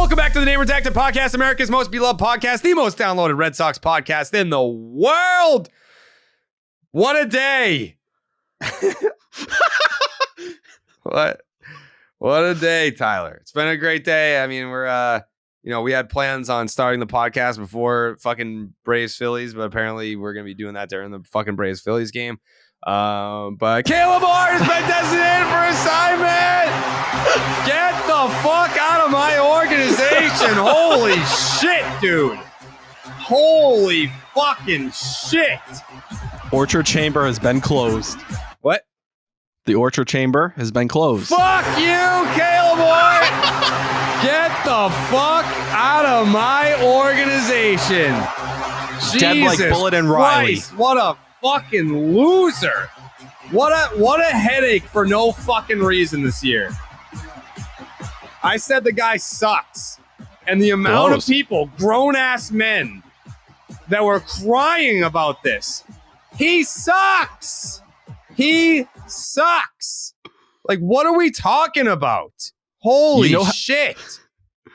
Welcome back to the Redacted podcast, America's most beloved podcast, the most downloaded Red Sox podcast in the world. What a day. What a day, Tyler. It's been a great day. I mean, we're, we had plans on starting the podcast before fucking Braves Phillies, but apparently we're going to be doing that during the fucking Braves Phillies game. But Kaleb Ort has been designated for assignment. Get the fuck out of my organization. Holy shit, dude. Holy fucking shit. Orchard Chamber has been closed. What? The Orchard Chamber has been closed. Fuck you, Kaleb Ort. Get the fuck out of my organization. Dead Jesus like Bullet and Riley. Christ, what a fucking loser. What a headache for no fucking reason this year. I said the guy sucks. And the amount of people, grown-ass men, that were crying about this. He sucks. He sucks. Like, what are we talking about? Holy shit.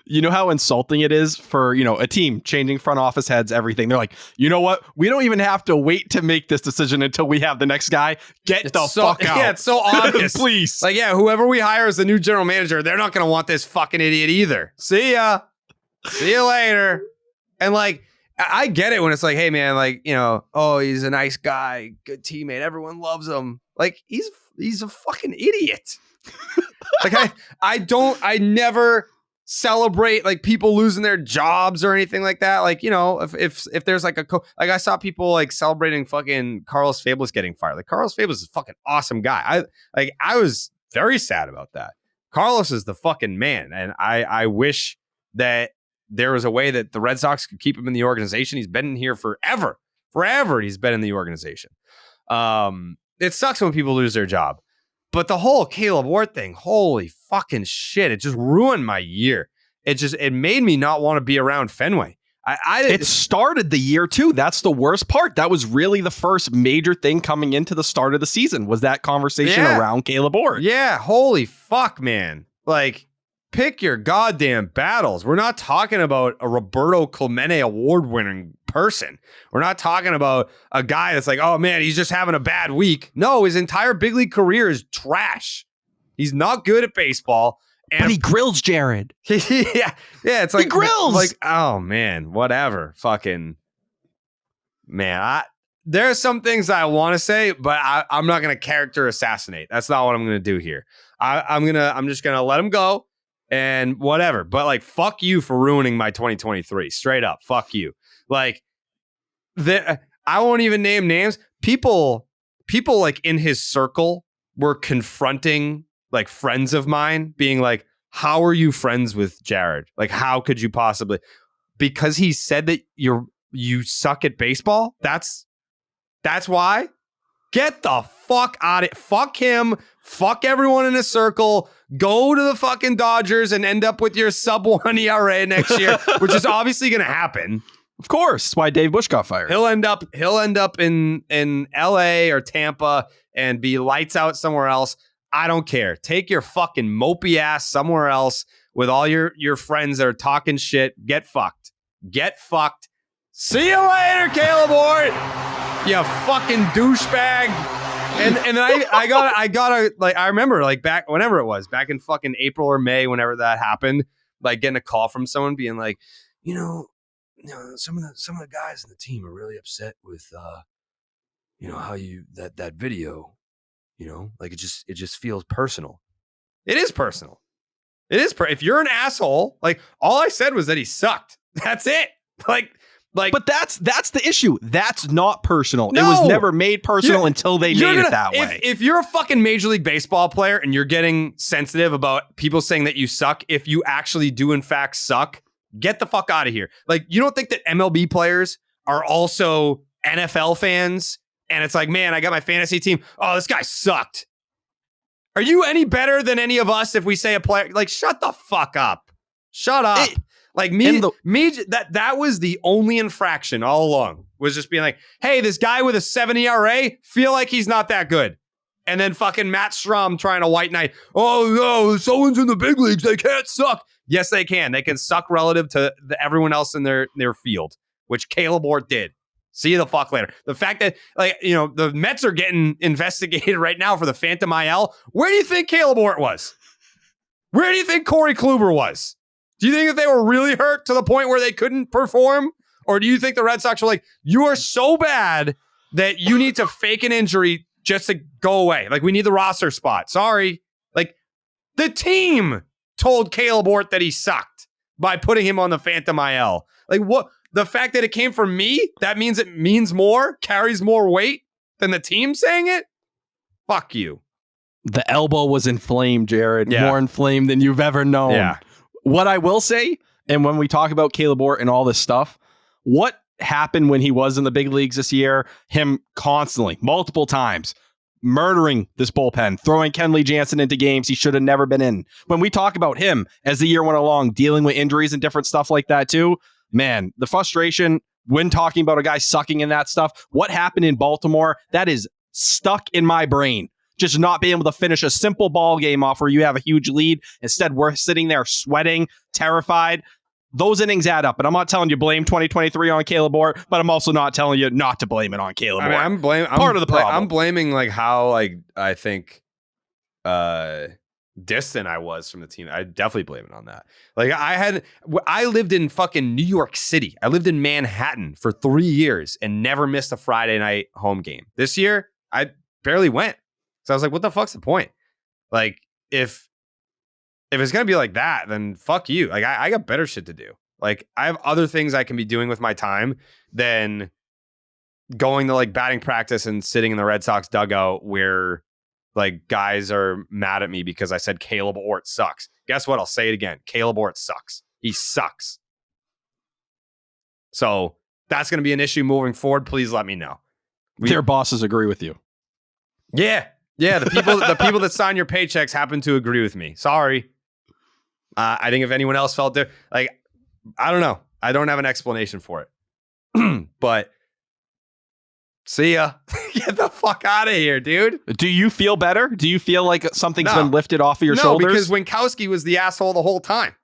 You know how insulting it is for, a team changing front office heads, everything. They're like, you know what? We don't even have to wait to make this decision until we have the next guy. Get the fuck out. Yeah, it's so obvious. Please. Like, yeah, whoever we hire as the new general manager, they're not going to want this fucking idiot either. See ya. See you later. And like, I get it when it's like, hey man, like, oh, he's a nice guy, good teammate. Everyone loves him. Like, he's a fucking idiot. Like, I never celebrate like people losing their jobs or anything like that. Like, if there's like like I saw people like celebrating fucking Carlos Febles getting fired. Like, Carlos Febles is a fucking awesome guy. I was very sad about that. Carlos is the fucking man. And I wish that there was a way that the Red Sox could keep him in the organization. He's been in here forever. He's been in the organization. It sucks when people lose their job. But the whole Kaleb Ort thing, holy fucking shit. It just ruined my year. It made me not want to be around Fenway. It started the year too. That's the worst part. That was really the first major thing coming into the start of the season was that conversation around Kaleb Ort. Yeah, holy fuck, man. Like, pick your goddamn battles. We're not talking about a Roberto Clemente award-winning person. We're not talking about a guy that's like, oh man, he's just having a bad week. No, his entire big league career is trash. He's not good at baseball. But he grills Jared. yeah, it's like he grills. Like, oh man, whatever. Fucking man, there are some things I want to say, but I'm not gonna character assassinate. That's not what I'm gonna do here. I'm just gonna let him go. And whatever, but like, fuck you for ruining my 2023. Straight up, fuck you. Like, I won't even name names. People like in his circle were confronting like friends of mine, being like, "How are you friends with Jared? Like, how could you possibly?" Because he said that you suck at baseball. That's why. Get the fuck out of it. Fuck him. Fuck everyone in his circle. Go to the fucking Dodgers and end up with your sub-1 ERA next year, which is obviously going to happen. Of course. That's why Dave Bush got fired. He'll end up in LA or Tampa and be lights out somewhere else. I don't care. Take your fucking mopey ass somewhere else with all your friends that are talking shit. Get fucked. Get fucked. See you later, Kaleb Ort. You fucking douchebag. And then I got like, I remember like back whenever it was back in fucking April or May, whenever that happened, like getting a call from someone being like, some of the guys in the team are really upset with how you that video, like it just feels personal. It is personal. It is if you're an asshole, like all I said was that he sucked. That's it. But that's the issue. That's not personal. No, it was never made personal until they made it that way. If you're a fucking Major League Baseball player and you're getting sensitive about people saying that you suck, if you actually do in fact suck, get the fuck out of here. Like, you don't think that MLB players are also NFL fans? And it's like, man, I got my fantasy team. Oh, this guy sucked. Are you any better than any of us if we say a player? Like, shut the fuck up. Shut up. Like that was the only infraction all along, was just being like, hey, this guy with a 7 ERA, feel like he's not that good. And then fucking Matt Strom trying to white knight, oh no, someone's in the big leagues, they can't suck. Yes, they can. They can suck relative to everyone else in their field, which Kaleb Ort did. See you the fuck later. The fact that, the Mets are getting investigated right now for the Phantom IL. Where do you think Kaleb Ort was? Where do you think Corey Kluber was? Do you think that they were really hurt to the point where they couldn't perform? Or do you think the Red Sox were like, you are so bad that you need to fake an injury just to go away? Like, we need the roster spot. Sorry. Like, the team told Kaleb Ort that he sucked by putting him on the Phantom IL. Like, what? The fact that it came from me, that means it means more, carries more weight than the team saying it? Fuck you. The elbow was inflamed, Jared. Yeah. More inflamed than you've ever known. Yeah. What I will say, and when we talk about Kaleb Ort and all this stuff, what happened when he was in the big leagues this year? Him constantly, multiple times, murdering this bullpen, throwing Kenley Jansen into games he should have never been in. When we talk about him as the year went along, dealing with injuries and different stuff like that too, man, the frustration when talking about a guy sucking in that stuff, what happened in Baltimore, that is stuck in my brain. Just not being able to finish a simple ball game off where you have a huge lead. Instead, we're sitting there sweating, terrified. Those innings add up. And I'm not telling you blame 2023 on Kaleb Ort, but I'm also not telling you not to blame it on Kaleb Ort. I'm part of the problem. I'm blaming how I think distant I was from the team. I definitely blame it on that. I lived in fucking New York City. I lived in Manhattan for 3 years and never missed a Friday night home game. This year, I barely went. So I was like, what the fuck's the point? Like, if it's going to be like that, then fuck you. Like, I got better shit to do. Like, I have other things I can be doing with my time than going to like batting practice and sitting in the Red Sox dugout where like guys are mad at me because I said Kaleb Ort sucks. Guess what? I'll say it again. Kaleb Ort sucks. He sucks. So that's going to be an issue moving forward. Please let me know. Their bosses agree with you. Yeah. Yeah. The people that sign your paychecks happen to agree with me. Sorry. I think if anyone else felt there, like, I don't know. I don't have an explanation for it. But see ya. Get the fuck out of here, dude. Do you feel better? Do you feel like something's been lifted off of your shoulders? No, because Winkowski was the asshole the whole time.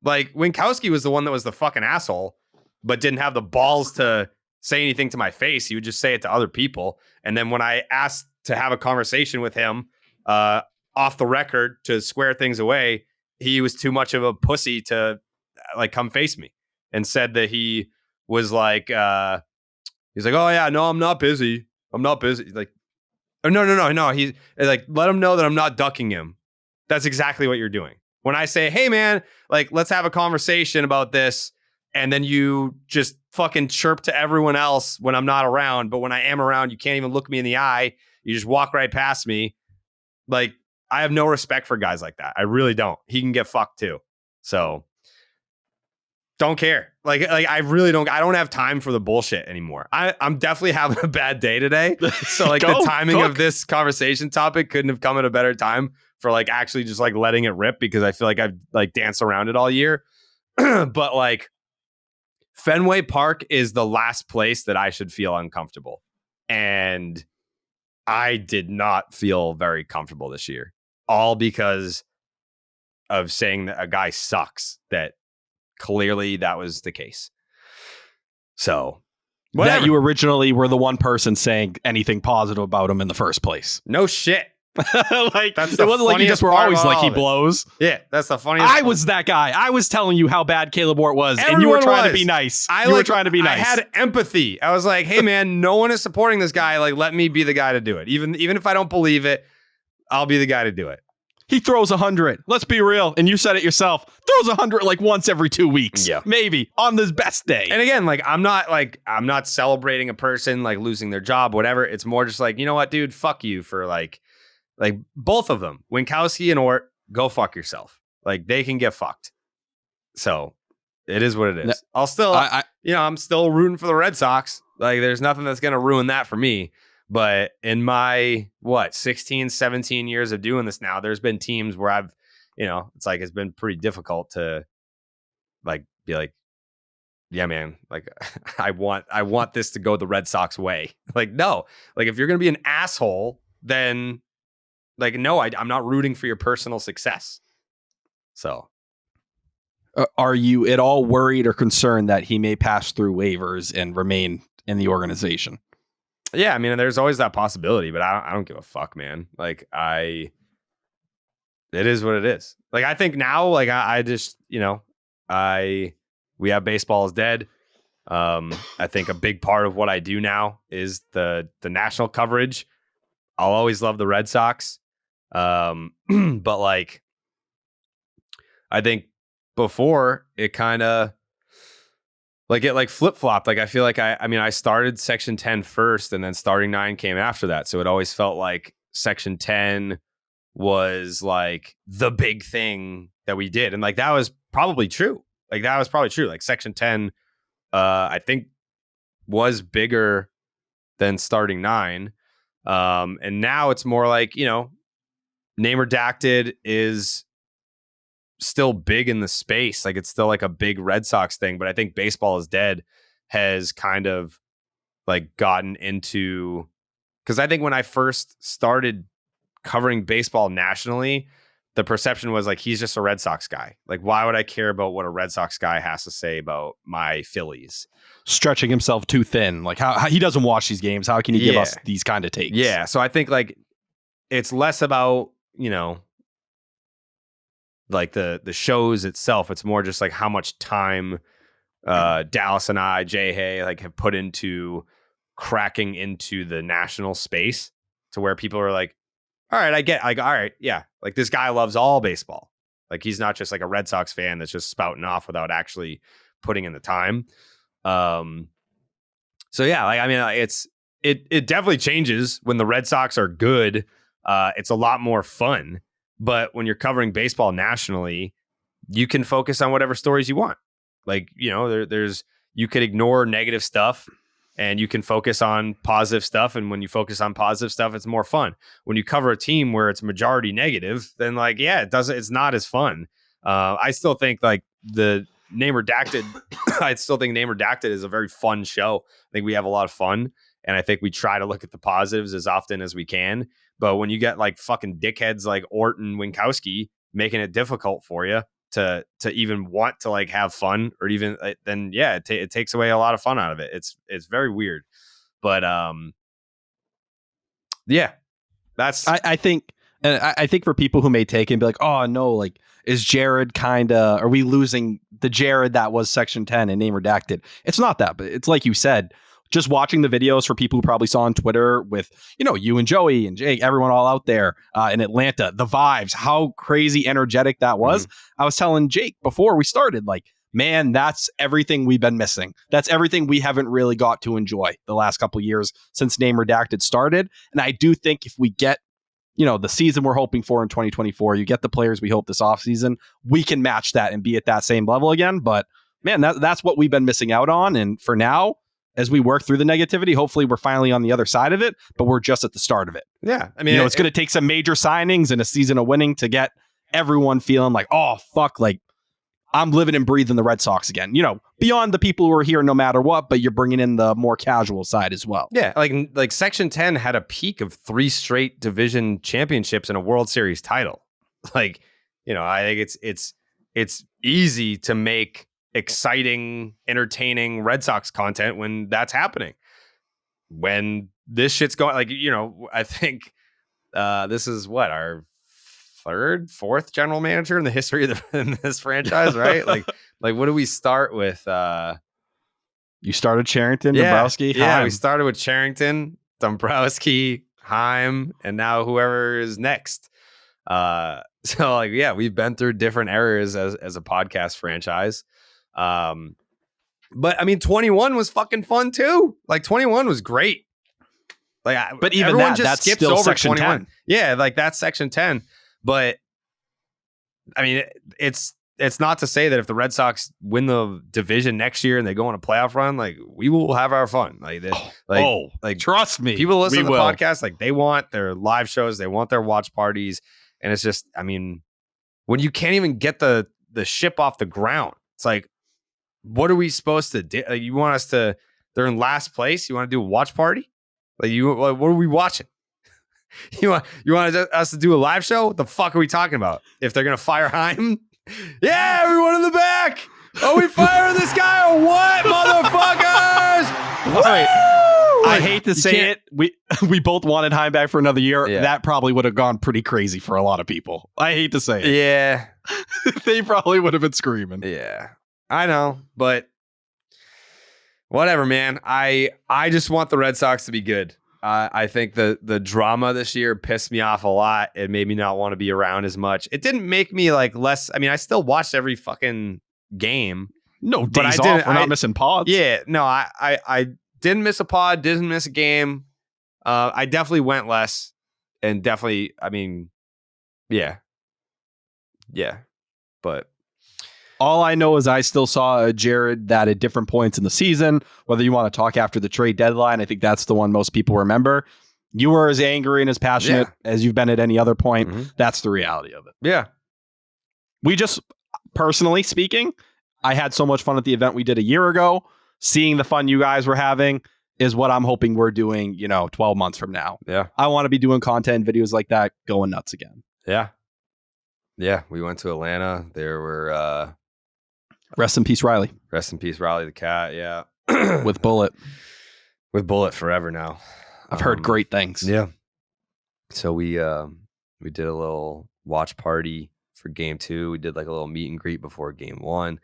Like, Winkowski was the one that was the fucking asshole, but didn't have the balls to say anything to my face. He would just say it to other people. And then when I asked to have a conversation with him off the record to square things away, he was too much of a pussy to like come face me and said that he was like, he's like, oh yeah, no, I'm not busy. I'm not busy. Like, oh, no. He's like, let him know that I'm not ducking him. That's exactly what you're doing. When I say, hey man, like, let's have a conversation about this. And then you just fucking chirp to everyone else when I'm not around. But when I am around, you can't even look me in the eye. You just walk right past me. Like, I have no respect for guys like that. I really don't. He can get fucked too. So don't care. Like I really don't. I don't have time for the bullshit anymore. I'm definitely having a bad day today. So like the timing of this conversation topic couldn't have come at a better time for like actually just like letting it rip, because I feel like I've like danced around it all year. But like Fenway Park is the last place that I should feel uncomfortable. And I did not feel very comfortable this year. All because of saying that a guy sucks, that clearly that was the case. So whatever. That you originally were the one person saying anything positive about him in the first place. No shit. Like, it wasn't like you just were always like, he blows. Yeah, that's the funniest. I was that guy. I was telling you how bad Kaleb Ort was, and you were trying to be nice. You were trying to be nice. I had empathy. I was like, hey man, no one is supporting this guy. Like, let me be the guy to do it. Even if I don't believe it, I'll be the guy to do it. He throws 100. Let's be real. And you said it yourself. Throws 100 like once every 2 weeks. Yeah. Maybe on his best day. And again, like I'm not celebrating a person like losing their job, whatever. It's more just like, you know what, dude, fuck you for like both of them. Winkowski and Ort, go fuck yourself. Like, they can get fucked. So it is what it is. I'll still I'm still rooting for the Red Sox. Like, there's nothing that's gonna ruin that for me. But in my, 16, 17 years of doing this now, there's been teams where I've, it's like, it's been pretty difficult to like, be like, yeah, man, like I want this to go the Red Sox way. Like, no, like if you're going to be an asshole, then like, no, I'm not rooting for your personal success. So Are you at all worried or concerned that he may pass through waivers and remain in the organization? Yeah, I mean, there's always that possibility, but I don't give a fuck, man. Like, it is what it is. Like, I think now, like, I just, we have baseball is dead. I think a big part of what I do now is the national coverage. I'll always love the Red Sox. But like, I think before it kind of like it like flip flopped. Like I feel like I started Section 10 first, and then Starting 9 came after that. So it always felt like Section 10 was like the big thing that we did, and like that was probably true. Like Section 10, I think was bigger than Starting 9, and now it's more like Name Redacted is still big in the space. Like it's still like a big Red Sox thing, but I think Baseball is Dead has kind of like gotten into, because I think when I first started covering baseball nationally, the perception was like, he's just a Red Sox guy. Like, why would I care about what a Red Sox guy has to say about my Phillies? Stretching himself too thin. Like how he doesn't watch these games. How can he give us these kind of takes? Yeah. So I think like it's less about, like the shows itself. It's more just like how much time Dallas and I, Jay Hay, like have put into cracking into the national space to where people are like, all right, I get, like, all right, yeah, like this guy loves all baseball. Like he's not just like a Red Sox fan that's just spouting off without actually putting in the time. So yeah, like I mean, it definitely changes when the Red Sox are good. It's a lot more fun. But when you're covering baseball nationally, you can focus on whatever stories you want. Like, there's you could ignore negative stuff and you can focus on positive stuff. And when you focus on positive stuff, it's more fun. When you cover a team where it's majority negative, then like, yeah, it's not as fun. I still think like the Name Redacted, I still think Name Redacted is a very fun show. I think we have a lot of fun. And I think we try to look at the positives as often as we can. But when you get like fucking dickheads like Ort and Winkowski making it difficult for you to even want to like have fun, or even then, yeah, it takes away a lot of fun out of it. It's very weird. But yeah, that's I think. And I think for people who may take it and be like, oh no, like is Jared are we losing the Jared that was Section 10 and Name Redacted? It's not that, but it's like you said. Just watching the videos for people who probably saw on Twitter with, you and Joey and Jake, everyone all out there in Atlanta, the vibes, how crazy energetic that was. I was telling Jake before we started, like, man, that's everything we've been missing. That's everything we haven't really got to enjoy the last couple of years since Name Redacted started. And I do think if we get, the season we're hoping for in 2024, you get the players we hope this offseason, we can match that and be at that same level again. But man, that's what we've been missing out on. And for now, as we work through the negativity, hopefully we're finally on the other side of it, but we're just at the start of it. Yeah. I mean, it's going to take some major signings and a season of winning to get everyone feeling like, oh, fuck, like I'm living and breathing the Red Sox again, beyond the people who are here no matter what, but you're bringing in the more casual side as well. Yeah. Like Section 10 had a peak of 3 straight division championships and a World Series title. Like, I think it's easy to make exciting, entertaining Red Sox content when that's happening. When this shit's going, like, I think this is what, our fourth general manager in the history of this franchise, right? like what do we start with? You started Cherington, Dombrowski, yeah, Heim. we started with Cherington, Dombrowski, Heim, and now whoever is next. So like, yeah, we've been through different eras as a podcast franchise. But I mean, 21 was fucking fun too. Like 21 was great. Like, but even that's skips still over Section 21. 10. Yeah, like that's Section 10. But I mean, it's not to say that if the Red Sox win the division next year and they go on a playoff run, like we will have our fun. Like trust me, people listen to the podcast, like they want their live shows, they want their watch parties, and it's just, I mean, when you can't even get the ship off the ground, it's like, what are we supposed to do? Like, you want us to? They're in last place. You want to do a watch party? Like what are we watching? you want us to do a live show? What the fuck are we talking about? If they're gonna fire Heim, Yeah, everyone in the back. Are we firing this guy or what, motherfuckers? I hate to say it. We both wanted Heim back for another year. Yeah. That probably would have gone pretty crazy for a lot of people. I hate to say it. Yeah. They probably would have been screaming. Yeah. I know, but whatever, man. I just want the Red Sox to be good. I think the drama this year pissed me off a lot. It made me not want to be around as much. It didn't make me like less. I mean, I still watched every fucking game. No But days I off. didn't- We're I- not missing pods. Yeah, no, I didn't miss a pod, didn't miss a game. I definitely went less, and definitely, I mean, yeah, but All I know is I still saw Jared that at different points in the season, whether you want to talk after the trade deadline, I think that's the one most people remember. You were as angry and as passionate as you've been at any other point. Mhm. That's the reality of it. yeah, We just, personally speaking, I had so much fun at the event we did a year ago. Seeing the fun you guys were having is what I'm hoping we're doing, 12 months from now. yeah, I want to be doing content videos like that, going nuts again. yeah. We went to Atlanta. There were Rest in peace, Riley, rest in peace, Raleigh the cat. Yeah, with Bullet. Bullet forever now. I've heard great things. Yeah. So we did a little watch party for game 2. We did like a little meet and greet before game 1.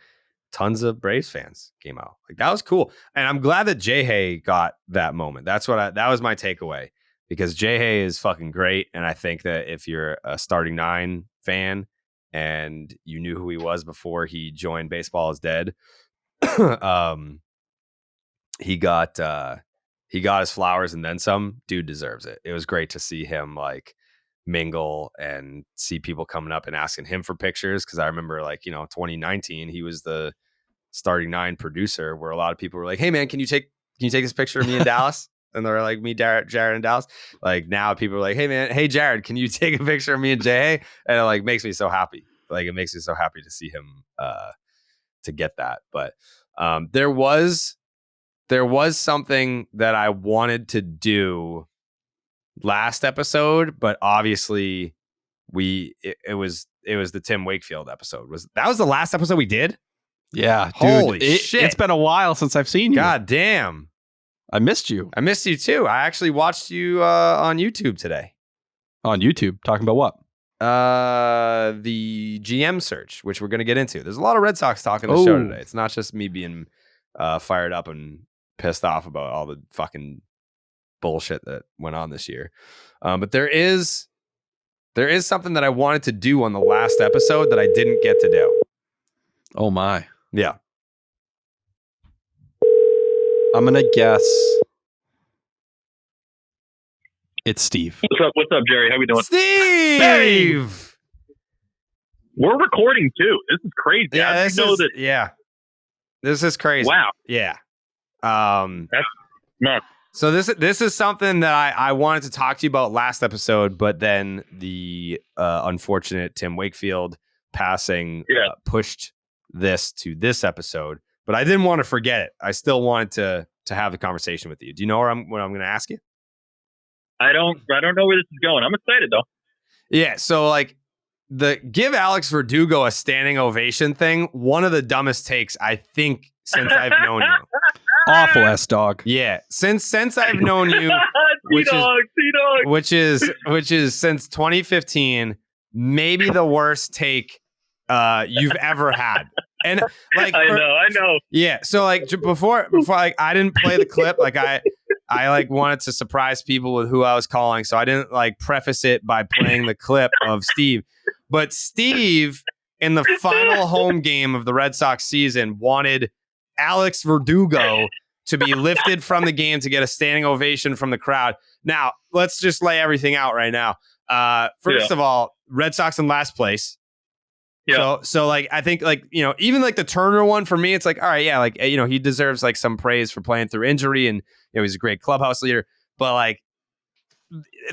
Tons of Braves fans came out. Like that was cool. And I'm glad that J-Hay got that moment. That was my takeaway, because J-Hay is fucking great. And I think that if you're a starting 9 fan and you knew who he was before he joined Baseball is Dead, he got his flowers and then some. Dude deserves it. It was great to see him like mingle and see people coming up and asking him for pictures, because I remember 2019 he was the starting 9 producer, where a lot of people were like, hey man, can you take this picture of me in Dallas? And they're like, me, Jared in Dallas. Like now people are like, hey man, hey Jared, can you take a picture of me and Jay? And it like makes me so happy. Like it makes me so happy to see him to get that. But there was something that I wanted to do last episode, but obviously it was the Tim Wakefield episode. That was the last episode we did? Yeah, dude. Holy shit. It's been a while since I've seen you. God damn. I missed you. I missed you too. I actually watched you on YouTube today. On YouTube, talking about what? The GM search, which we're going to get into. There's a lot of Red Sox talk in the show today. It's not just me being fired up and pissed off about all the fucking bullshit that went on this year. But there is something that I wanted to do on the last episode that I didn't get to do. Oh my. Yeah. I'm going to guess it's Steve. What's up, Jerry? How we doing? Steve! We're recording too. This is crazy. Yeah, this is crazy. Wow. Yeah. That's nuts. So this is something that I wanted to talk to you about last episode, but then the unfortunate Tim Wakefield passing pushed this to this episode. But I didn't want to forget it. I still wanted to have the conversation with you. Do you know what I'm going to ask you? I don't know where this is going. I'm excited though. Yeah. So like the give Alex Verdugo a standing ovation thing, one of the dumbest takes I think since I've known you. Awful ass dog. Yeah. Since I've known you, which is since 2015, maybe the worst take you've ever had. And like I know. Yeah. So like before like I didn't play the clip. Like I like wanted to surprise people with who I was calling, so I didn't like preface it by playing the clip of Steve. But Steve, in the final home game of the Red Sox season, wanted Alex Verdugo to be lifted from the game to get a standing ovation from the crowd. Now, let's just lay everything out right now. First of all, Red Sox in last place. Yeah. So like I think like even like the Turner one for me, it's like all right, yeah, like he deserves like some praise for playing through injury, and he's a great clubhouse leader. But like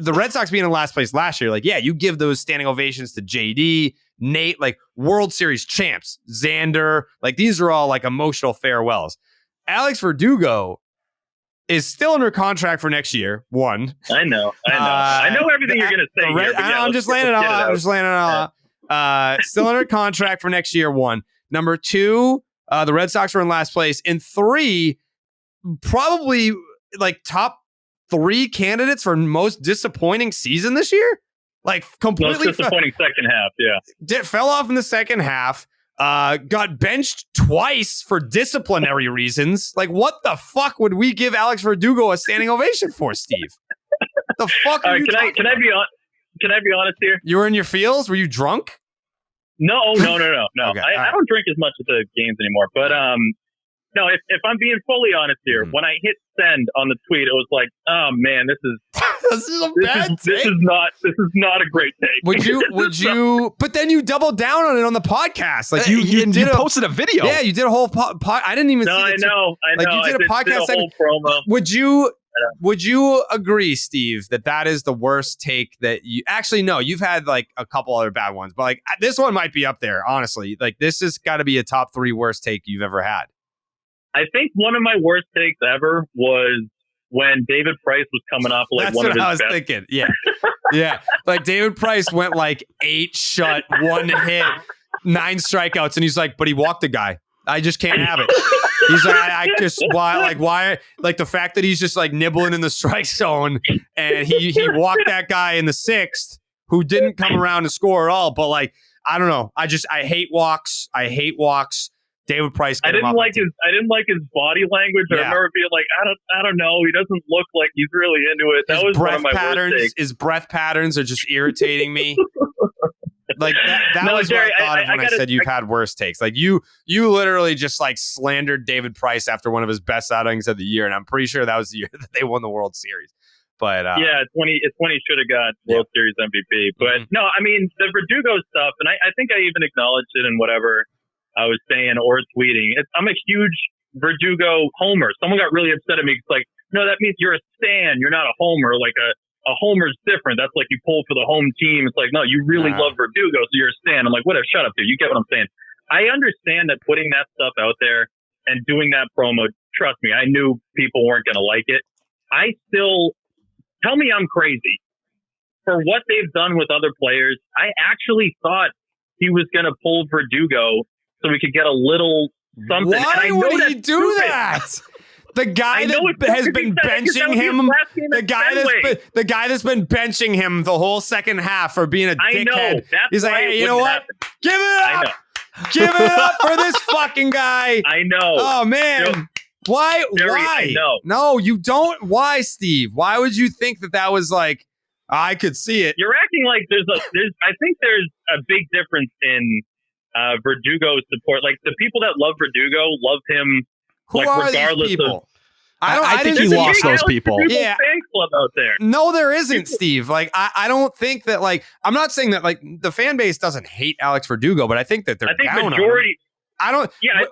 the Red Sox being in last place last year, like yeah, you give those standing ovations to JD, Nate, like World Series champs, Xander, like these are all like emotional farewells. Alex Verdugo is still under contract for next year. One, I know. I know everything you're gonna say. I'm just laying it all out. Still under contract for next year, 1. Number 2, the Red Sox were in last place. And 3, probably like top 3 candidates for most disappointing season this year. Like completely most disappointing second half. Yeah, fell off in the second half. Got benched twice for disciplinary reasons. Like, what the fuck would we give Alex Verdugo a standing ovation for, Steve? The fuck are you can talking I be honest here? You were in your feels? Were you drunk? No. Okay, I don't drink as much at the games anymore. But no, if I'm being fully honest here, when I hit send on the tweet, it was like, oh man, this is this is a bad take. This is not a great take. Would you? But then you doubled down on it on the podcast. Like you posted a video. Yeah, you did a whole I didn't even see it. I know. Like you did a podcast. Did a whole promo. Would you agree, Steve, that is the worst take that you actually no? You've had like a couple other bad ones, but like this one might be up there. Honestly, like this has got to be a top 3 worst take you've ever had. I think one of my worst takes ever was when David Price was coming off like That's one what of his I was best. thinking. Yeah. Yeah. Like David Price went like 8 shut, 1 hit, 9 strikeouts. And he's like, but he walked the guy. I just can't have it. He's like, I just, why, like the fact that he's just like nibbling in the strike zone and he walked that guy in the 6th who didn't come around to score at all. But like, I don't know. I hate walks. David Price. I didn't like his body language. Yeah. I remember being like, I don't know. He doesn't look like he's really into it. That was one of my worst takes. His breath patterns are just irritating me. Like that was Jerry, what I thought of when I said you've had worse takes. Like you literally just like slandered David Price after one of his best outings of the year, and I'm pretty sure that was the year that they won the World Series. But yeah, it's when he should have got World Series MVP. But no, I mean the Verdugo stuff, and I think I even acknowledged it in whatever I was saying or tweeting. I'm a huge Verdugo homer. Someone got really upset at me. It's like, no, that means you're a stan. You're not a homer. Like a homer's different. That's like you pull for the home team. It's like, no, you really love Verdugo, so you're a stan. I'm like, whatever, shut up, dude. You get what I'm saying. I understand that putting that stuff out there and doing that promo, trust me, I knew people weren't going to like it. I still, tell me I'm crazy. For what they've done with other players, I actually thought he was going to pull Verdugo so we could get a little something. Why would he do that? The guy that has been benching him, the guy that's been benching him the whole second half for being a dickhead. He's like, hey, you know what? Give it up. Give it up for this fucking guy. I know. Oh, man. Why? I know. No, you don't. Why, Steve? Why would you think that was like, I could see it? You're acting like I think there's a big difference in Verdugo support. Like the people that love Verdugo love him. Who like are regardless these people? of. I think he lost those people. Yeah. Fan club out there. No, there isn't, Steve. Like, I don't think that, like, I'm not saying that, like, the fan base doesn't hate Alex Verdugo, but I think that they're down majority. on him. I don't. Yeah,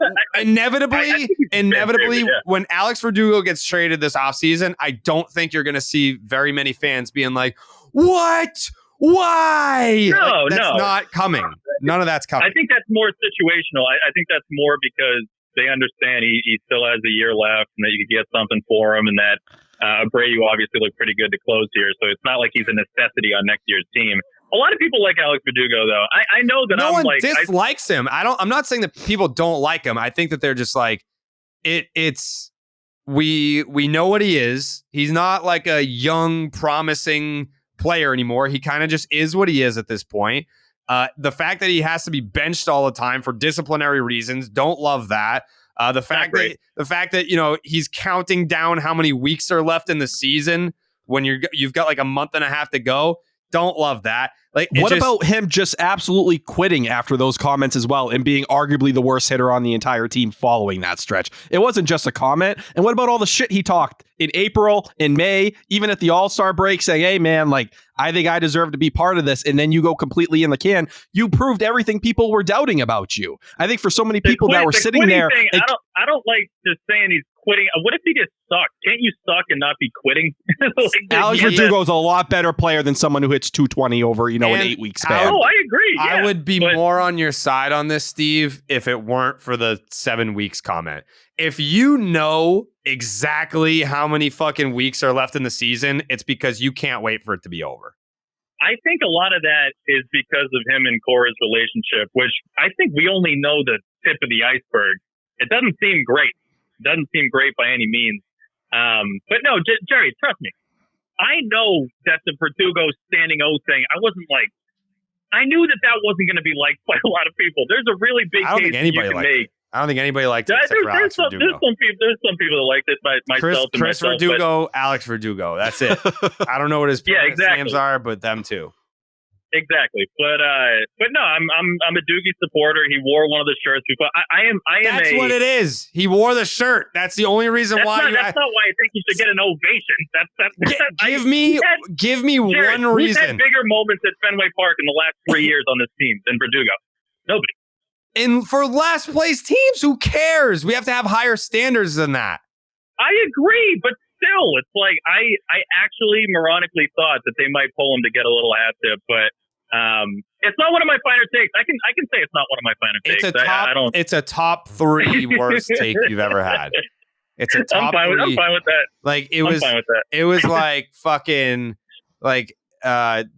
inevitably, when Alex Verdugo gets traded this offseason, I don't think you're going to see very many fans being like, what? Why? No, that's not coming. None of that's coming. I think that's more situational. I think that's more because they understand he still has a year left and that you could get something for him, and that Abreu obviously looked pretty good to close here. So it's not like he's a necessity on next year's team. A lot of people like Alex Verdugo, though. I know that no one dislikes him. I'm not saying that people don't like him. I think that they're just like it's we know what he is. He's not like a young, promising player anymore. He kind of just is what he is at this point. The fact that he has to be benched all the time for disciplinary reasons, don't love that. The fact that he's counting down how many weeks are left in the season when you've got like a month and a half to go. Don't love that. Like, what about him just absolutely quitting after those comments as well and being arguably the worst hitter on the entire team following that stretch? It wasn't just a comment. And what about all the shit he talked in April, in May, even at the All-Star break saying, hey, man, like, I think I deserve to be part of this. And then you go completely in the can. You proved everything people were doubting about you. I think for so many people that were sitting there. I don't like just saying he's quitting. What if he just sucked? Can't you suck and not be quitting? Alex Verdugo is a lot better player than someone who hits 220 over, an 8-week span. Oh, I agree. Yeah, I would be more on your side on this, Steve, if it weren't for the 7 weeks comment. If you know exactly how many fucking weeks are left in the season, it's because you can't wait for it to be over. I think a lot of that is because of him and Cora's relationship, which I think we only know the tip of the iceberg. It doesn't seem great. It doesn't seem great by any means. But no, Jerry, trust me. I know that the Verdugo standing O thing, I knew that wasn't going to be liked by a lot of people. There's a really big I don't case think anybody you can liked make. it. I don't think anybody liked it except for Alex Verdugo. There's some people that liked it, myself and Chris myself. Verdugo, Alex Verdugo. That's it. I don't know what his parents' names are, but them too. Exactly, but no, I'm a Doogie supporter. He wore one of the shirts before. I am. That's what it is. He wore the shirt. That's the only reason why. That's not why I think he should get an ovation. Give me Jared, one reason. Who's had bigger moments at Fenway Park in the last 3 years on this team than Verdugo? Nobody. And for last place teams, who cares? We have to have higher standards than that. I agree, but still, it's like I actually moronically thought that they might pull him to get a little hat tip, but it's not one of my finer takes. I can say it's not one of my finer takes. It's a top 3 worst take you've ever had. It's a top 3. I'm fine with that. Like it was. It was like fucking like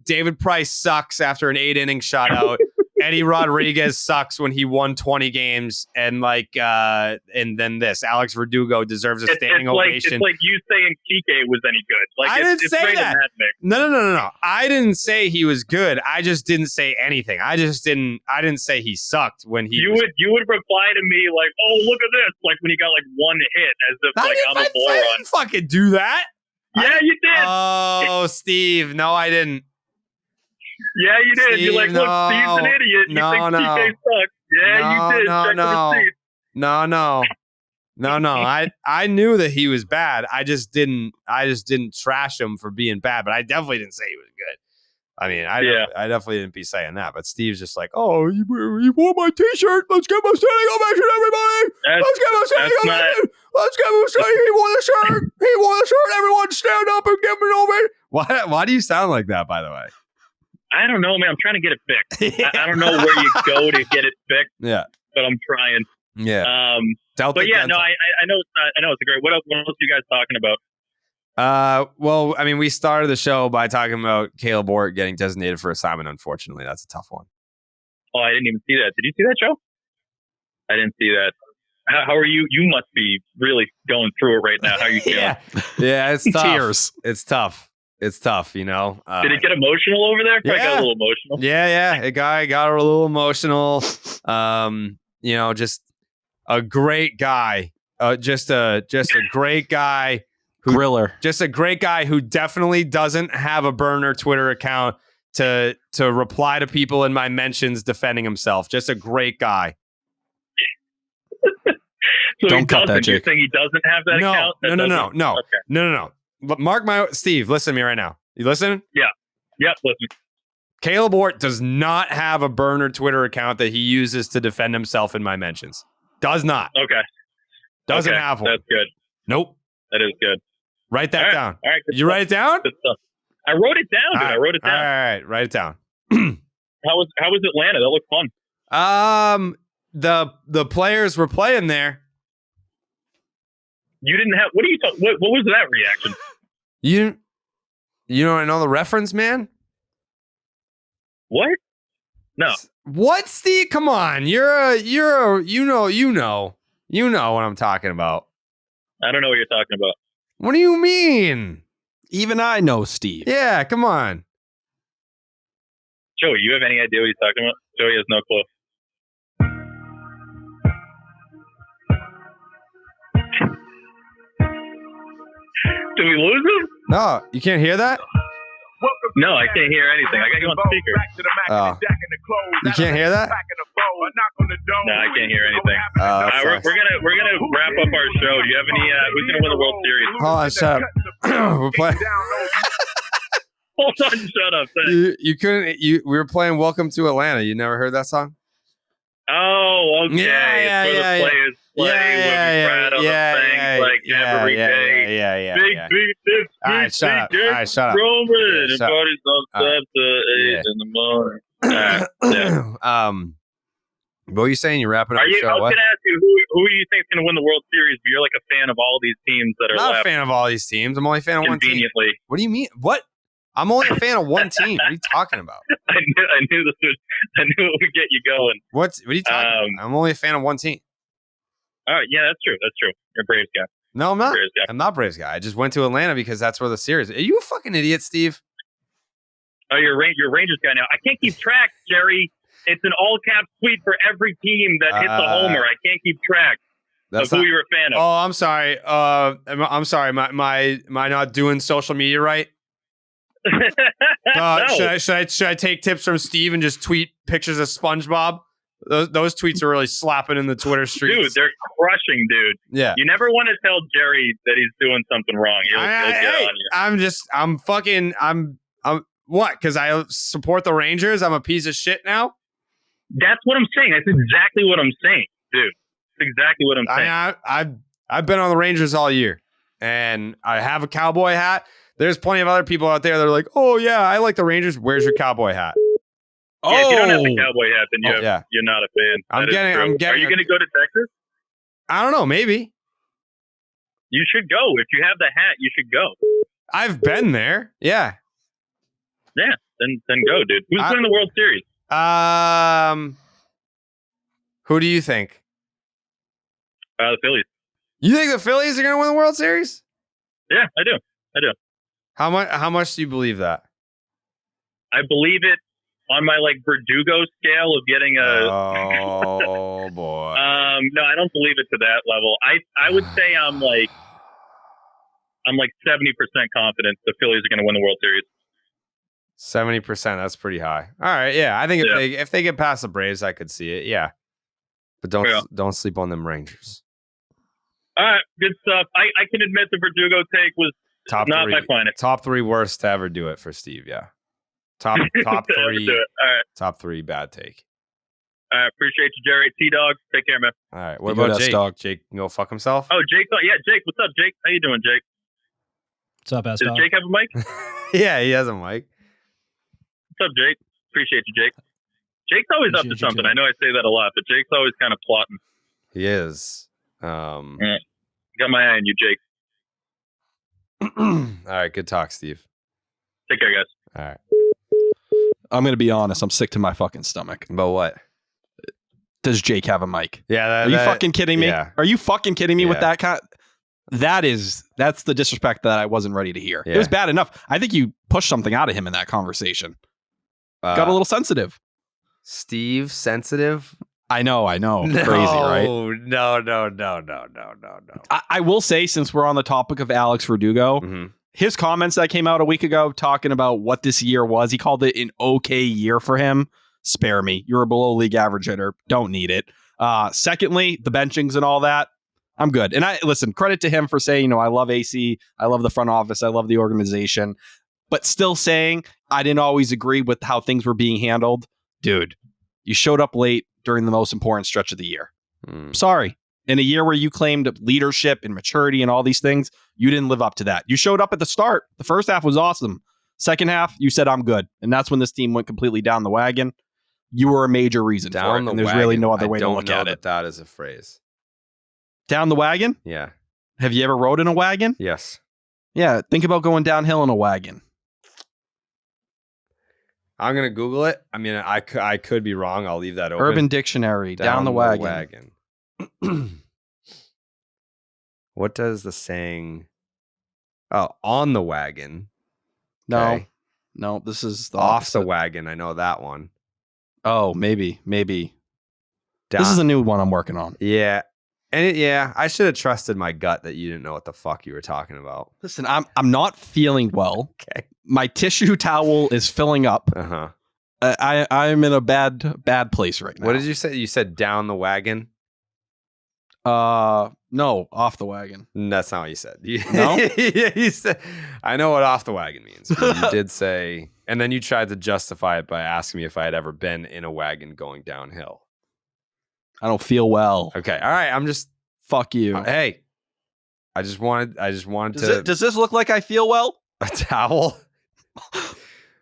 David Price sucks after an 8-inning shutout. Eddie Rodriguez sucks when he won 20 games, and and then this Alex Verdugo deserves a standing ovation. It's like you saying Kike was any good. I didn't say that. No. I didn't say he was good. I just didn't say anything. I didn't say he sucked when he. You would reply to me like, "Oh, look at this!" Like when he got like one hit, as if I'm a moron. I didn't fucking do that. Yeah, you did. Oh, Steve, no, I didn't. Yeah, you did. Steve, you're like, look, Steve's an idiot. You think TK sucks. Yeah, you did. Check the receipt. No. I knew that he was bad. I just didn't trash him for being bad, but I definitely didn't say he was good. I mean, I definitely didn't be saying that, but Steve's just like, oh, he wore my t-shirt. Let's give him a standing ovation, everybody. Let's give him a standing ovation. Let's give him a standing. He wore the shirt. Everyone stand up and give him an ovation. Why do you sound like that, by the way? I don't know, man. I'm trying to get it fixed. I don't know where you go to get it fixed. Yeah, but I'm trying. Yeah. But yeah, no, I know it's not. I know it's a great. What else are you guys talking about? Well, I mean, we started the show by talking about Kaleb Ort getting designated for assignment. Unfortunately, that's a tough one. Oh, I didn't even see that. Did you see that, Joe? I didn't see that. How are you? You must be really going through it right now. How are you feeling? Yeah, it's tough. Tears. It's tough. It's tough, you know. Did it get emotional over there? I got a little emotional. Yeah. It got a little emotional. You know, just a great guy. Just a great guy. Griller. Just a great guy who definitely doesn't have a burner Twitter account to reply to people in my mentions defending himself. Just a great guy. So don't cut that, Jake. You're saying he doesn't have that account? No. Okay. No. But mark my Steve, listen to me right now. You listen? Yeah. Yep, listen. Kaleb Ort does not have a burner Twitter account that he uses to defend himself in my mentions. Does not. Okay. Doesn't have one. That's good. Nope. That is good. Write that down. All right. Did you write it down? Good stuff. I wrote it down, dude. I wrote it down. All right. Write it down. How was Atlanta? That looked fun. The players were playing there. You didn't have. What are you talking? What was that reaction? You don't know the reference, man? What? No. What, Steve? Come on. You know what I'm talking about. I don't know what you're talking about. What do you mean? Even I know Steve. Yeah, come on. Joey, you have any idea what he's talking about? Joey has no clue. Did we lose him? No, you can't hear that? No, I can't hear anything. I got you on speaker. Oh. You can't hear that? No, I can't hear anything. We're gonna wrap up our show. Do you have any? Who's gonna win the World Series? Hold on, shut up. We're playing. Hold on, shut up. You couldn't. We were playing "Welcome to Atlanta." You never heard that song? Oh, okay. Yeah. The players play every day. Yeah. Big beat. All right, shut up. Roman. And parties don't stop till 8 in the morning. What were you saying? You're wrapping up the show. I was going to ask you, who do you think is going to win the World Series? But you're like a fan of all these teams that are left. I'm not a fan of all these teams. I'm only a fan of one team. Conveniently. What do you mean? What? I'm only a fan of one team. What are you talking about? I knew it would get you going. What are you talking about? I'm only a fan of one team. All right, yeah, that's true. You're a Braves guy. No, I'm not. Braves guy. I'm not Braves guy. I just went to Atlanta because that's where the series. Are you a fucking idiot, Steve? Oh, you're a Rangers guy now. I can't keep track, Jerry. It's an all cap tweet for every team that hits a homer. I can't keep track of who you're a fan of. Oh, I'm sorry. I'm sorry. My not doing social media right. No. Should I take tips from Steve and just tweet pictures of SpongeBob? Those tweets are really slapping in the Twitter streets. Dude, they're crushing, dude. Yeah. You never want to tell Jerry that he's doing something wrong. He'll get on you. I'm what? Because I support the Rangers. I'm a piece of shit now. That's what I'm saying. That's exactly what I'm saying, dude. That's exactly what I'm saying. I've been on the Rangers all year, and I have a cowboy hat. There's plenty of other people out there that are like, "Oh yeah, I like the Rangers. Where's your cowboy hat?" Yeah, if you don't have the cowboy hat, then you're not a fan. I'm getting. Are you going to go to Texas? I don't know. Maybe. You should go. If you have the hat, you should go. I've been there. Yeah. Yeah. Then go, dude. Who's winning the World Series? Who do you think? The Phillies. You think the Phillies are going to win the World Series? Yeah, I do. How much do you believe that? I believe it on my Verdugo scale of getting a. Oh boy. No, I don't believe it to that level. I would say I'm 70% confident the Phillies are going to win the World Series. 70%. That's pretty high. All right. Yeah, I think if they get past the Braves, I could see it. Yeah, but don't sleep on them Rangers. All right, good stuff. I can admit the Verdugo take was not my finest. Top 3 worst to ever do it for Steve. Yeah. Top 3. All right. Top 3 bad take. All right, appreciate you, Jerry. T-Dog, take care, man. All right. What about Jake? Dog. Jake can go fuck himself? Oh, Jake. Yeah, Jake. What's up, Jake? How you doing, Jake? What's up, Does Jake have a mic? Yeah, he has a mic. What's up, Jake? Appreciate you, Jake. Jake's always up to something. I know I say that a lot, but Jake's always kind of plotting. He is. Got my eye on you, Jake. All right, good talk, Steve. Take care, guys. All right. I'm going to be honest. I'm sick to my fucking stomach. About what? Does Jake have a mic? Yeah. Are you fucking kidding me? Yeah. Are you fucking kidding me with that kind? That's the disrespect that I wasn't ready to hear. Yeah. It was bad enough. I think you pushed something out of him in that conversation. Got a little sensitive. Steve, sensitive? I know. No, Crazy, right? No. I will say, since we're on the topic of Alex Verdugo, his comments that came out a week ago talking about what this year was, he called it an okay year for him. Spare me. You're a below league average hitter. Don't need it. Secondly, the benchings and all that, I'm good. And credit to him for saying, I love AC. I love the front office. I love the organization. But still saying I didn't always agree with how things were being handled. Dude, you showed up late during the most important stretch of the year. Sorry. In a year where you claimed leadership and maturity and all these things, you didn't live up to that. You showed up at the start. The first half was awesome. Second half, you said, I'm good. And that's when this team went completely down the wagon. You were a major reason for it. And there's really no other way to look at it. That is a phrase. Down the wagon? Yeah. Have you ever rode in a wagon? Yes. Yeah. Think about going downhill in a wagon. I'm going to Google it. I mean, I could be wrong. I'll leave that open. Urban Dictionary, down the wagon. What does the saying? Oh, on the wagon. Okay. No, this is the off opposite. the wagon. I know that one. Oh, maybe. Down. This is a new one I'm working on. Yeah. And I should have trusted my gut that you didn't know what the fuck you were talking about. Listen, I'm not feeling well. Okay. My tissue towel is filling up. Uh-huh. I'm in a bad place right now. What did you say? You said down the wagon? No, off the wagon. That's not what you said. No? Yeah, you said, I know what off the wagon means. But you did say, and then you tried to justify it by asking me if I had ever been in a wagon going downhill. I don't feel well. Okay. All right. I'm just fuck you. Hey, I just wanted to. Does this look like I feel well? A towel?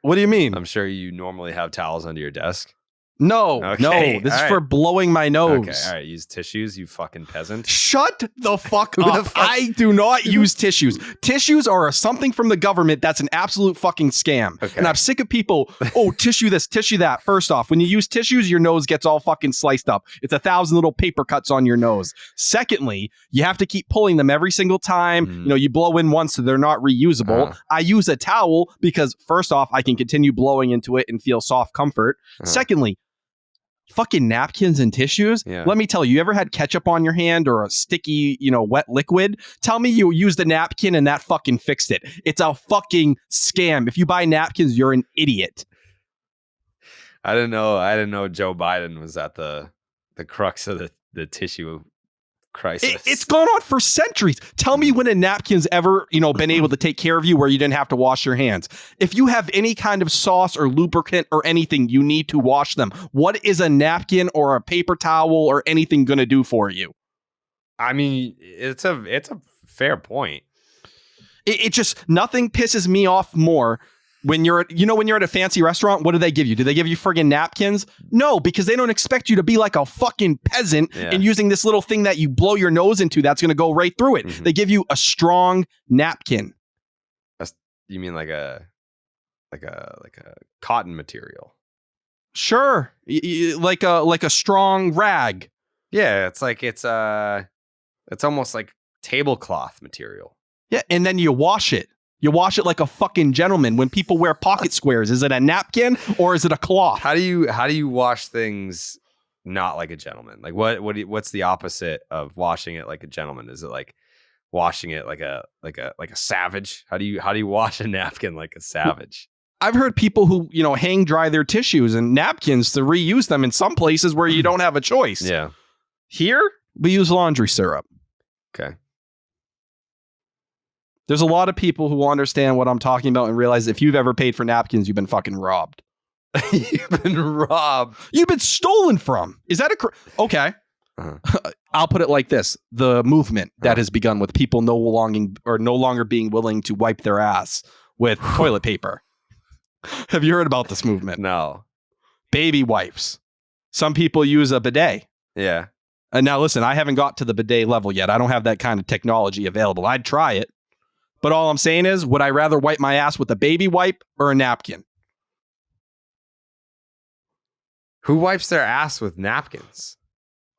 What do you mean? I'm sure you normally have towels under your desk. No, Okay, this is all right. for blowing my nose. Okay, all right. Use tissues, you fucking peasant. Shut the fuck Who up. the fuck- I do not use tissues. Tissues are something from the government that's an absolute fucking scam. Okay. And I'm sick of people, tissue this, tissue that. First off, when you use tissues, your nose gets all fucking sliced up. It's 1,000 little paper cuts on your nose. Secondly, you have to keep pulling them every single time. You blow in once so they're not reusable. I use a towel because first off, I can continue blowing into it and feel soft comfort. Secondly, fucking napkins and tissues. Yeah. Let me tell you, ever had ketchup on your hand or a sticky, wet liquid? Tell me you used a napkin and that fucking fixed it. It's a fucking scam. If you buy napkins, you're an idiot. I didn't know Joe Biden was at the crux of the tissue crisis. It's gone on for centuries. Tell me when a napkin's ever, been able to take care of you where you didn't have to wash your hands. If you have any kind of sauce or lubricant or anything, you need to wash them. What is a napkin or a paper towel or anything going to do for you? I mean, it's a fair point. It just, nothing pisses me off more. When you're at a fancy restaurant, what do they give you? Do they give you friggin' napkins? No, because they don't expect you to be like a fucking peasant and using this little thing that you blow your nose into that's going to go right through it. Mm-hmm. They give you a strong napkin. You mean like a cotton material? Sure, like a strong rag. Yeah, it's almost like tablecloth material. Yeah, and then you wash it. You wash it like a fucking gentleman. When people wear pocket squares, is it a napkin or is it a cloth? How do you wash things not like a gentleman? Like what's the opposite of washing it like a gentleman? Is it like washing it like a savage? How do you wash a napkin like a savage? I've heard people who, hang dry their tissues and napkins to reuse them in some places where you don't have a choice. Yeah. Here, we use laundry syrup. Okay. There's a lot of people who understand what I'm talking about and realize if you've ever paid for napkins, you've been fucking robbed. You've been robbed. You've been stolen from. Is that okay? I'll put it like this: the movement that has begun with people no longer being willing to wipe their ass with toilet paper. Have you heard about this movement? No. Baby wipes. Some people use a bidet. Yeah. And now listen, I haven't got to the bidet level yet. I don't have that kind of technology available. I'd try it. But all I'm saying is, would I rather wipe my ass with a baby wipe or a napkin? Who wipes their ass with napkins?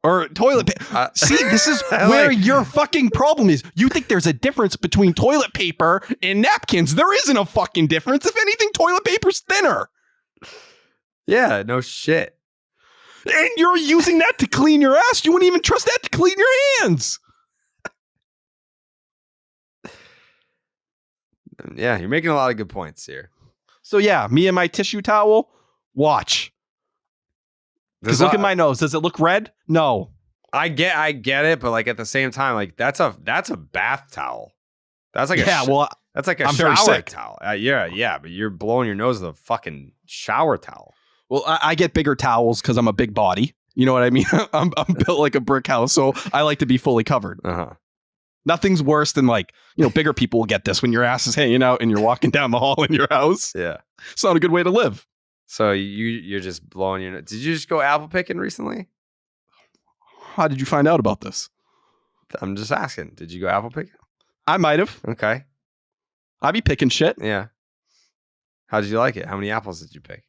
Or toilet paper? See, this is where your fucking problem is. You think there's a difference between toilet paper and napkins. There isn't a fucking difference. If anything, toilet paper's thinner. Yeah, no shit. And you're using that to clean your ass. You wouldn't even trust that to clean your hands. Yeah, you're making a lot of good points here. So yeah, me and my tissue towel, watch. Because look at my nose. Does it look red? No. I get it, but like at the same time, like that's a bath towel. That's like that's like a shower towel. Yeah, but you're blowing your nose with a fucking shower towel. Well, I get bigger towels because I'm a big body. You know what I mean? I'm built like a brick house, so I like to be fully covered. Nothing's worse than bigger people will get this when your ass is hanging out and you're walking down the hall in your house. Yeah. It's not a good way to live. So you're just blowing your nose. Did you just go apple picking recently? How did you find out about this? I'm just asking. Did you go apple picking? I might have. Okay. I be picking shit. Yeah. How did you like it? How many apples did you pick?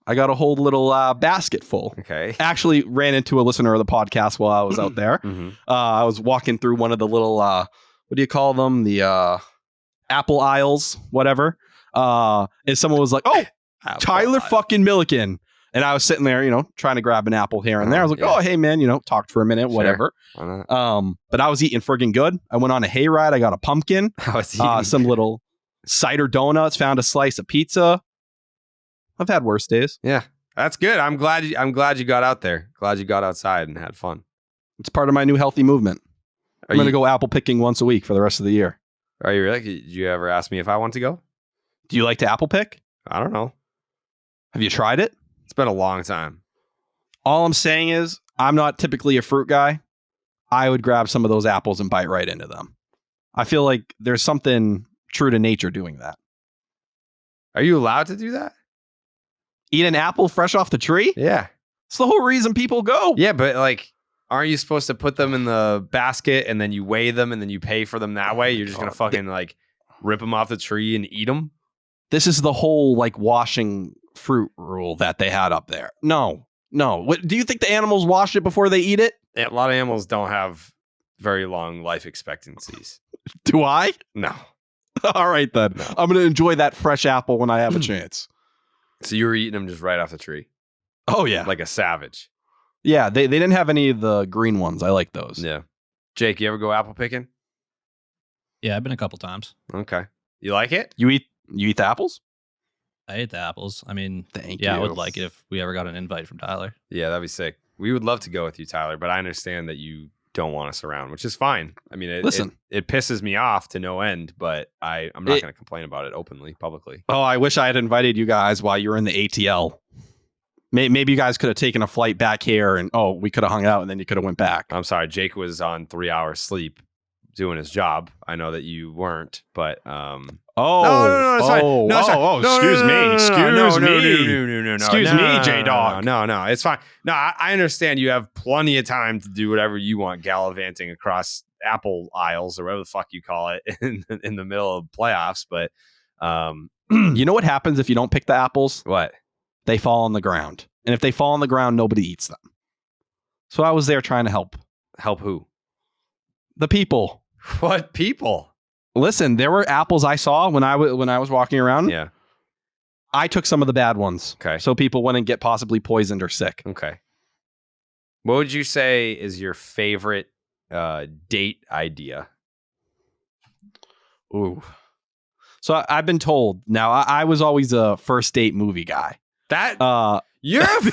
I got a whole little basket full. Okay. Actually ran into a listener of the podcast while I was out there. I was walking through one of the little, what do you call them? The apple aisles, whatever. And someone was like, oh, Tyler fucking Milliken. And I was sitting there, trying to grab an apple here and there. I was like, oh, hey, man, talked for a minute, whatever. But I was eating friggin' good. I went on a hayride. I got a pumpkin, some little cider donuts, found a slice of pizza. I've had worse days. Yeah, that's good. I'm glad you got out there. Glad you got outside and had fun. It's part of my new healthy movement. I'm going to go apple picking once a week for the rest of the year. Are you really? Did you ever ask me if I want to go? Do you like to apple pick? I don't know. Have you tried it? It's been a long time. All I'm saying is I'm not typically a fruit guy. I would grab some of those apples and bite right into them. I feel like there's something true to nature doing that. Are you allowed to do that? Eat an apple fresh off the tree? Yeah. It's the whole reason people go. Yeah, but like, aren't you supposed to put them in the basket and then you weigh them and then you pay for them that way? You're just gonna fucking like rip them off the tree and eat them? This is the whole like washing fruit rule that they had up there. No. What, do you think the animals wash it before they eat it? Yeah, a lot of animals don't have very long life expectancies. Do I? No. All right, then. No. I'm going to enjoy that fresh apple when I have a chance. So you were eating them just right off the tree? Oh, yeah. Like a savage. Yeah, they didn't have any of the green ones. I like those. Yeah. Jake, you ever go apple picking? Yeah, I've been a couple times. Okay. You like it? You eat the apples? I ate the apples. I mean, Thank yeah, you. I would like it if we ever got an invite from Tyler. Yeah, that'd be sick. We would love to go with you, Tyler, but I understand that you don't want us around, which is fine. I mean, it pisses me off to no end, but I'm not going to complain about it openly, publicly. Oh, I wish I had invited you guys while you were in the ATL. Maybe you guys could have taken a flight back here and, we could have hung out and then you could have went back. I'm sorry. Jake was on 3 hours sleep doing his job. I know that you weren't, but no, it's fine. No, it's fine. Excuse me. Excuse me, J-Dog. No, it's fine. No, I understand you have plenty of time to do whatever you want, gallivanting across apple aisles or whatever the fuck you call it in the middle of playoffs. But you know what happens if you don't pick the apples? What? They fall on the ground. And if they fall on the ground, nobody eats them. So I was there trying to help. Help who? The people. What people? Listen, there were apples I saw when I was walking around. Yeah. I took some of the bad ones. Okay. So people wouldn't get possibly poisoned or sick. Okay. What would you say is your favorite date idea? Ooh. So I've been told. Now, I was always a first date movie guy. You're an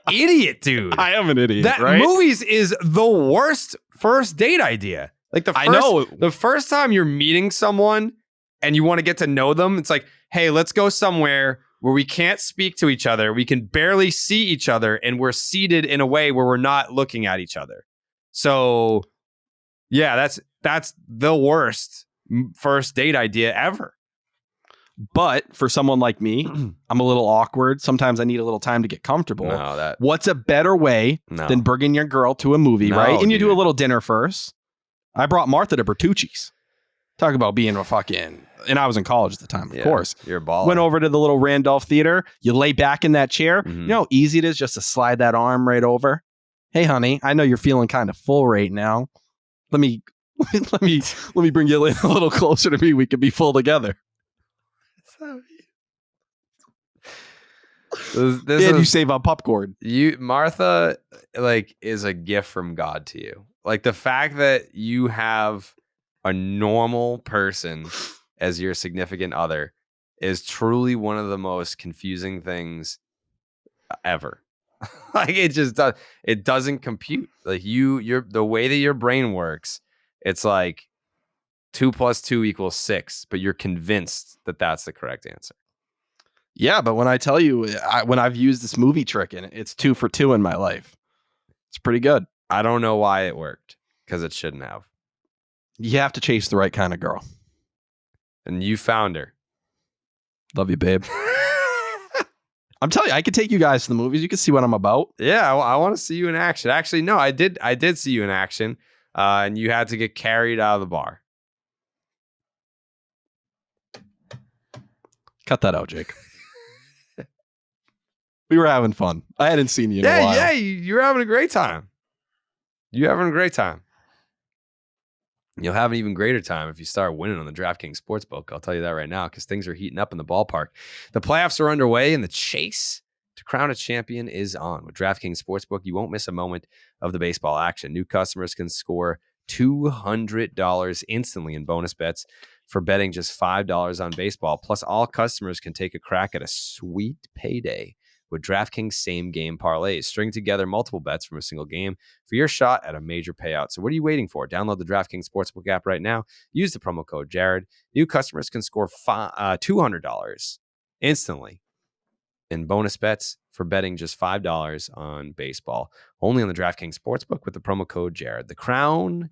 idiot, dude. I am an idiot. That movies is the worst first date idea. Like the first time you're meeting someone and you want to get to know them, it's like, hey, let's go somewhere where we can't speak to each other. We can barely see each other and we're seated in a way where we're not looking at each other. So yeah, that's the worst first date idea ever. But for someone like me, I'm a little awkward. Sometimes I need a little time to get comfortable. What's a better way than bringing your girl to a movie, right? And you do a little dinner first. I brought Martha to Bertucci's. Talk about being a fucking... And I was in college at the time, of course. You're a baller. Went over to the little Randolph Theater. You lay back in that chair. Mm-hmm. You know how easy it is just to slide that arm right over? Hey, honey, I know you're feeling kind of full right now. Let me bring you a little closer to me. We could be full together. You save on popcorn. Martha, like, is a gift from God to you. Like the fact that you have a normal person as your significant other is truly one of the most confusing things ever. Like it doesn't compute. Like you're the way that your brain works. It's like 2 + 2 = 6, but you're convinced that that's the correct answer. Yeah, but when I tell you, when I've used this movie trick and it's 2 for 2 in my life, it's pretty good. I don't know why it worked because it shouldn't have. You have to chase the right kind of girl. And you found her. Love you, babe. I'm telling you, I could take you guys to the movies. You can see what I'm about. Yeah, I want to see you in action. Actually, no, I did see you in action, and you had to get carried out of the bar. Cut that out, Jake. We were having fun. I hadn't seen you in a while. Yeah, you're having a great time. You're having a great time. You'll have an even greater time if you start winning on the DraftKings Sportsbook. I'll tell you that right now because things are heating up in the ballpark. The playoffs are underway and the chase to crown a champion is on. With DraftKings Sportsbook, you won't miss a moment of the baseball action. New customers can score $200 instantly in bonus bets for betting just $5 on baseball. Plus, all customers can take a crack at a sweet payday with DraftKings same-game parlays. String together multiple bets from a single game for your shot at a major payout. So what are you waiting for? Download the DraftKings Sportsbook app right now. Use the promo code Jared. New customers can score $200 instantly in bonus bets for betting just $5 on baseball. Only on the DraftKings Sportsbook with the promo code Jared. The crown,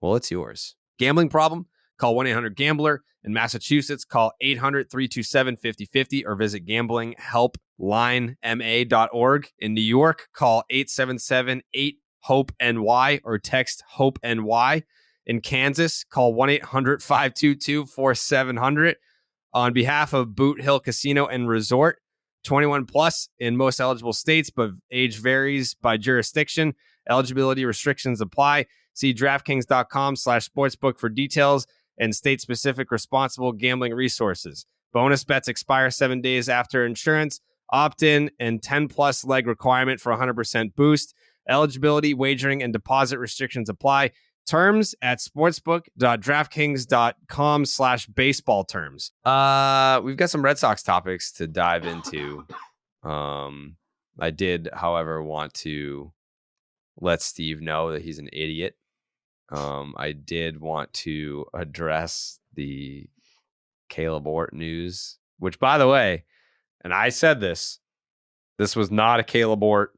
well, it's yours. Gambling problem? Call 1-800-GAMBLER. In Massachusetts, call 800-327-5050 or visit gamblinghelp.org. linema.org. In New York, call 877-8-HOPE-NY or text HOPE-NY. In Kansas, call 1-800-522-4700. On behalf of Boot Hill Casino and Resort, 21 plus in most eligible states, but age varies by jurisdiction. Eligibility restrictions apply. See DraftKings.com/sportsbook for details and state-specific responsible gambling resources. Bonus bets expire 7 days after insurance. Opt-in and 10-plus leg requirement for 100% boost. Eligibility, wagering, and deposit restrictions apply. Terms at sportsbook.draftkings.com/baseball terms. We've got some Red Sox topics to dive into. I did, however, want to let Steve know that he's an idiot. I did want to address the Kaleb Ort news, which, by the way, and I said this was not a Kaleb Ort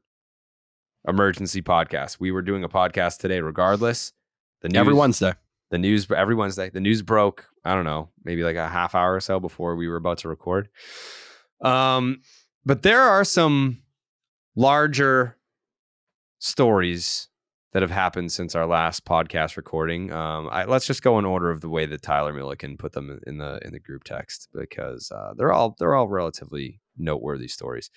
emergency podcast. We were doing a podcast today regardless. The news, every Wednesday. Every Wednesday. The news broke, I don't know, maybe like a half hour or so before we were about to record. But there are some larger stories that have happened since our last podcast recording. Let's just go in order of the way that Tyler Milliken put them in the group text, because they're all relatively noteworthy stories.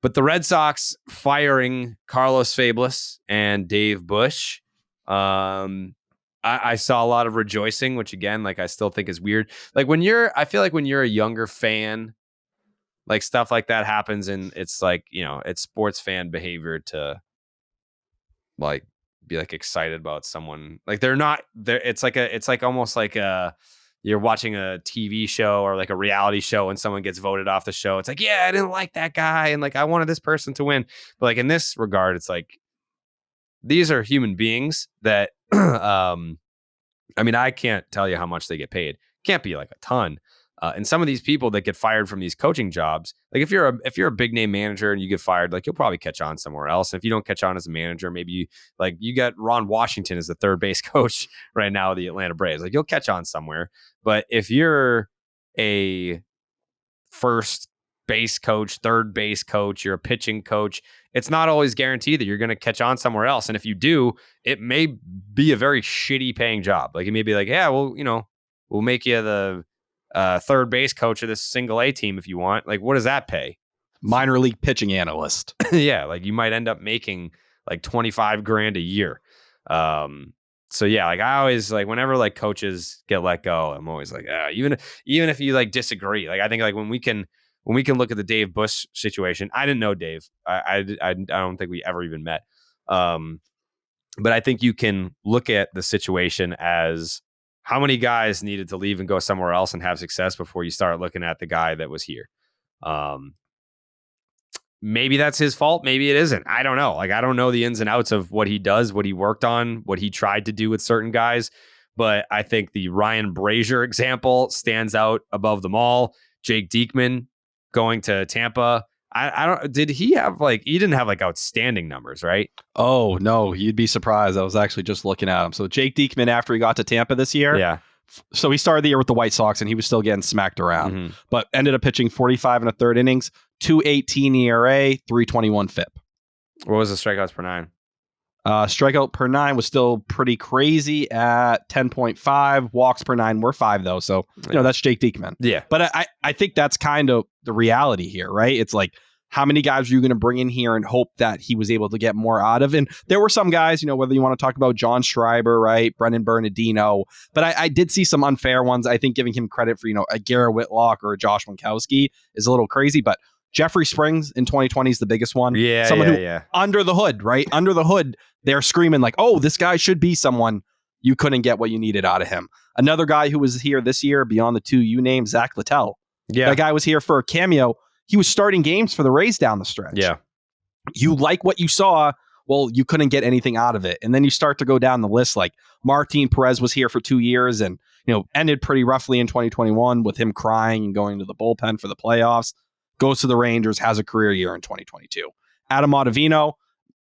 But the Red Sox firing Carlos Febles and Dave Bush. I saw a lot of rejoicing, which again, like, I still think is weird. Like, I feel like when you're a younger fan, like, stuff like that happens, and it's like, it's sports fan behavior to like be like excited about someone. Like, they're not there. It's like almost like you're watching a TV show or like a reality show and someone gets voted off the show. It's like, yeah, I didn't like that guy, and like, I wanted this person to win. But like, in this regard, it's like, these are human beings that, I mean, I can't tell you how much they get paid. Can't be like a ton. And some of these people that get fired from these coaching jobs, like, if you're a big name manager and you get fired, like, you'll probably catch on somewhere else. And if you don't catch on as a manager, maybe you got Ron Washington as the third base coach right now of the Atlanta Braves. Like, you'll catch on somewhere. But if you're a first base coach, third base coach, you're a pitching coach, it's not always guaranteed that you're going to catch on somewhere else. And if you do, it may be a very shitty paying job. Like, it may be like, yeah, well, we'll make you the third base coach of this single A team if you want. Like, what does that pay? Minor league pitching analyst. Yeah, like, you might end up making like $25,000 a year. So yeah, like, I always, like, whenever like coaches get let go, I'm always like, even if you like disagree, like, I think like when we can look at the Dave Bush situation. I didn't know Dave. I don't think we ever even met. But I think you can look at the situation as how many guys needed to leave and go somewhere else and have success before you start looking at the guy that was here. Maybe that's his fault. Maybe it isn't. I don't know. Like, I don't know the ins and outs of what he does, what he worked on, what he tried to do with certain guys. But I think the Ryan Brazier example stands out above them all. Jake Diekman going to Tampa. Did he have he didn't have like outstanding numbers, right? Oh, no, you'd be surprised. I was actually just looking at him. So Jake Diekman, after he got to Tampa this year. Yeah. So he started the year with the White Sox and he was still getting smacked around, but ended up pitching 45 and a third innings, 2.18 ERA, 3.21 FIP. What was the strikeouts per nine? Strikeout per nine was still pretty crazy at 10.5. Walks per nine were 5 though. So, that's Jake Diekman. Yeah. But I think that's kind of the reality here, right? It's like, how many guys are you going to bring in here and hope that he was able to get more out of? And there were some guys, whether you want to talk about John Schreiber, right? Brendan Bernardino, but I did see some unfair ones. I think giving him credit for, a Garrett Whitlock or a Josh Winkowski is a little crazy, but Jeffrey Springs in 2020 is the biggest one. Yeah. Someone who under the hood, right? Under the hood, they're screaming like, oh, this guy should be someone. You couldn't get what you needed out of him. Another guy who was here this year beyond the two you named, Zach Littell. Yeah. That guy was here for a cameo. He was starting games for the Rays down the stretch. Yeah. You like what you saw. Well, you couldn't get anything out of it. And then you start to go down the list. Like Martin Perez was here for 2 years and, ended pretty roughly in 2021 with him crying and going to the bullpen for the playoffs. Goes to the Rangers, has a career year in 2022. Adam Ottavino,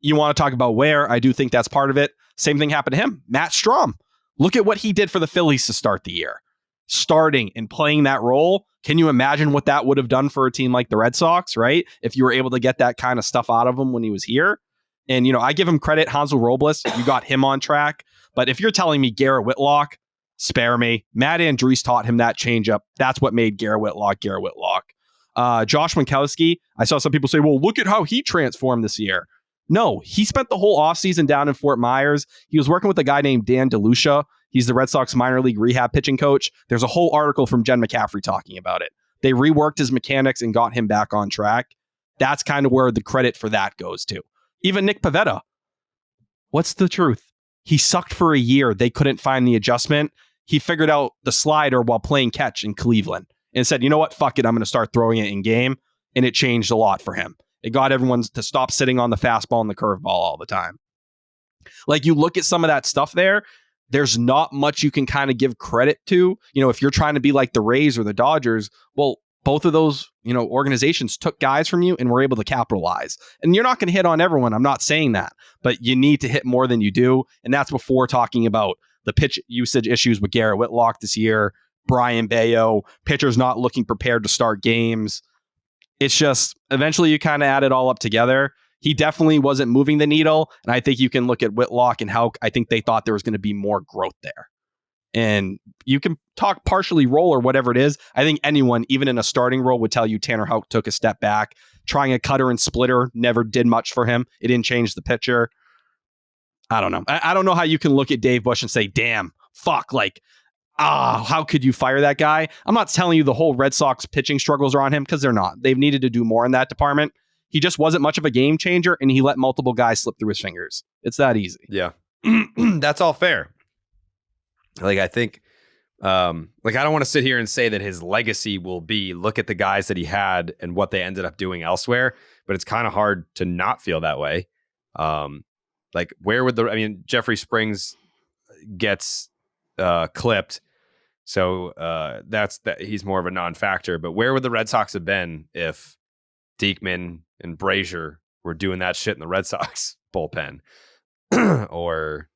you want to talk about where? I do think that's part of it. Same thing happened to him. Matt Strahm. Look at what he did for the Phillies to start the year. starting and playing that role, can you imagine what that would have done for a team like the Red Sox, right? If you were able to get that kind of stuff out of him when he was here. And, I give him credit, Hansel Robles, you got him on track. But if you're telling me Garrett Whitlock, spare me. Matt Andrees taught him that changeup. That's what made Garrett Whitlock Garrett Whitlock. Josh Winkowski, I saw some people say, well, look at how he transformed this year. No, he spent the whole offseason down in Fort Myers. He was working with a guy named Dan DeLucia. He's the Red Sox minor league rehab pitching coach. There's a whole article from Jen McCaffrey talking about it. They reworked his mechanics and got him back on track. That's kind of where the credit for that goes to. Even Nick Pivetta. What's the truth? He sucked for a year. They couldn't find the adjustment. He figured out the slider while playing catch in Cleveland and said, you know what? Fuck it. I'm going to start throwing it in game. And it changed a lot for him. It got everyone to stop sitting on the fastball and the curveball all the time. Like, you look at some of that stuff there, there's not much you can kind of give credit to. If you're trying to be like the Rays or the Dodgers, well, both of those, organizations took guys from you and were able to capitalize. And you're not going to hit on everyone. I'm not saying that, but you need to hit more than you do. And that's before talking about the pitch usage issues with Garrett Whitlock this year, Brian Bayo, pitchers not looking prepared to start games. It's just eventually you kind of add it all up together. He definitely wasn't moving the needle. And I think you can look at Whitlock and how I think they thought there was going to be more growth there. And you can talk partially role or whatever it is. I think anyone, even in a starting role, would tell you Tanner Houck took a step back. Trying a cutter and splitter never did much for him. It didn't change the pitcher. I don't know. I don't know how you can look at Dave Bush and say, damn, fuck, how could you fire that guy? I'm not telling you the whole Red Sox pitching struggles are on him, because they're not. They've needed to do more in that department. He just wasn't much of a game changer, and he let multiple guys slip through his fingers. It's that easy. Yeah. That's all fair. I think, I don't want to sit here and say that his legacy will be, look at the guys that he had and what they ended up doing elsewhere, but it's kind of hard to not feel that way. Where would Jeffrey Springs gets clipped. So that's that. He's more of a non-factor. But where would the Red Sox have been if Diekman and Brazier were doing that shit in the Red Sox bullpen? Or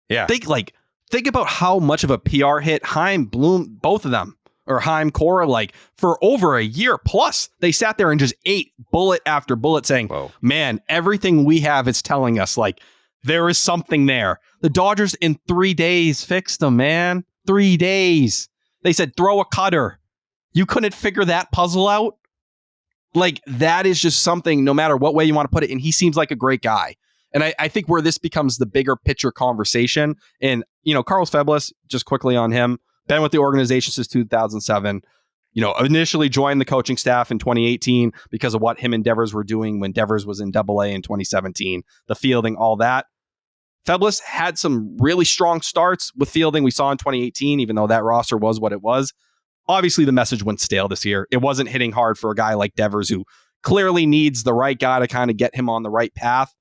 think about how much of a PR hit Heim, Bloom, both of them, or Heim, Cora, for over a year plus, they sat there and just ate bullet after bullet saying, whoa, man, everything we have is telling us there is something there. The Dodgers in 3 days fixed them, man. 3 days. They said, throw a cutter. You couldn't figure that puzzle out? That is just something, no matter what way you want to put it. And he seems like a great guy. And I think where this becomes the bigger picture conversation, and, Carlos Febles, just quickly on him, been with the organization since 2007. Initially joined the coaching staff in 2018 because of what him and Devers were doing when Devers was in AA in 2017, the fielding, all that. Febles had some really strong starts with fielding we saw in 2018, even though that roster was what it was. Obviously, the message went stale this year. It wasn't hitting hard for a guy like Devers, who clearly needs the right guy to kind of get him on the right path.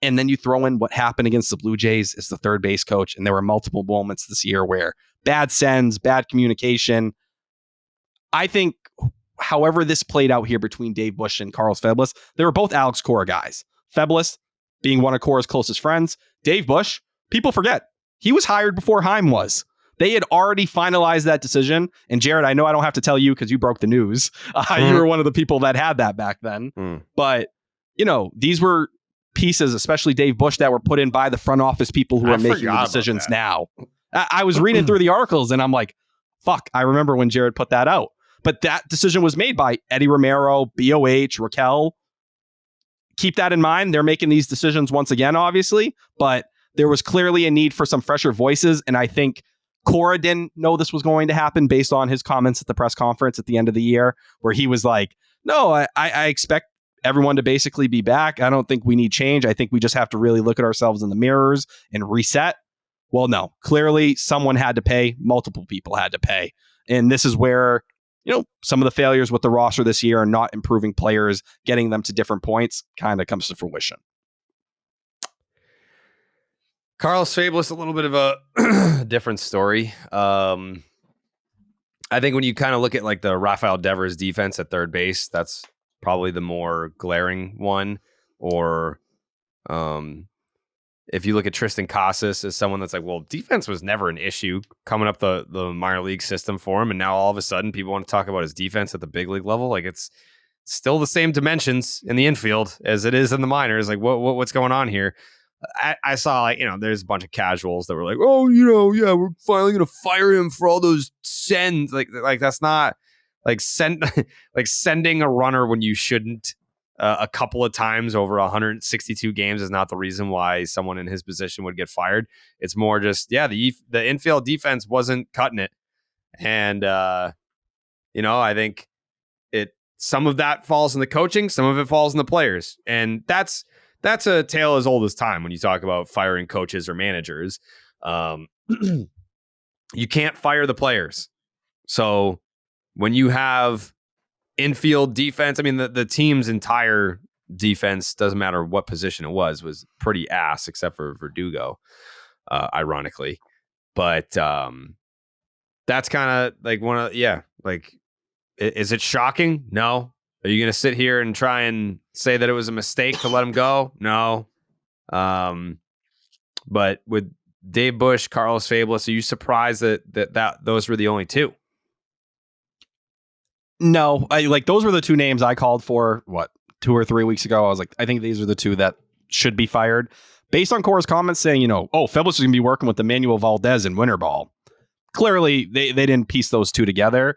And then you throw in what happened against the Blue Jays as the third base coach. And there were multiple moments this year where bad sends, bad communication. I think, however this played out here between Dave Bush and Carlos Febles, they were both Alex Cora guys. Febles being one of Cora's closest friends. Dave Bush, people forget, he was hired before Heim was. They had already finalized that decision. And Jared, I know I don't have to tell you because you broke the news. You were one of the people that had that back then. But, these were pieces, especially Dave Bush, that were put in by the front office people who are making the decisions now. I was reading through the articles and I'm like, fuck, I remember when Jared put that out. But that decision was made by Eddie Romero, BOH, Raquel. Keep that in mind. They're making these decisions once again, obviously, but there was clearly a need for some fresher voices. And I think Cora didn't know this was going to happen based on his comments at the press conference at the end of the year, where he was like, no, I expect everyone to basically be back. I don't think we need change. I think we just have to really look at ourselves in the mirrors and reset. Well, no, clearly someone had to pay. Multiple people had to pay. And this is where, some of the failures with the roster this year and not improving players, getting them to different points kind of comes to fruition. Carlos Febles, a little bit of a different story. I think when you kind of look at the Rafael Devers defense at third base, that's probably the more glaring one. Or if you look at Tristan Casas as someone that's like, well, defense was never an issue coming up the minor league system for him, and now all of a sudden people want to talk about his defense at the big league level. Like, it's still the same dimensions in the infield as it is in the minors. Like, what's going on here? I saw, like, there's a bunch of casuals that were like, oh, yeah, we're finally gonna fire him for all those sends. Like that's not like sending a runner when you shouldn't. A couple of times over 162 games is not the reason why someone in his position would get fired. It's more just, the infield defense wasn't cutting it. And, I think some of that falls in the coaching, some of it falls in the players. And that's a tale as old as time when you talk about firing coaches or managers. You can't fire the players. So when you have infield defense, I mean, the team's entire defense, doesn't matter what position it was pretty ass, except for Verdugo, ironically. But that's kind of like is it shocking? No. Are you going to sit here and try and say that it was a mistake to let him go? No. But with Dave Bush, Carlos Febles, are you surprised that those were the only two? No, those were the two names I called for, 2 or 3 weeks ago. I was like, I think these are the two that should be fired. Based on Cora's comments saying, Febles is going to be working with Emmanuel Valdez in winter ball. Clearly, they didn't piece those two together.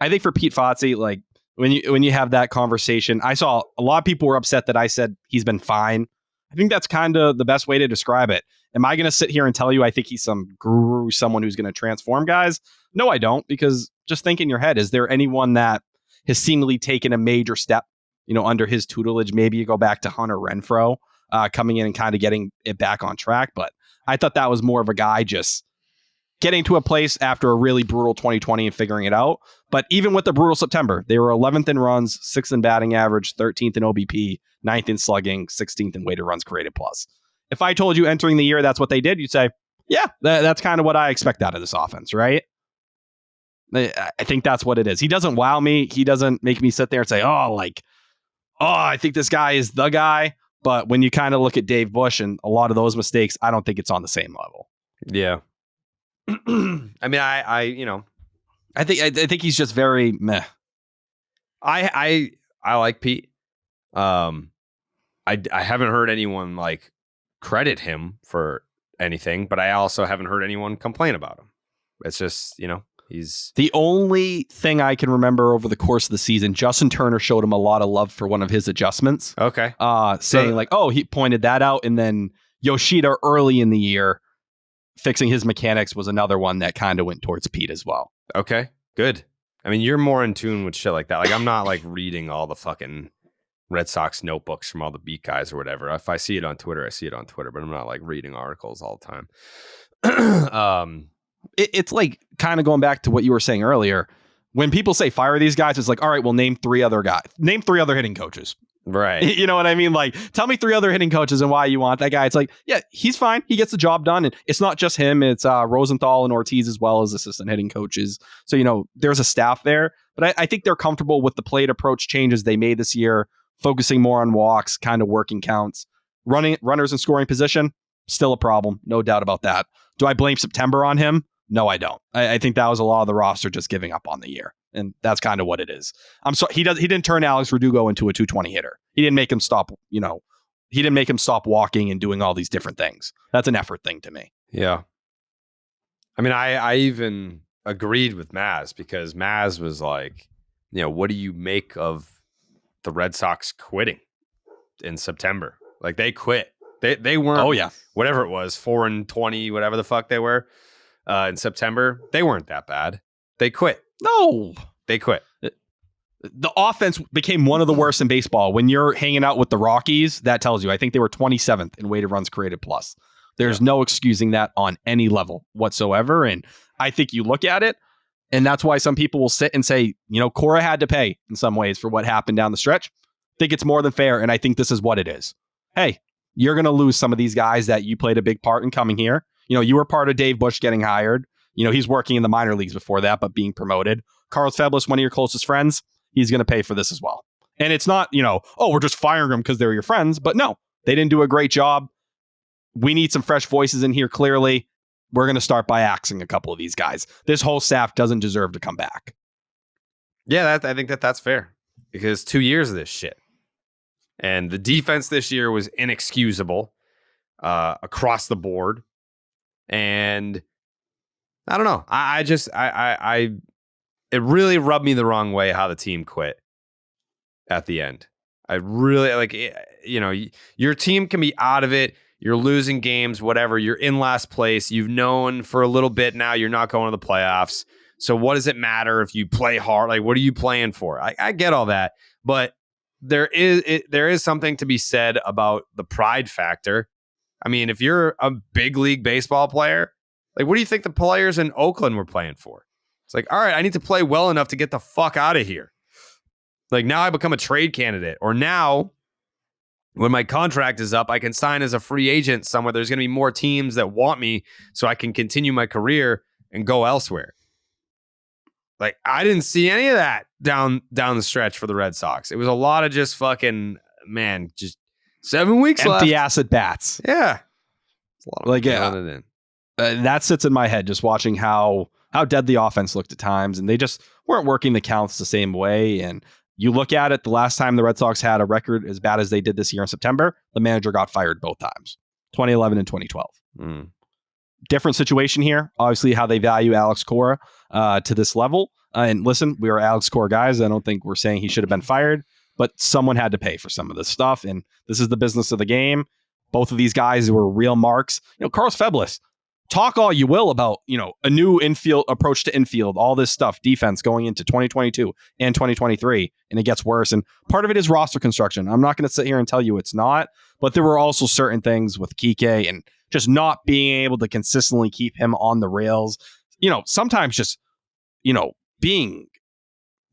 I think for Pete Fozzie, like, when you have that conversation, I saw a lot of people were upset that I said he's been fine. I think that's kind of the best way to describe it. Am I going to sit here and tell you I think he's some guru, someone who's going to transform guys? No, I don't, because just think in your head, is there anyone that has seemingly taken a major step, under his tutelage? Maybe you go back to Hunter Renfroe coming in and kind of getting it back on track. But I thought that was more of a guy just getting to a place after a really brutal 2020 and figuring it out. But even with the brutal September, they were 11th in runs, 6th in batting average, 13th in OBP, 9th in slugging, 16th in weighted runs created plus. If I told you entering the year that's what they did, you'd say, yeah, that's kind of what I expect out of this offense, right? I think that's what it is. He doesn't wow me. He doesn't make me sit there and say, I think this guy is the guy. But when you kind of look at Dave Bush and a lot of those mistakes, I don't think it's on the same level. Yeah. I mean, I think he's just very meh. I like Pete. I haven't heard anyone like credit him for anything, but I also haven't heard anyone complain about him. It's just, he's the only thing I can remember over the course of the season. Justin Turner showed him a lot of love for one of his adjustments. Okay. Saying he pointed that out. And then Yoshida early in the year fixing his mechanics was another one that kind of went towards Pete as well. Okay, good. I mean, you're more in tune with shit like that. Like, I'm not like reading all the fucking Red Sox notebooks from all the beat guys or whatever. If I see it on Twitter, I see it on Twitter, but I'm not like reading articles all the time. It's like kind of going back to what you were saying earlier. When people say fire these guys, it's like, all right, well, name 3 other guys. Name 3 other hitting coaches. Right. You know what I mean? Like, tell me 3 other hitting coaches and why you want that guy. It's like, yeah, he's fine. He gets the job done. And it's not just him. It's Rosenthal and Ortiz as well as assistant hitting coaches. So, there's a staff there. But I think they're comfortable with the plate approach changes they made this year, focusing more on walks, kind of working counts. Runners in scoring position, still a problem. No doubt about that. Do I blame September on him? No, I don't. I think that was a lot of the roster just giving up on the year. And that's kind of what it is. I'm sorry. He didn't turn Alex Verdugo into a 220 hitter. He didn't make him stop, he didn't make him stop walking and doing all these different things. That's an effort thing to me. Yeah. I mean, I even agreed with Maz because Maz was like, what do you make of the Red Sox quitting in September? Like, they quit. They weren't, whatever it was, 4-20, whatever the fuck they were in September. They weren't that bad. They quit. No, they quit. The offense became one of the worst in baseball. When you're hanging out with the Rockies, that tells you. I think they were 27th in weighted runs created plus. There's no excusing that on any level whatsoever. And I think you look at it, and that's why some people will sit and say, Cora had to pay in some ways for what happened down the stretch. I think it's more than fair, and I think this is what it is. Hey, you're going to lose some of these guys that you played a big part in coming here. You were part of Dave Bush getting hired. He's working in the minor leagues before that, but being promoted. Carlos Febles, one of your closest friends, he's going to pay for this as well. And it's not, we're just firing them because they're your friends. But no, they didn't do a great job we need some fresh voices in here. Clearly, we're going to start by axing a couple of these guys. This whole staff doesn't deserve to come back. Yeah, I think that's fair because 2 years of this shit. And the defense this year was inexcusable across the board. And I don't know. It really rubbed me the wrong way how the team quit at the end. I really your team can be out of it. You're losing games, whatever. You're in last place. You've known for a little bit now you're not going to the playoffs. So what does it matter if you play hard? Like, what are you playing for? I get all that, but there is something to be said about the pride factor. I mean, if you're a big league baseball player, like, what do you think the players in Oakland were playing for? It's like, all right, I need to play well enough to get the fuck out of here. Like, now I become a trade candidate, or now when my contract is up, I can sign as a free agent somewhere. There's going to be more teams that want me so I can continue my career and go elsewhere. Like, I didn't see any of that down the stretch for the Red Sox. It was a lot of just fucking, man, just 7 weeks left. Empty ass at bats. Yeah. It's a lot of Like, that sits in my head just watching how dead the offense looked at times, and they just weren't working the counts the same way. And you look at it, the last time the Red Sox had a record as bad as they did this year in September, the manager got fired both times, 2011 and 2012. Different situation here. Obviously, how they value Alex Cora to this level. And listen, we are Alex Cora guys. I don't think we're saying he should have been fired, but someone had to pay for some of this stuff. And this is the business of the game. Both of these guys were real marks. Carlos Febles, talk all you will about, a new infield approach to infield, all this stuff, defense going into 2022 and 2023, and it gets worse. And part of it is roster construction. I'm not going to sit here and tell you it's not, but there were also certain things with Kike and just not being able to consistently keep him on the rails. Sometimes just, being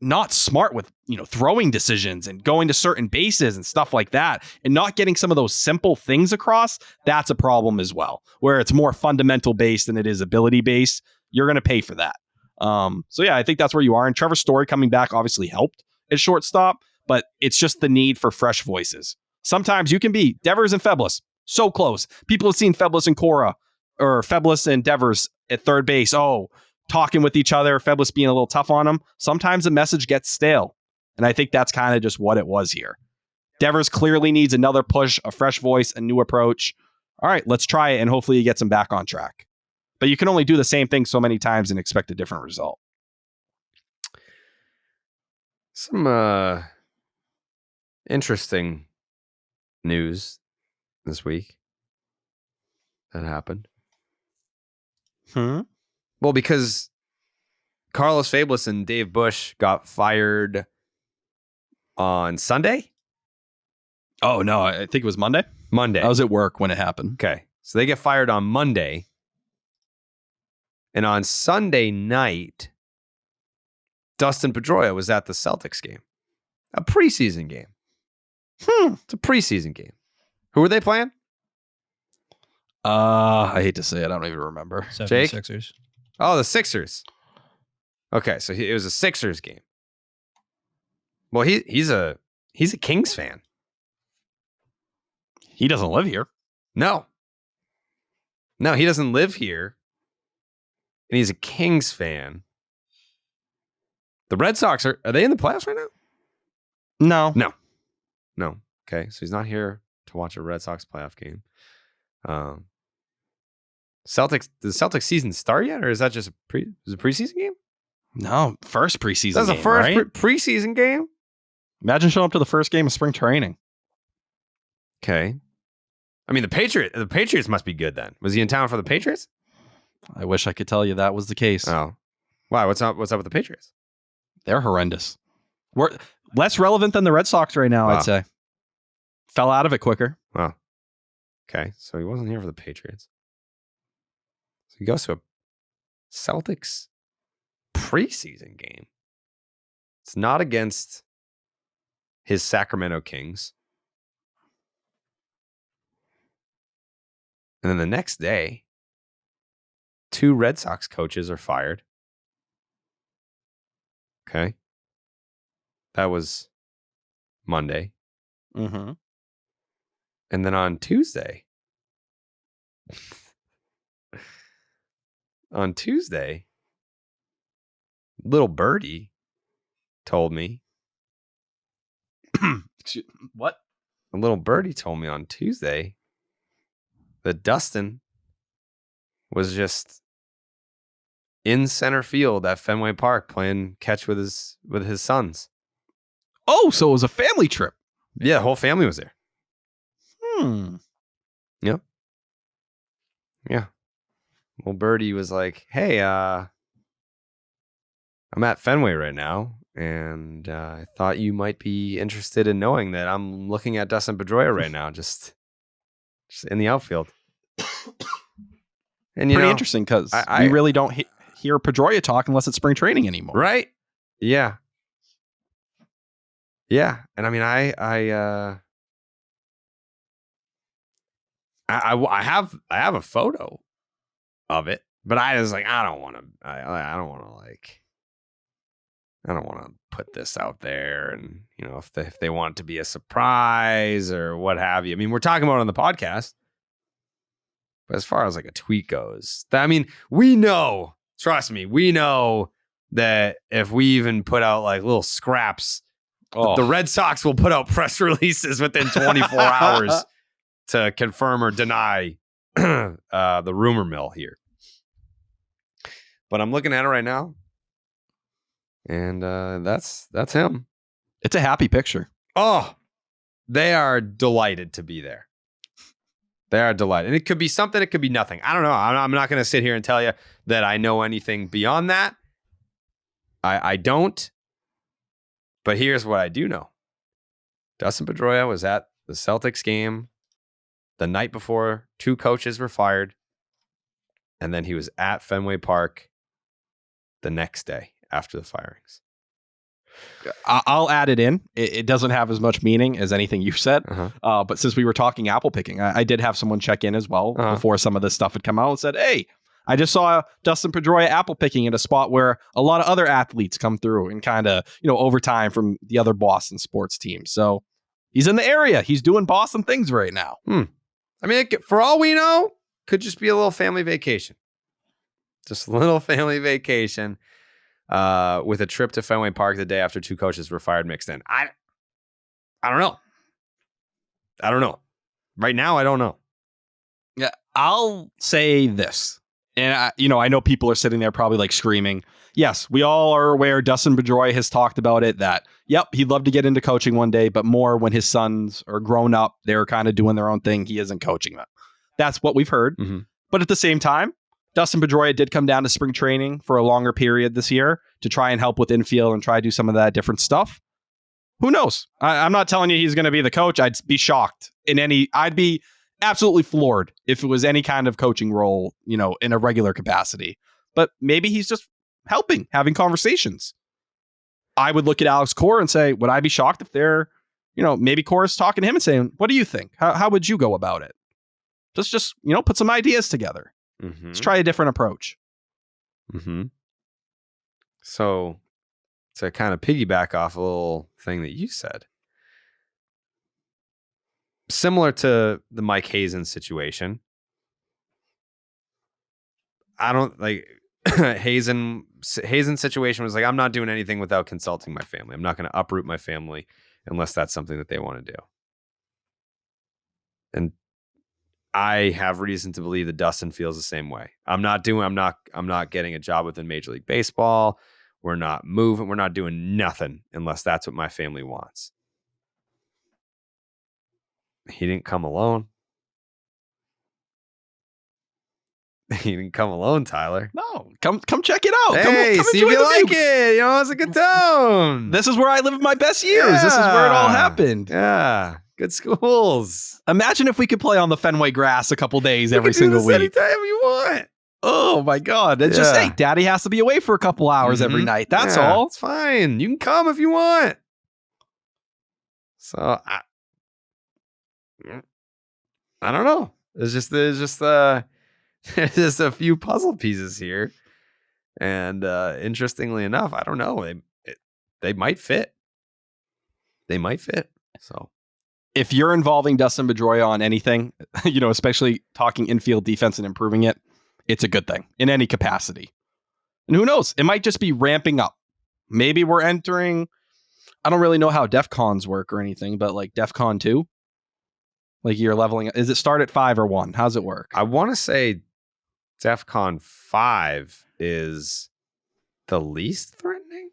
not smart with, throwing decisions and going to certain bases and stuff like that, and not getting some of those simple things across. That's a problem as well, where it's more fundamental based than it is ability based. You're going to pay for that. So yeah, I think that's where you are. And Trevor Story coming back obviously helped at shortstop, but it's just the need for fresh voices. Sometimes you can be Devers and Febles so close. People have seen Febles and Cora, or Febles and Devers at third base. Oh, talking with each other, Febles being a little tough on them. Sometimes the message gets stale. And I think that's kind of just what it was here. Devers clearly needs another push, a fresh voice, a new approach. All right, let's try it, and hopefully he gets him back on track. But you can only do the same thing so many times and expect a different result. Some interesting news this week that happened. Well, because Carlos Febles and Dave Bush got fired on Sunday? Oh, no, I think it was Monday. I was at work when it happened. Okay. So they get fired on Monday. And on Sunday night, Dustin Pedroia was at the Celtics game. A preseason game. It's a preseason game. Who were they playing? I hate to say it. I don't even remember. Jake? Sixers. Oh, the Sixers. Okay, so it was a Sixers game. Well, he's a Kings fan. He doesn't live here. No, he doesn't live here, and he's a Kings fan. The Red Sox are they in the playoffs right now? No. Okay, so he's not here to watch a Red Sox playoff game. Celtics. Does the Celtics season start yet, or is that just a preseason game? No, first preseason. That's game, the first right? preseason game. Imagine showing up to the first game of spring training. Okay. I mean, the Patriots must be good then. Was he in town for the Patriots? I wish I could tell you that was the case. Oh, why? What's up with the Patriots? They're horrendous. We're less relevant than the Red Sox right now, Wow. I'd say. Fell out of it quicker. Wow. Okay, so he wasn't here for the Patriots. So he goes to a Celtics preseason game. It's not against his Sacramento Kings. And then the next day, 2 Red Sox coaches are fired. Okay. That was Monday. Mm-hmm. And then on Tuesday, On Tuesday, little birdie told me. What? A little birdie told me on Tuesday that Dustin was just in center field at Fenway Park playing catch with his sons. Oh, so it was a family trip. Yeah, the whole family was there. Yep. Yeah. Well, Birdie was like, hey, I'm at Fenway right now, and I thought you might be interested in knowing that I'm looking at Dustin Pedroia right now, just in the outfield. And Pretty interesting because we really don't hear Pedroia talk unless it's spring training anymore. Right? Yeah. Yeah. And I mean, I have a photo of it, but I was like, I don't want to put this out there, and if they want it to be a surprise or what have you. I mean, we're talking about it on the podcast, but as far as like a tweet goes, I mean, we know, trust me, we know that if we even put out like little scraps, the Red Sox will put out press releases within 24 hours to confirm or deny the rumor mill here. But I'm looking at it right now, and that's him. It's a happy picture. Oh, they are delighted to be there. They are delighted. And it could be something, it could be nothing. I don't know. I'm not going to sit here and tell you that I know anything beyond that. I don't. But here's what I do know. Dustin Pedroia was at the Celtics game the night before 2 coaches were fired. And then he was at Fenway Park the next day after the firings. I'll add it in. It doesn't have as much meaning as anything you said. But since we were talking apple picking, I did have someone check in as well before some of this stuff had come out and said, hey, I just saw Dustin Pedroia apple picking at a spot where a lot of other athletes come through and kind of, overtime from the other Boston sports teams. So he's in the area. He's doing Boston things right now. I mean, for all we know, could just be a little family vacation. Just a little family vacation with a trip to Fenway Park the day after 2 coaches were fired mixed in. I don't know. I don't know. Right now, I don't know. Yeah, I'll say this. And, I know people are sitting there probably like screaming. Yes, we all are aware Dustin Pedroia has talked about it that, yep, he'd love to get into coaching one day, but more when his sons are grown up, they're kind of doing their own thing. He isn't coaching them. That's what we've heard. Mm-hmm. But at the same time, Dustin Pedroia did come down to spring training for a longer period this year to try and help with infield and try to do some of that different stuff. Who knows? I'm not telling you he's going to be the coach. I'd be shocked I'd be absolutely floored if it was any kind of coaching role, in a regular capacity. But maybe he's just helping, having conversations. I would look at Alex Cora and say, would I be shocked if they're, maybe Cora's talking to him and saying, what do you think? How would you go about it? Just put some ideas together. Mm-hmm. Let's try a different approach. Mm-hmm. So to kind of piggyback off a little thing that you said, similar to the Mike Hazen situation, I don't like Hazen's situation was like, I'm not doing anything without consulting my family. I'm not going to uproot my family unless that's something that they want to do. And I have reason to believe that Dustin feels the same way. I'm not getting a job within Major League Baseball. We're not moving. We're not doing nothing unless that's what my family wants. He didn't come alone. He didn't come alone, Tyler. No, come check it out. Hey, come see if you like it. It's a good tone. This is where I lived my best years. Yeah. This is where it all happened. Yeah, good schools. Imagine if we could play on the Fenway grass a couple days every single week. Anytime you want. Oh my God! It's just, hey, Daddy has to be away for a couple hours every night. That's all. It's fine. You can come if you want. So I don't know. There's just a few puzzle pieces here, and interestingly enough, I don't know. They might fit. They might fit. So if you're involving Dustin Pedroia on anything, especially talking infield defense and improving it, it's a good thing in any capacity. And who knows? It might just be ramping up. Maybe we're entering, I don't really know how DEFCONs work or anything, but like DEFCON 2, like you're leveling. Is it start at 5 or 1? How's it work? I want to say DEFCON 5 is the least threatening.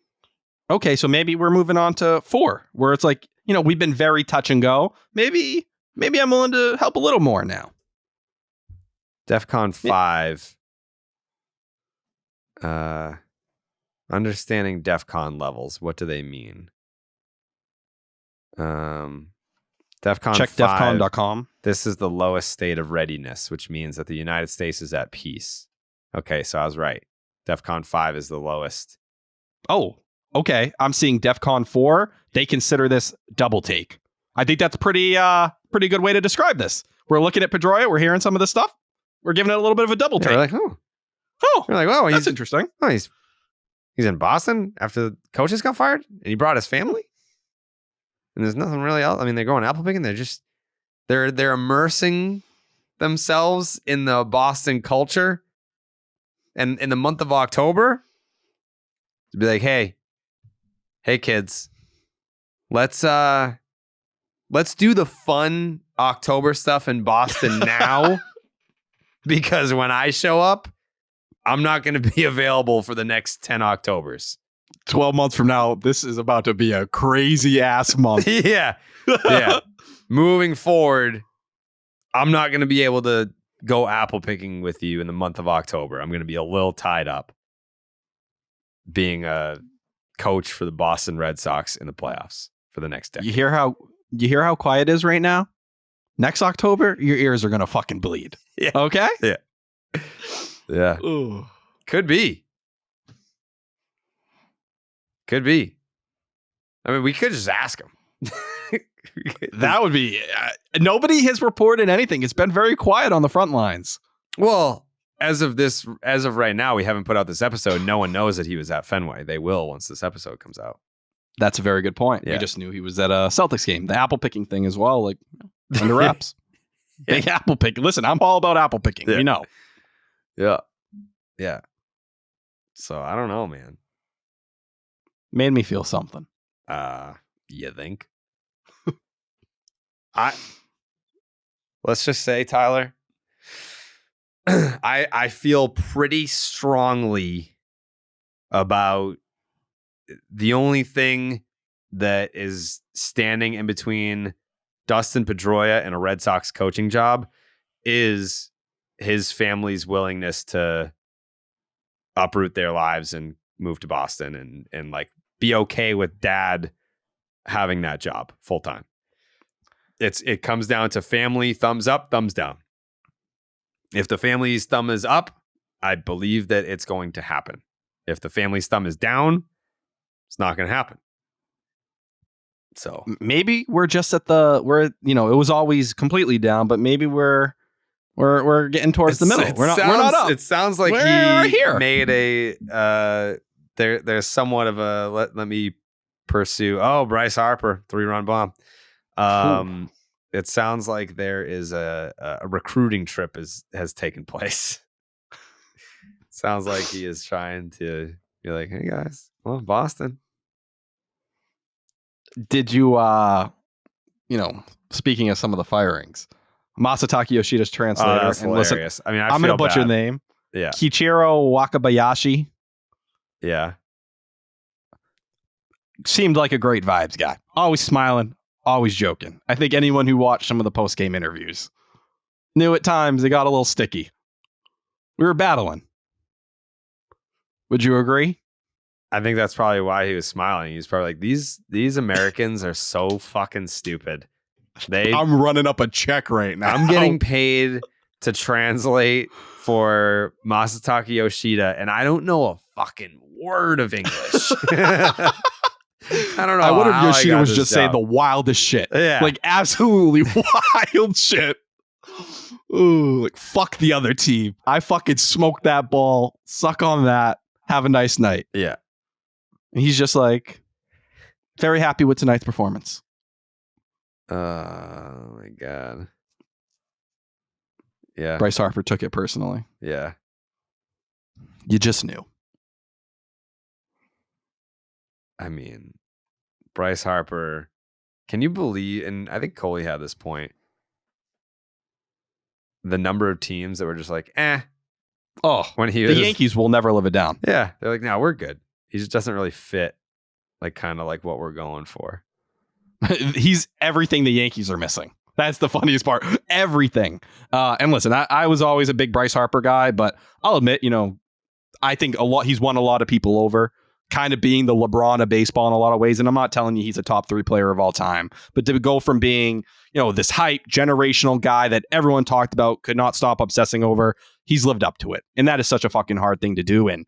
Okay, so maybe we're moving on to 4, where it's like, we've been very touch and go. Maybe I'm willing to help a little more now. DEFCON 5. Understanding DEFCON levels. What do they mean? DEFCON Check 5. defcon.com. This is the lowest state of readiness, which means that the United States is at peace. Okay, so I was right. DEFCON 5 is the lowest. Oh, okay. I'm seeing DEFCON 4. They consider this double take. I think that's pretty good way to describe this. We're looking at Pedroia. We're hearing some of this stuff. We're giving it a little bit of a double take. We're like, oh, we're like, oh, that's interesting. Oh, he's in Boston after the coaches got fired, and he brought his family. And there's nothing really else. I mean, they're going apple picking. They're immersing themselves in the Boston culture. And in the month of October, to be like, hey kids, let's do the fun October stuff in Boston now. Because when I show up, I'm not going to be available for the next 10 Octobers. 12 months from now, this is about to be a crazy ass month. Yeah. Moving forward, I'm not going to be able to go apple picking with you in the month of October. I'm going to be a little tied up being a coach for the Boston Red Sox in the playoffs for the next decade. You hear how quiet it is right now? Next October, your ears are going to fucking bleed. Yeah. Okay? Yeah. Ooh. Could be. I mean, we could just ask him. That would be... nobody has reported anything. It's been very quiet on the front lines. Well, as of right now, we haven't put out this episode. No one knows that he was at Fenway. They will once this episode comes out. That's a very good point. Yeah. We just knew he was at a Celtics game. The apple picking thing as well, like under wraps. Big apple picking. Listen, I'm all about apple picking. Yeah. We know. Yeah. So I don't know, man. Made me feel something. You think? Let's just say, Tyler, I feel pretty strongly about the only thing that is standing in between Dustin Pedroia and a Red Sox coaching job is his family's willingness to uproot their lives and move to Boston and like be okay with dad having that job full time. It comes down to family, thumbs up, thumbs down. If the family's thumb is up, I believe that it's going to happen. If the family's thumb is down, it's not going to happen. So maybe we're just at it was always completely down, but maybe we're getting towards the middle. We're not up. It sounds like we're he here. Made a there's somewhat of a let me pursue. Oh, Bryce Harper 3-run bomb. It sounds like there is a recruiting trip has taken place. Sounds like he is trying to be like, hey guys, well, Boston. Did you speaking of some of the firings, Masataka Yoshida's translator. Oh, that's hilarious. Listen, I mean, I'm going to butcher the name. Yeah. Kichiro Wakabayashi. Yeah. Seemed like a great vibes guy. Always smiling, always joking. I think anyone who watched some of the post-game interviews knew at times it got a little sticky. We were battling. Would you agree? I think that's probably why he was smiling. He's probably like, these Americans are so fucking stupid. I'm running up a check right now. I'm getting paid to translate for Masataka Yoshida, and I don't know a fucking word of English. I don't know. I wonder if Yoshida was just saying job. the wildest shit. Yeah. Like absolutely wild shit. Ooh, like fuck the other team. I fucking smoked that ball. Suck on that. Have a nice night. Yeah. And he's just like very happy with tonight's performance. Oh my god. Yeah. Bryce Harper took it personally. Yeah. You just knew. I mean, Bryce Harper. Can you believe? And I think Coley had this point. The number of teams that were just like, Oh, when he the was, Yankees will never live it down. Yeah, they're like, no, we're good. He just doesn't really fit, like kind of like what we're going for. He's everything the Yankees are missing. That's the funniest part. Everything. And listen, I was always a big Bryce Harper guy, but I'll admit, I think he's won a lot of people over, kind of being the LeBron of baseball in a lot of ways. And I'm not telling you he's a top 3 player of all time, but to go from being, this hype generational guy that everyone talked about, could not stop obsessing over, he's lived up to it. And that is such a fucking hard thing to do. And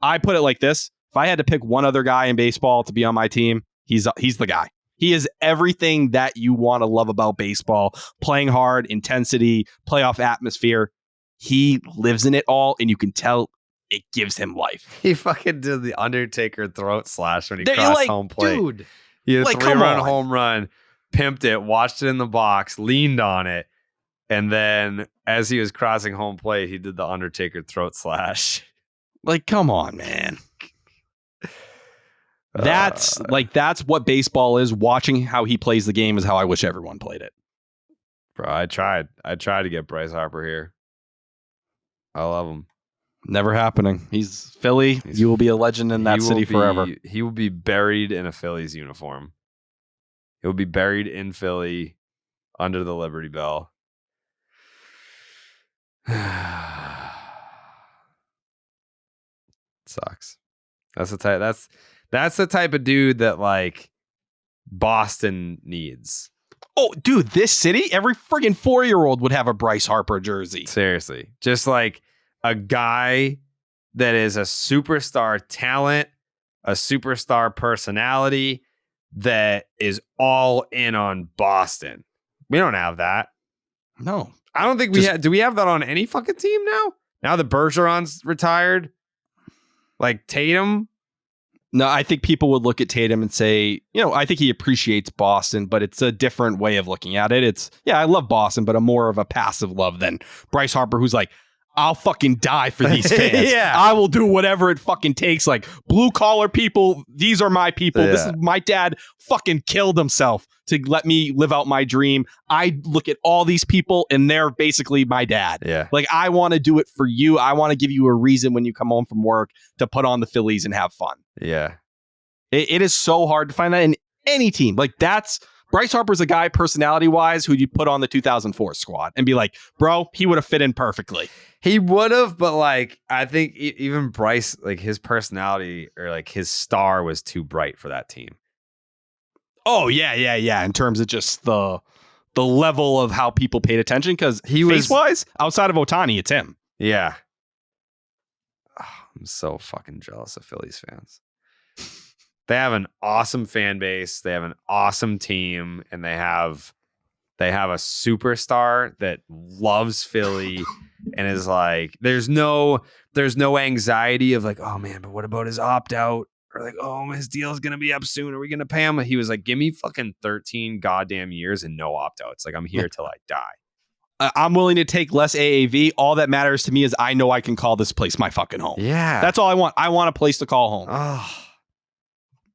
I put it like this. If I had to pick one other guy in baseball to be on my team, he's the guy. He is everything that you want to love about baseball. Playing hard, intensity, playoff atmosphere. He lives in it all, and you can tell it gives him life. He fucking did the Undertaker throat slash when he You're crossed like, home plate. dude, He had a like, come 3-run on. home run, pimped it, watched it in the box, leaned on it, and then as he was crossing home plate, he did the Undertaker throat slash. Like, come on, man. That's what baseball is. Watching how he plays the game is how I wish everyone played it. Bro, I tried to get Bryce Harper here. I love him. Never happening. He's Philly. You will be a legend in that city forever. He will be buried in a Phillies uniform. He'll be buried in Philly under the Liberty Bell. Sucks. That's the type of dude that like Boston needs. Oh, dude, this city, every friggin' 4-year-old would have a Bryce Harper jersey. Seriously. Just like a guy that is a superstar talent, a superstar personality that is all in on Boston. We don't have that. No. I don't think we have. Do we have that on any fucking team now? Now that Bergeron's retired? Like Tatum? No, I think people would look at Tatum and say, I think he appreciates Boston, but it's a different way of looking at it. It's, I love Boston, but I'm more of a passive love than Bryce Harper, who's like, I'll fucking die for these fans. Yeah. I will do whatever it fucking takes. Like, blue collar people, these are my people. Yeah. This is my dad fucking killed himself to let me live out my dream. I look at all these people and they're basically my dad. Yeah. Like, I want to do it for you. I want to give you a reason when you come home from work to put on the Phillies and have fun. Yeah. It is so hard to find that in any team. Like, that's Bryce Harper's a guy personality wise who you put on the 2004 squad and be like, bro, he would have fit in perfectly. He would have, but like, I think even Bryce, like his personality or like his star was too bright for that team. Oh, yeah. In terms of just the level of how people paid attention, because He was- face-wise, outside of Ohtani, it's him. Yeah. Oh, I'm so fucking jealous of Phillies fans. They have an awesome fan base. They have an awesome team, and they have a superstar that loves Philly and is like, there's no anxiety of like, oh man, but what about his opt out? Or like, oh, his deal's gonna be up soon. Are we gonna pay him? He was like, give me fucking 13 goddamn years and no opt outs. Like, I'm here till I die. I'm willing to take less AAV. All that matters to me is I know I can call this place my fucking home. Yeah. That's all I want. I want a place to call home. Oh,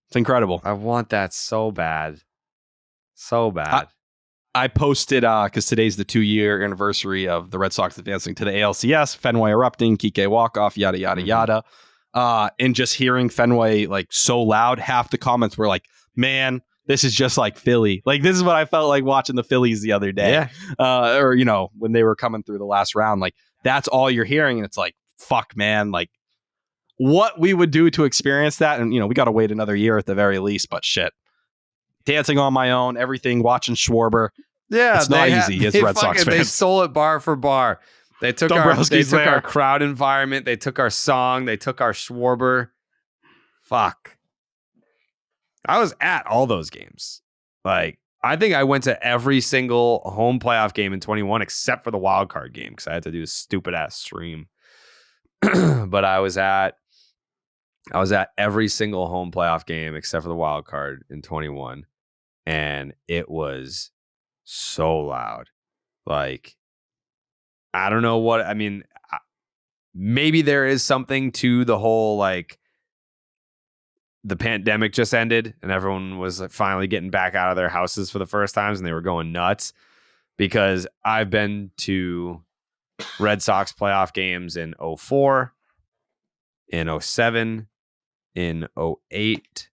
It's incredible. I want that so bad. So bad. I posted, because today's the 2-year anniversary of the Red Sox advancing to the ALCS, Fenway erupting, Kike walk-off, yada, yada, yada. And just hearing Fenway like so loud, half the comments were like, man, this is just like Philly. Like, this is what I felt like watching the Phillies the other day. Yeah. Or, when they were coming through the last round. Like, that's all you're hearing. And it's like, fuck, man. Like, what we would do to experience that. And, we got to wait another year at the very least. But shit. Dancing on my own, everything, watching Schwarber. Yeah, It's not easy as Red Sox They fans. stole it bar for bar. They took Dombrowski's there. our crowd environment. They took our song. They took our Schwarber. Fuck. I was at all those games. Like, I think I went to every single home playoff game in 21 except for the wild card game because I had to do a stupid ass stream. But I was at every single home playoff game except for the wild card in 21. And it was so loud. Like, I don't know what, I mean, maybe there is something to the whole, like, the pandemic just ended and everyone was like finally getting back out of their houses for the first times and they were going nuts, because I've been to Red Sox playoff games in 04, in 07, in 08,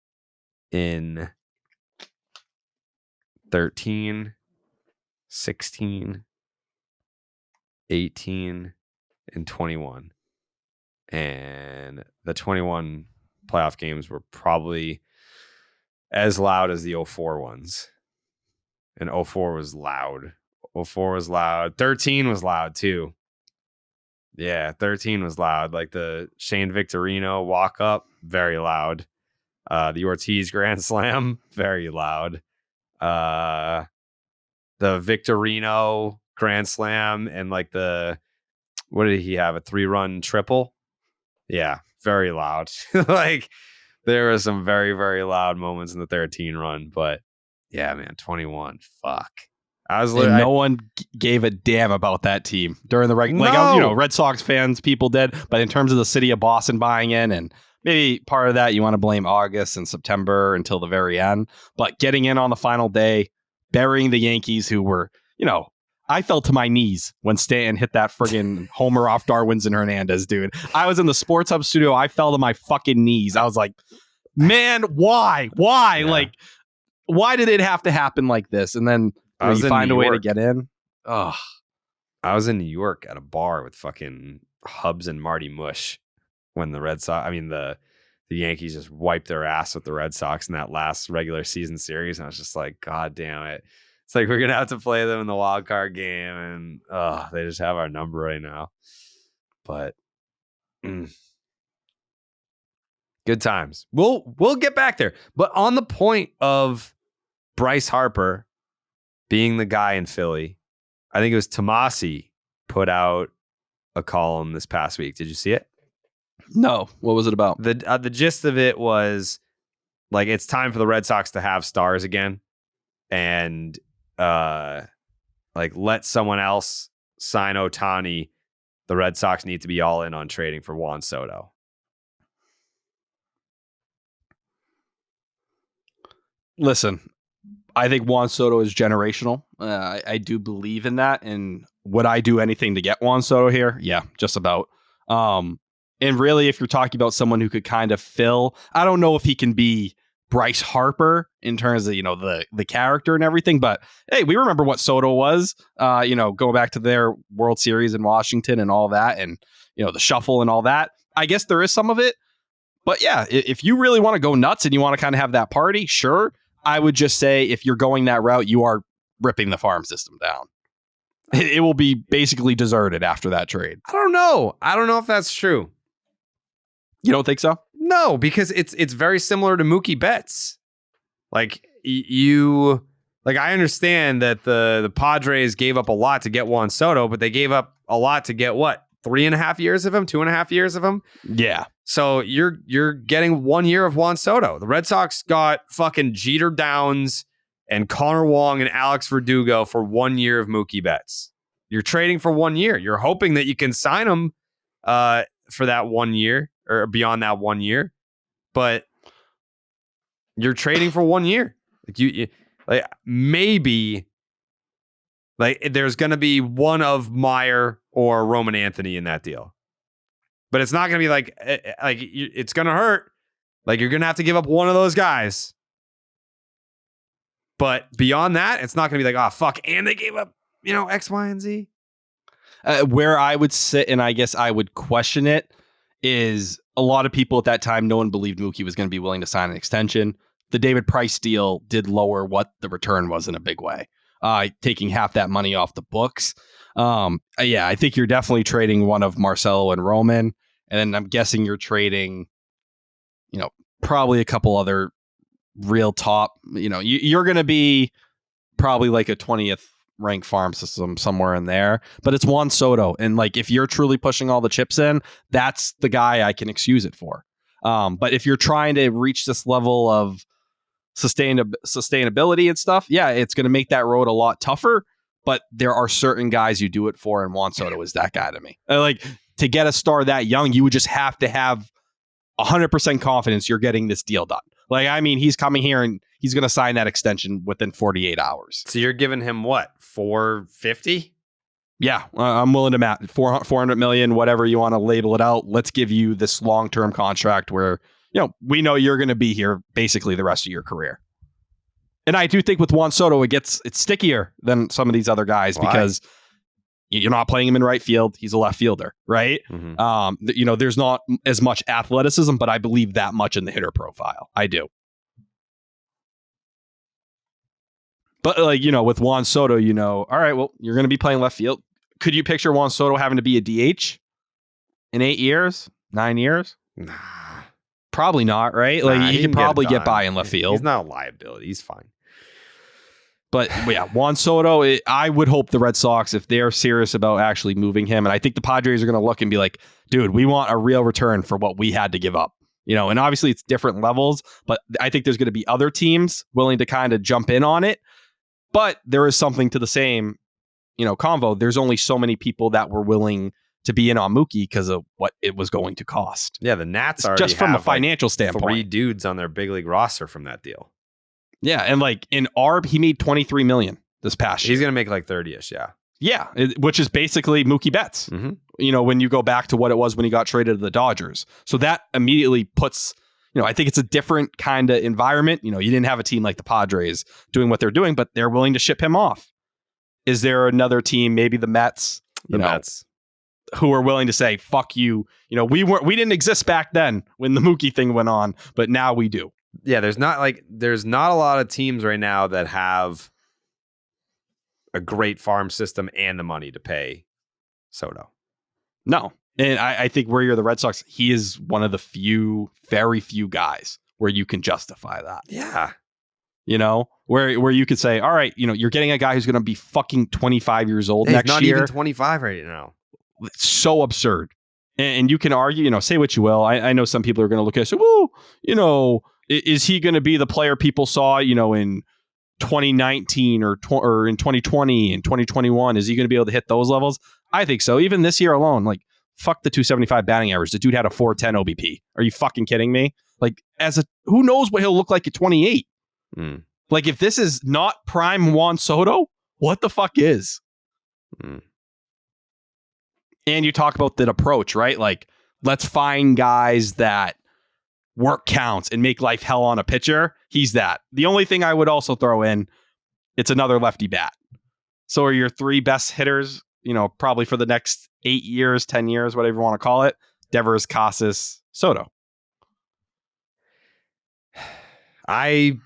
in 13, 16, 18, and 21. And the 21 playoff games were probably as loud as the 04 ones. And 04 was loud. 04 was loud. 13 was loud too. Yeah, 13 was loud. Like the Shane Victorino walk up, very loud. The Ortiz Grand Slam, very loud. The Victorino Grand Slam and like what did he have? A 3-run triple? Yeah, very loud. Like there were some very, very loud moments in the 13 run, but yeah, man, 21. Fuck. No one gave a damn about that team during the Red Sox fans, people did, but in terms of the city of Boston buying in, and maybe part of that you want to blame August and September until the very end, but getting in on the final day, burying the Yankees, who were, I fell to my knees when Stanton hit that friggin' homer off Darwin's and Hernandez, dude. I was in the Sports Hub studio. I fell to my fucking knees. I was like, man, why? Yeah. Like, why did it have to happen like this? And then you find a way to get in. Oh, I was in New York at a bar with fucking Hubs and Marty Mush when the Yankees just wiped their ass with the Red Sox in that last regular season series. And I was just like, God damn it. It's like, we're going to have to play them in the wild card game. And they just have our number right now. But good times. We'll get back there. But on the point of Bryce Harper being the guy in Philly, I think it was Tomasi put out a column this past week. Did you see it? No. What was it about? The gist of it was like, it's time for the Red Sox to have stars again, and like let someone else sign Ohtani. The Red Sox need to be all in on trading for Juan Soto. Listen, I think Juan Soto is generational. I do believe in that. And would I do anything to get Juan Soto here? Yeah, just about. And really, if you're talking about someone who could kind of fill, I don't know if he can be Bryce Harper in terms of, the character and everything. But hey, we remember what Soto was, going back to their World Series in Washington and all that, and, the shuffle and all that. I guess there is some of it. But yeah, if you really want to go nuts and you want to kind of have that party, sure. I would just say if you're going that route, you are ripping the farm system down. It will be basically deserted after that trade. I don't know. I don't know if that's true. You don't think so? No, because it's very similar to Mookie Betts. Like I understand that the Padres gave up a lot to get Juan Soto, but they gave up a lot to get what? 3.5 years of him, 2.5 years of him. Yeah. So you're getting 1 year of Juan Soto. The Red Sox got fucking Jeter Downs and Connor Wong and Alex Verdugo for 1 year of Mookie Betts. You're trading for 1 year. You're hoping that you can sign them for that 1 year or beyond that 1 year, but you're trading for 1 year. Like maybe there's going to be one of Meyer or Roman Anthony in that deal. But it's not going to be like it's going to hurt. Like, you're going to have to give up one of those guys. But beyond that, it's not going to be like, oh, fuck. And they gave up, X, Y, and Z. Where I would sit, and I guess I would question it, is a lot of people at that time, no one believed Mookie was going to be willing to sign an extension. The David Price deal did lower what the return was in a big way, taking half that money off the books. Yeah, I think you're definitely trading one of Marcelo and Roman. And then I'm guessing you're trading, probably a couple other real top, you're going to be probably like a 20th ranked farm system somewhere in there, but it's Juan Soto. And like, if you're truly pushing all the chips in, that's the guy I can excuse it for. But if you're trying to reach this level of sustainability and stuff, yeah, it's going to make that road a lot tougher. But there are certain guys you do it for, and Juan Soto is that guy to me. Like, to get a star that young, you would just have to have 100% confidence you're getting this deal done. Like, I mean, he's coming here and he's going to sign that extension within 48 hours. So you're giving him what, 450? Yeah, I'm willing to match 400 million, whatever you want to label it out. Let's give you this long-term contract where, we know you're going to be here basically the rest of your career. And I do think with Juan Soto, it's stickier than some of these other guys. Why? Because you're not playing him in right field. He's a left fielder, right? Mm-hmm. There's not as much athleticism, but I believe that much in the hitter profile. I do. But with Juan Soto, all right, well, you're going to be playing left field. Could you picture Juan Soto having to be a DH in 8 years, 9 years? Nah. Probably not, right? Like, he could probably get by in left field. He's not a liability. He's fine. But yeah, Juan Soto, I would hope the Red Sox, if they're serious about actually moving him, and I think the Padres are going to look and be like, dude, we want a real return for what we had to give up. And obviously it's different levels, but I think there's going to be other teams willing to kind of jump in on it. But there is something to the same, convo. There's only so many people that were willing to be in on Mookie because of what it was going to cost. Yeah, the Nats already just from a financial standpoint. 3 dudes on their big league roster from that deal. Yeah, and in ARB, he made $23 million this past year. He's going to make like 30-ish, yeah. Yeah, which is basically Mookie Betts. Mm-hmm. When you go back to what it was when he got traded to the Dodgers. So that immediately puts, I think it's a different kind of environment. You didn't have a team like the Padres doing what they're doing, but they're willing to ship him off. Is there another team, maybe the Mets, Mets, who are willing to say, fuck you? We didn't exist back then when the Mookie thing went on, but now we do. Yeah, there's not a lot of teams right now that have a great farm system and the money to pay Soto. No. And I think where you're the Red Sox, he is one of the very few guys where you can justify that. Yeah. Where you could say, all right, you're getting a guy who's going to be fucking 25 years old next year. He's not even 25 right now. It's so absurd. And you can argue, say what you will. I know some people are going to look at it and say, well, is he going to be the player people saw, in 2019 or in 2020 and 2021? Is he going to be able to hit those levels? I think so. Even this year alone, fuck the 275 batting average. The dude had a 410 OBP. Are you fucking kidding me? Who knows what he'll look like at 28? Mm. If this is not prime Juan Soto, what the fuck is? Mm. And you talk about that approach, right? Let's find guys that work counts and make life hell on a pitcher. He's that. The only thing I would also throw in, it's another lefty bat. So are your 3 best hitters, probably for the next 8 years, 10 years, whatever you want to call it, Devers, Casas, Soto. I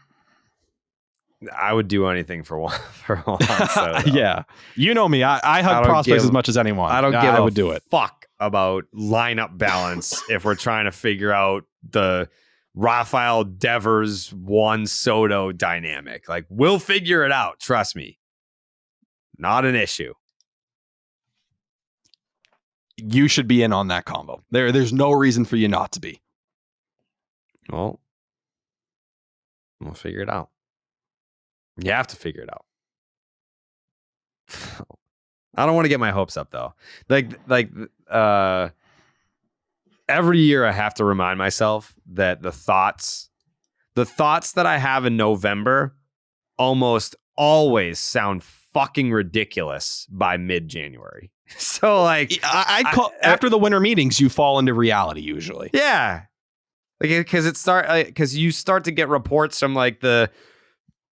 would do anything for one Soto. Yeah. You know me. I hug prospects as much as anyone. I would do it. Fuck about lineup balance if we're trying to figure out the Rafael Devers Juan Soto dynamic. We'll figure it out. Trust me. Not an issue. You should be in on that combo. There's no reason for you not to be. Well, we'll figure it out. You have to figure it out. I don't want to get my hopes up though. Every year I have to remind myself that the thoughts that I have in November almost always sound fucking ridiculous by mid-January. So after the winter meetings, you fall into reality usually. Yeah. Because you start to get reports from the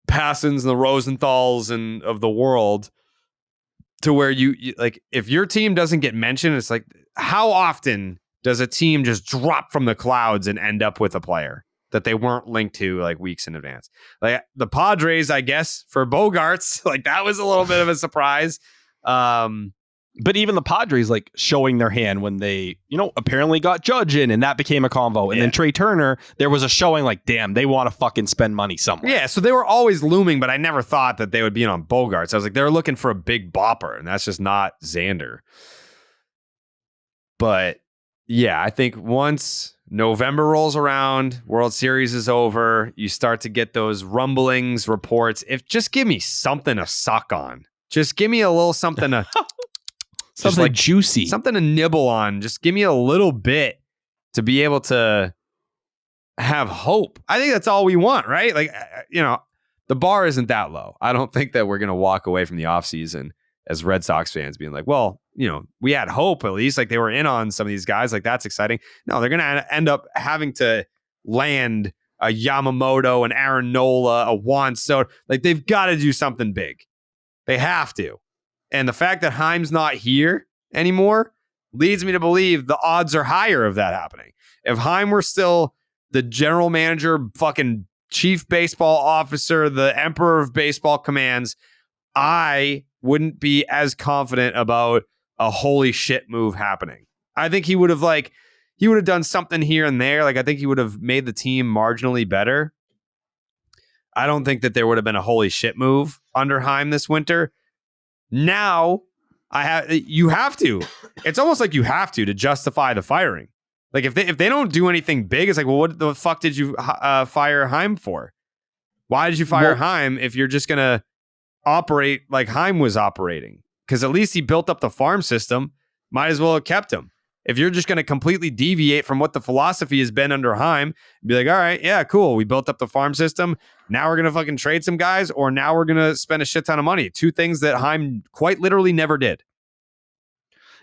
Passons and the Rosenthals and of the world to where you if your team doesn't get mentioned, it's how often does a team just drop from the clouds and end up with a player that they weren't linked to weeks in advance? The Padres, I guess, for Bogarts, that was a little bit of a surprise. But even the Padres showing their hand when they, apparently got Judge in and that became a convo. And then Trey Turner, there was a showing damn, they want to fucking spend money somewhere. Yeah, so they were always looming, but I never thought that they would be in on Bogarts. I was they're looking for a big bopper, and that's just not Xander. But yeah, I think once November rolls around, World Series is over. You start to get those rumblings, reports. Just give me something to suck on. Just give me a little something to Something like juicy. something to nibble on. Just give me a little bit to be able to have hope. I think that's all we want, right? Like, the bar isn't that low. I don't think that we're going to walk away from the offseason as Red Sox fans being like, well, we had hope at least. Like, they were in on some of these guys. Like, that's exciting. No, they're going to end up having to land a Yamamoto, an Aaron Nola, a Juan Soto. Like, they've got to do something big. They have to. And the fact that Heim's not here anymore leads me to believe the odds are higher of that happening. If Heim were still the general manager, fucking chief baseball officer, the emperor of baseball commands, I wouldn't be as confident about a holy shit move happening. I think he would have done something here and there. Like, I think he would have made the team marginally better. I don't think that there would have been a holy shit move under Heim this winter. Now, you have to. It's almost like you have to justify the firing. Like, if they don't do anything big, it's like, well, what the fuck did you fire Heim for? Why did you fire Heim if you're just gonna operate like Heim was operating? Because at least he built up the farm system. Might as well have kept him. If you're just gonna completely deviate from what the philosophy has been under Heim, be like, all right, yeah, cool. We built up the farm system. Now we're gonna fucking trade some guys, or now we're gonna spend a shit ton of money. Two things that Heim quite literally never did.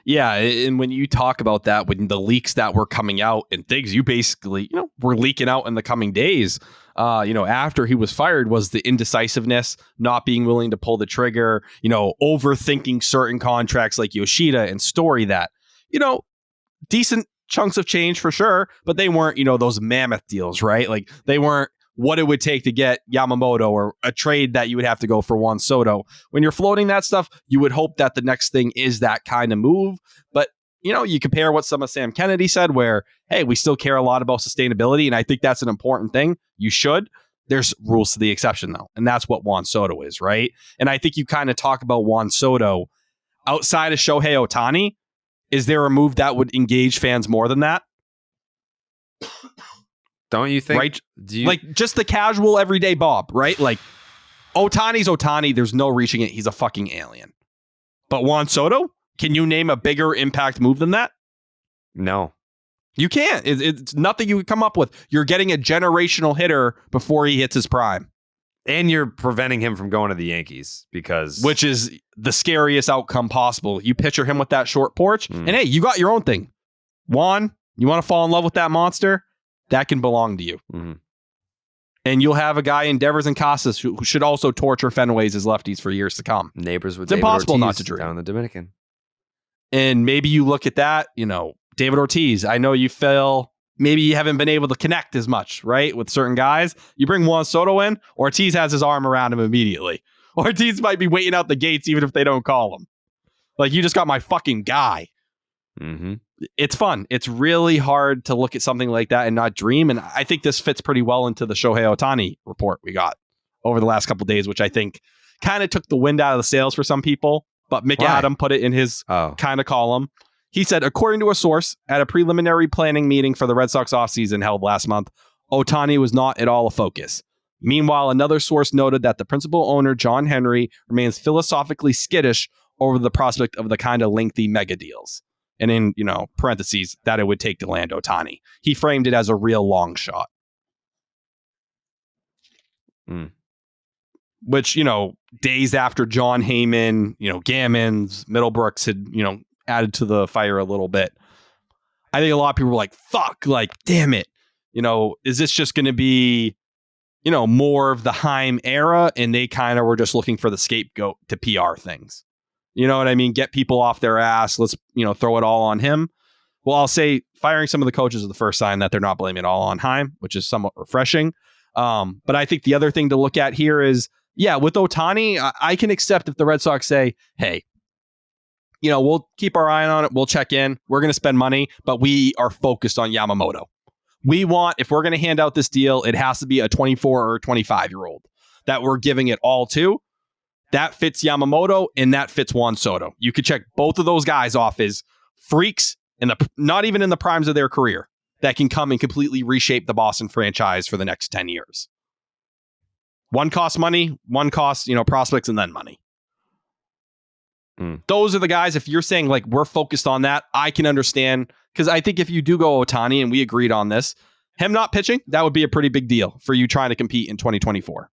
Yeah, and when you talk about that, when the leaks that were coming out and things you basically, were leaking out in the coming days, after he was fired, was the indecisiveness, not being willing to pull the trigger, overthinking certain contracts like Yoshida and Story that, decent chunks of change for sure, but they weren't, those mammoth deals, right? Like, they weren't what it would take to get Yamamoto or a trade that you would have to go for Juan Soto. When you're floating that stuff, you would hope that the next thing is that kind of move. But, you compare what some of Sam Kennedy said where, hey, we still care a lot about sustainability. And I think that's an important thing. You should. There's rules to the exception, though. And that's what Juan Soto is, right? And I think you kind of talk about Juan Soto outside of Shohei Ohtani. Is there a move that would engage fans more than that? Don't you think? Right? Like, just the casual everyday Bob, right? Like, Ohtani's Ohtani, there's no reaching it. He's a fucking alien. But Juan Soto? Can you name a bigger impact move than that? No. You can't. It's nothing you could come up with. You're getting a generational hitter before he hits his prime. And you're preventing him from going to the Yankees Which is the scariest outcome possible. You picture him with that short porch, and hey, you got your own thing. Juan, you want to fall in love with that monster? That can belong to you. Mm-hmm. And you'll have a guy in Devers and Casas who should also torture Fenways as lefties for years to come. Neighbors with it's David impossible Ortiz not to dream. Down in the Dominican. And maybe you look at that, David Ortiz. I know you feel maybe you haven't been able to connect as much, right? With certain guys. You bring Juan Soto in, Ortiz has his arm around him immediately. Ortiz might be waiting out the gates even if they don't call him. Like, you just got my fucking guy. Mm-hmm. It's fun. It's really hard to look at something like that and not dream. And I think this fits pretty well into the Shohei Ohtani report we got over the last couple of days, which I think kind of took the wind out of the sails for some people. But Mick Adam put it in his kind of column. He said, according to a source at a preliminary planning meeting for the Red Sox offseason held last month, Ohtani was not at all a focus. Meanwhile, another source noted that the principal owner, John Henry, remains philosophically skittish over the prospect of the kind of lengthy mega deals. And in, parentheses, that it would take to land Ohtani. He framed it as a real long shot. Which, days after John Heyman, Gammons, Middlebrooks had, added to the fire a little bit. I think a lot of people were like, fuck, like, damn it. Is this just going to be, more of the Heim era? And they kind of were just looking for the scapegoat to PR things. You know what I mean? Get people off their ass. Let's, throw it all on him. Well, I'll say firing some of the coaches is the first sign that they're not blaming it all on Heim, which is somewhat refreshing. But I think the other thing to look at here is, yeah, with Ohtani, I can accept if the Red Sox say, hey, we'll keep our eye on it. We'll check in. We're going to spend money, but we are focused on Yamamoto. We want, if we're going to hand out this deal, it has to be a 24 or 25-year-old that we're giving it all to. That fits Yamamoto and that fits Juan Soto. You could check both of those guys off as freaks not even in the primes of their career. that can come and completely reshape the Boston franchise for the next 10 years. One costs money, one costs, prospects and then money. Those are the guys, if you're saying like we're focused on that, I can understand. Because I think if you do go Ohtani, and we agreed on this, him not pitching, that would be a pretty big deal for you trying to compete in 2024.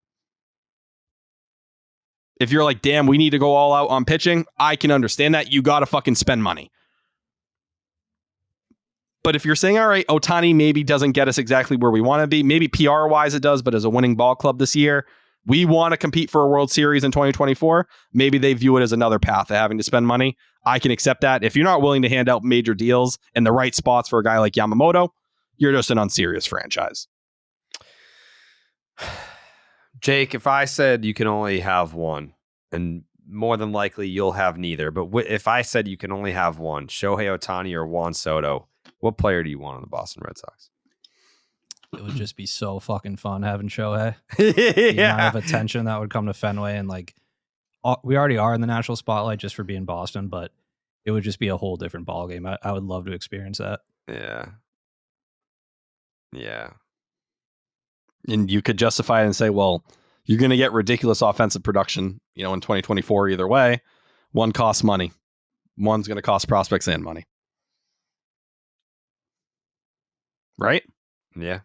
If you're like, damn, we need to go all out on pitching, I can understand that. You got to fucking spend money. But if you're saying, all right, Ohtani maybe doesn't get us exactly where we want to be, maybe PR-wise it does, but as a winning ball club this year, we want to compete for a World Series in 2024. Maybe they view it as another path of having to spend money. I can accept that. If you're not willing to hand out major deals in the right spots for a guy like Yamamoto, you're just an unserious franchise. Jake, if I said you can only have one, and more than likely you'll have neither, but if I said you can only have one, Shohei Ohtani or Juan Soto, what player do you want on the Boston Red Sox? It would just be so fucking fun having Shohei. The amount of attention that would come to Fenway, and like we already are in the national spotlight just for being Boston, but it would just be a whole different ballgame. I would love to experience that. Yeah. And you could justify it and say, well, you're going to get ridiculous offensive production, in 2024 either way. One costs money. One's going to cost prospects and money. Right? Yeah.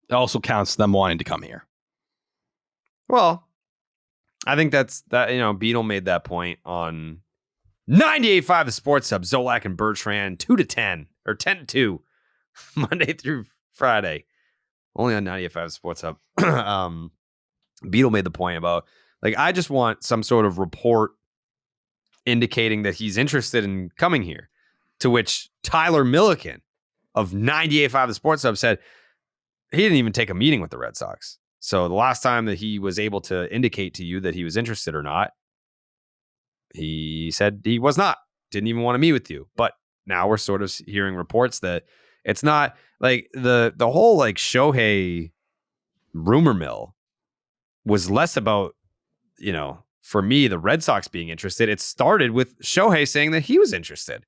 It also counts them wanting to come here. Well, I think that, Beetle made that point on 98.5 The Sports Hub, Zolak and Bertrand, 2-10, or 10-2, Monday through Friday. Only on 98.5 The Sports Hub. Beetle made the point about, like, I just want some sort of report indicating that he's interested in coming here. To which Tyler Milliken of 98.5 The Sports Hub said he didn't even take a meeting with the Red Sox. So the last time that he was able to indicate to you that he was interested or not, he said he was not. Didn't even want to meet with you. But now we're sort of hearing reports that it's not like the whole like Shohei rumor mill was less about, for me, the Red Sox being interested. It started with Shohei saying that he was interested.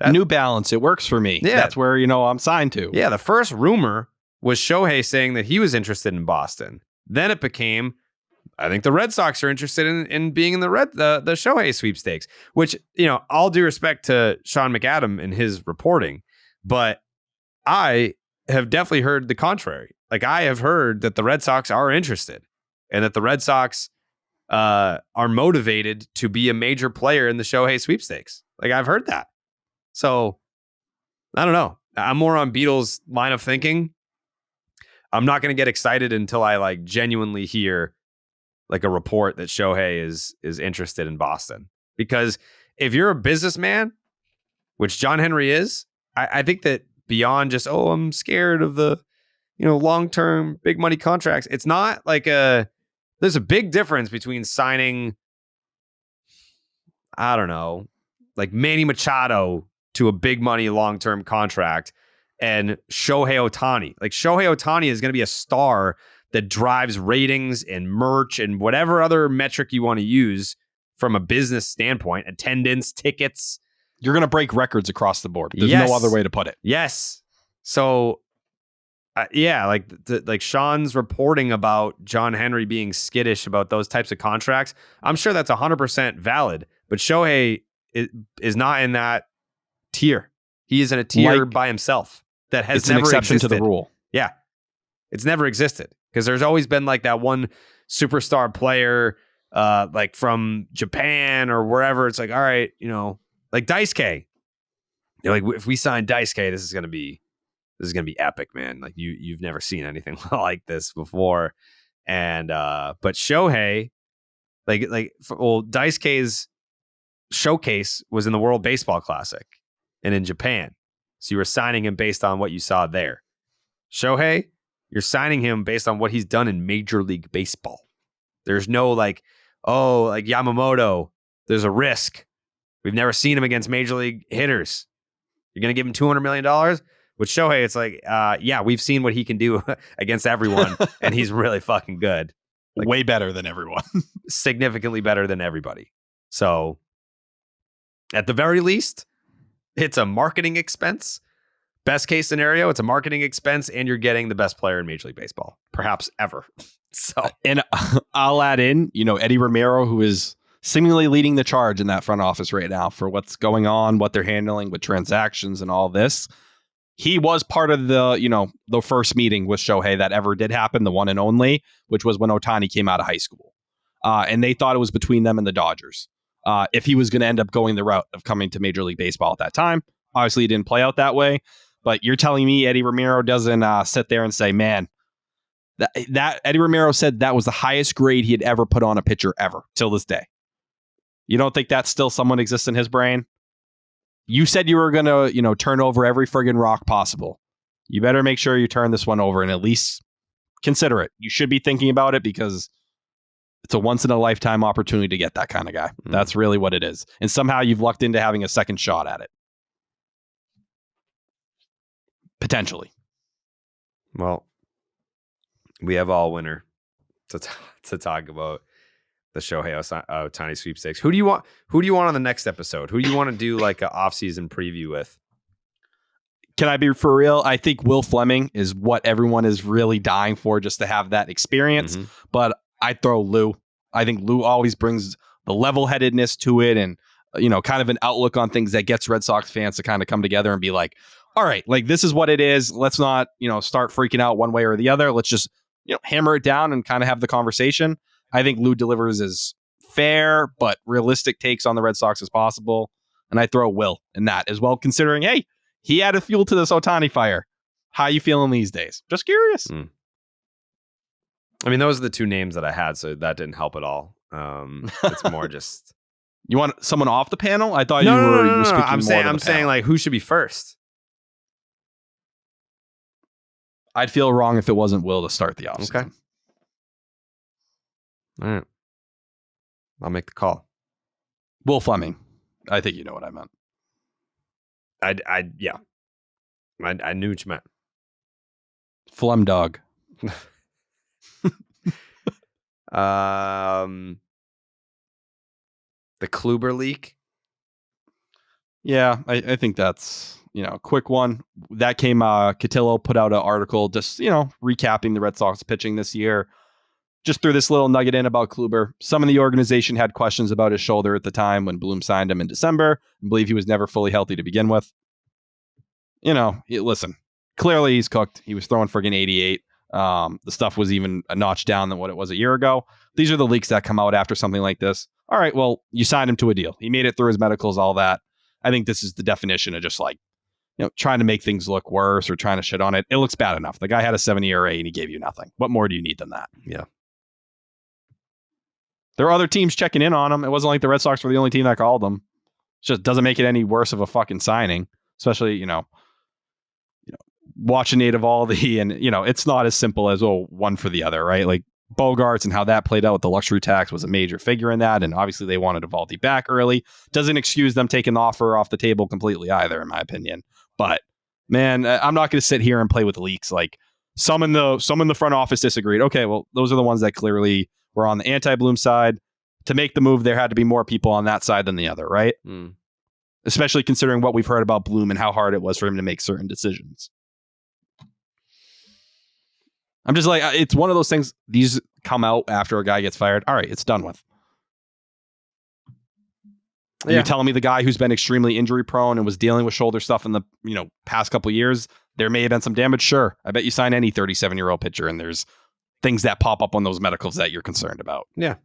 New Balance, it works for me. Yeah. That's where, I'm signed to. Yeah, the first rumor was Shohei saying that he was interested in Boston. Then it became, I think the Red Sox are interested in being in the Shohei sweepstakes, which, all due respect to Sean McAdam and his reporting, but I have definitely heard the contrary. Like, I have heard that the Red Sox are interested and that the Red Sox are motivated to be a major player in the Shohei sweepstakes. Like, I've heard that. So, I don't know. I'm more on Beatles' line of thinking. I'm not going to get excited until I like genuinely hear like a report that Shohei is interested in Boston. Because if you're a businessman, which John Henry is, I think that beyond just, I'm scared of the, long-term big money contracts. It's not like there's a big difference between signing, I don't know, like Manny Machado to a big money long-term contract and Shohei Ohtani. Like, Shohei Ohtani is going to be a star that drives ratings and merch and whatever other metric you want to use from a business standpoint, attendance, tickets. You're going to break records across the board. There's Yes. no other way to put it. Yes. So, like Sean's reporting about John Henry being skittish about those types of contracts, I'm sure that's 100% valid. But Shohei is not in that tier. He is in a tier by himself that has never existed. It's an exception to the rule. Yeah. It's never existed because there's always been like that one superstar player like from Japan or wherever. It's like, all right, like Daisuke. Like, if we sign Daisuke, this is going to be epic, man. Like, you've never seen anything like this before. And but Shohei, Daisuke's showcase was in the World Baseball Classic and in Japan. So you were signing him based on what you saw there. Shohei, you're signing him based on what he's done in Major League Baseball. There's no like Yamamoto, there's a risk. We've never seen him against Major League hitters. You're going to give him $200 million? With Shohei, it's like, we've seen what he can do against everyone, and he's really fucking good. Like, way better than everyone. Significantly better than everybody. So, at the very least, It's a marketing expense. Best case scenario, it's a marketing expense, and you're getting the best player in Major League Baseball, perhaps ever. So, and I'll add in, Eddie Romero, who is seemingly leading the charge in that front office right now for what's going on, what they're handling with transactions and all this. He was part of the first meeting with Shohei that ever did happen, the one and only, which was when Ohtani came out of high school. And they thought it was between them and the Dodgers. If he was going to end up going the route of coming to Major League Baseball at that time. Obviously, it didn't play out that way. But you're telling me Eddie Romero doesn't sit there and say, man, that Eddie Romero said that was the highest grade he had ever put on a pitcher ever till this day. You don't think that still someone exists in his brain? You said you were going to, turn over every friggin' rock possible. You better make sure you turn this one over and at least consider it. You should be thinking about it because it's a once in a lifetime opportunity to get that kind of guy. That's really what it is. And somehow you've lucked into having a second shot at it. Potentially. Well, we have all winter to talk about the Shohei Ohtani sweepstakes. Who do you want on the next episode? Who do you want to do like an off-season preview with? Can I be for real? I think Will Fleming is what everyone is really dying for, just to have that experience. Mm-hmm. But I'd throw Lou. I think Lou always brings the level-headedness to it and, kind of an outlook on things that gets Red Sox fans to kind of come together and be like, all right, like this is what it is. Let's not, start freaking out one way or the other. Let's just, hammer it down and kind of have the conversation. I think Lou delivers as fair but realistic takes on the Red Sox as possible. And I throw Will in that as well, considering, hey, he added fuel to this Ohtani fire. How you feeling these days? Just curious. I mean, those are the two names that I had, so that didn't help at all. It's more just... You want someone off the panel? I thought you were speaking more I'm saying like, who should be first? I'd feel wrong if it wasn't Will to start the offseason. Okay. All right. I'll make the call. Will Fleming. I think you know what I meant. Yeah. I knew what you meant. Flem dog. The Kluber leak. Yeah, I think that's, a quick one. That came, Cotillo put out an article just, recapping the Red Sox pitching this year. Just threw this little nugget in about Kluber. Some in the organization had questions about his shoulder at the time when Bloom signed him in December and believe he was never fully healthy to begin with. Listen, clearly he's cooked. He was throwing friggin' 88. The stuff was even a notch down than what it was a year ago. These are the leaks that come out after something like this. All right, well, you signed him to a deal. He made it through his medicals, all that. I think this is the definition of just like, trying to make things look worse or trying to shit on it. It looks bad enough. The guy had a 7 ERA and he gave you nothing. What more do you need than that? Yeah. There are other teams checking in on him. It wasn't like the Red Sox were the only team that called him. It just doesn't make it any worse of a fucking signing, especially, watching Eovaldi and, it's not as simple as, one for the other, right? Like Bogarts and how that played out with the luxury tax was a major figure in that. And obviously they wanted Eovaldi back early. Doesn't excuse them taking the offer off the table completely either, in my opinion. But man, I'm not going to sit here and play with leaks. Like some in the front office disagreed. Okay, well, those are the ones that clearly were on the anti-Bloom side. To make the move, there had to be more people on that side than the other, right? Especially considering what we've heard about Bloom and how hard it was for him to make certain decisions. I'm just like, it's one of those things, these come out after a guy gets fired. All right, it's done with. Yeah. You're telling me the guy who's been extremely injury prone and was dealing with shoulder stuff in the past couple of years, there may have been some damage. Sure. I bet you sign any 37-year-old pitcher and there's things that pop up on those medicals that you're concerned about. Yeah.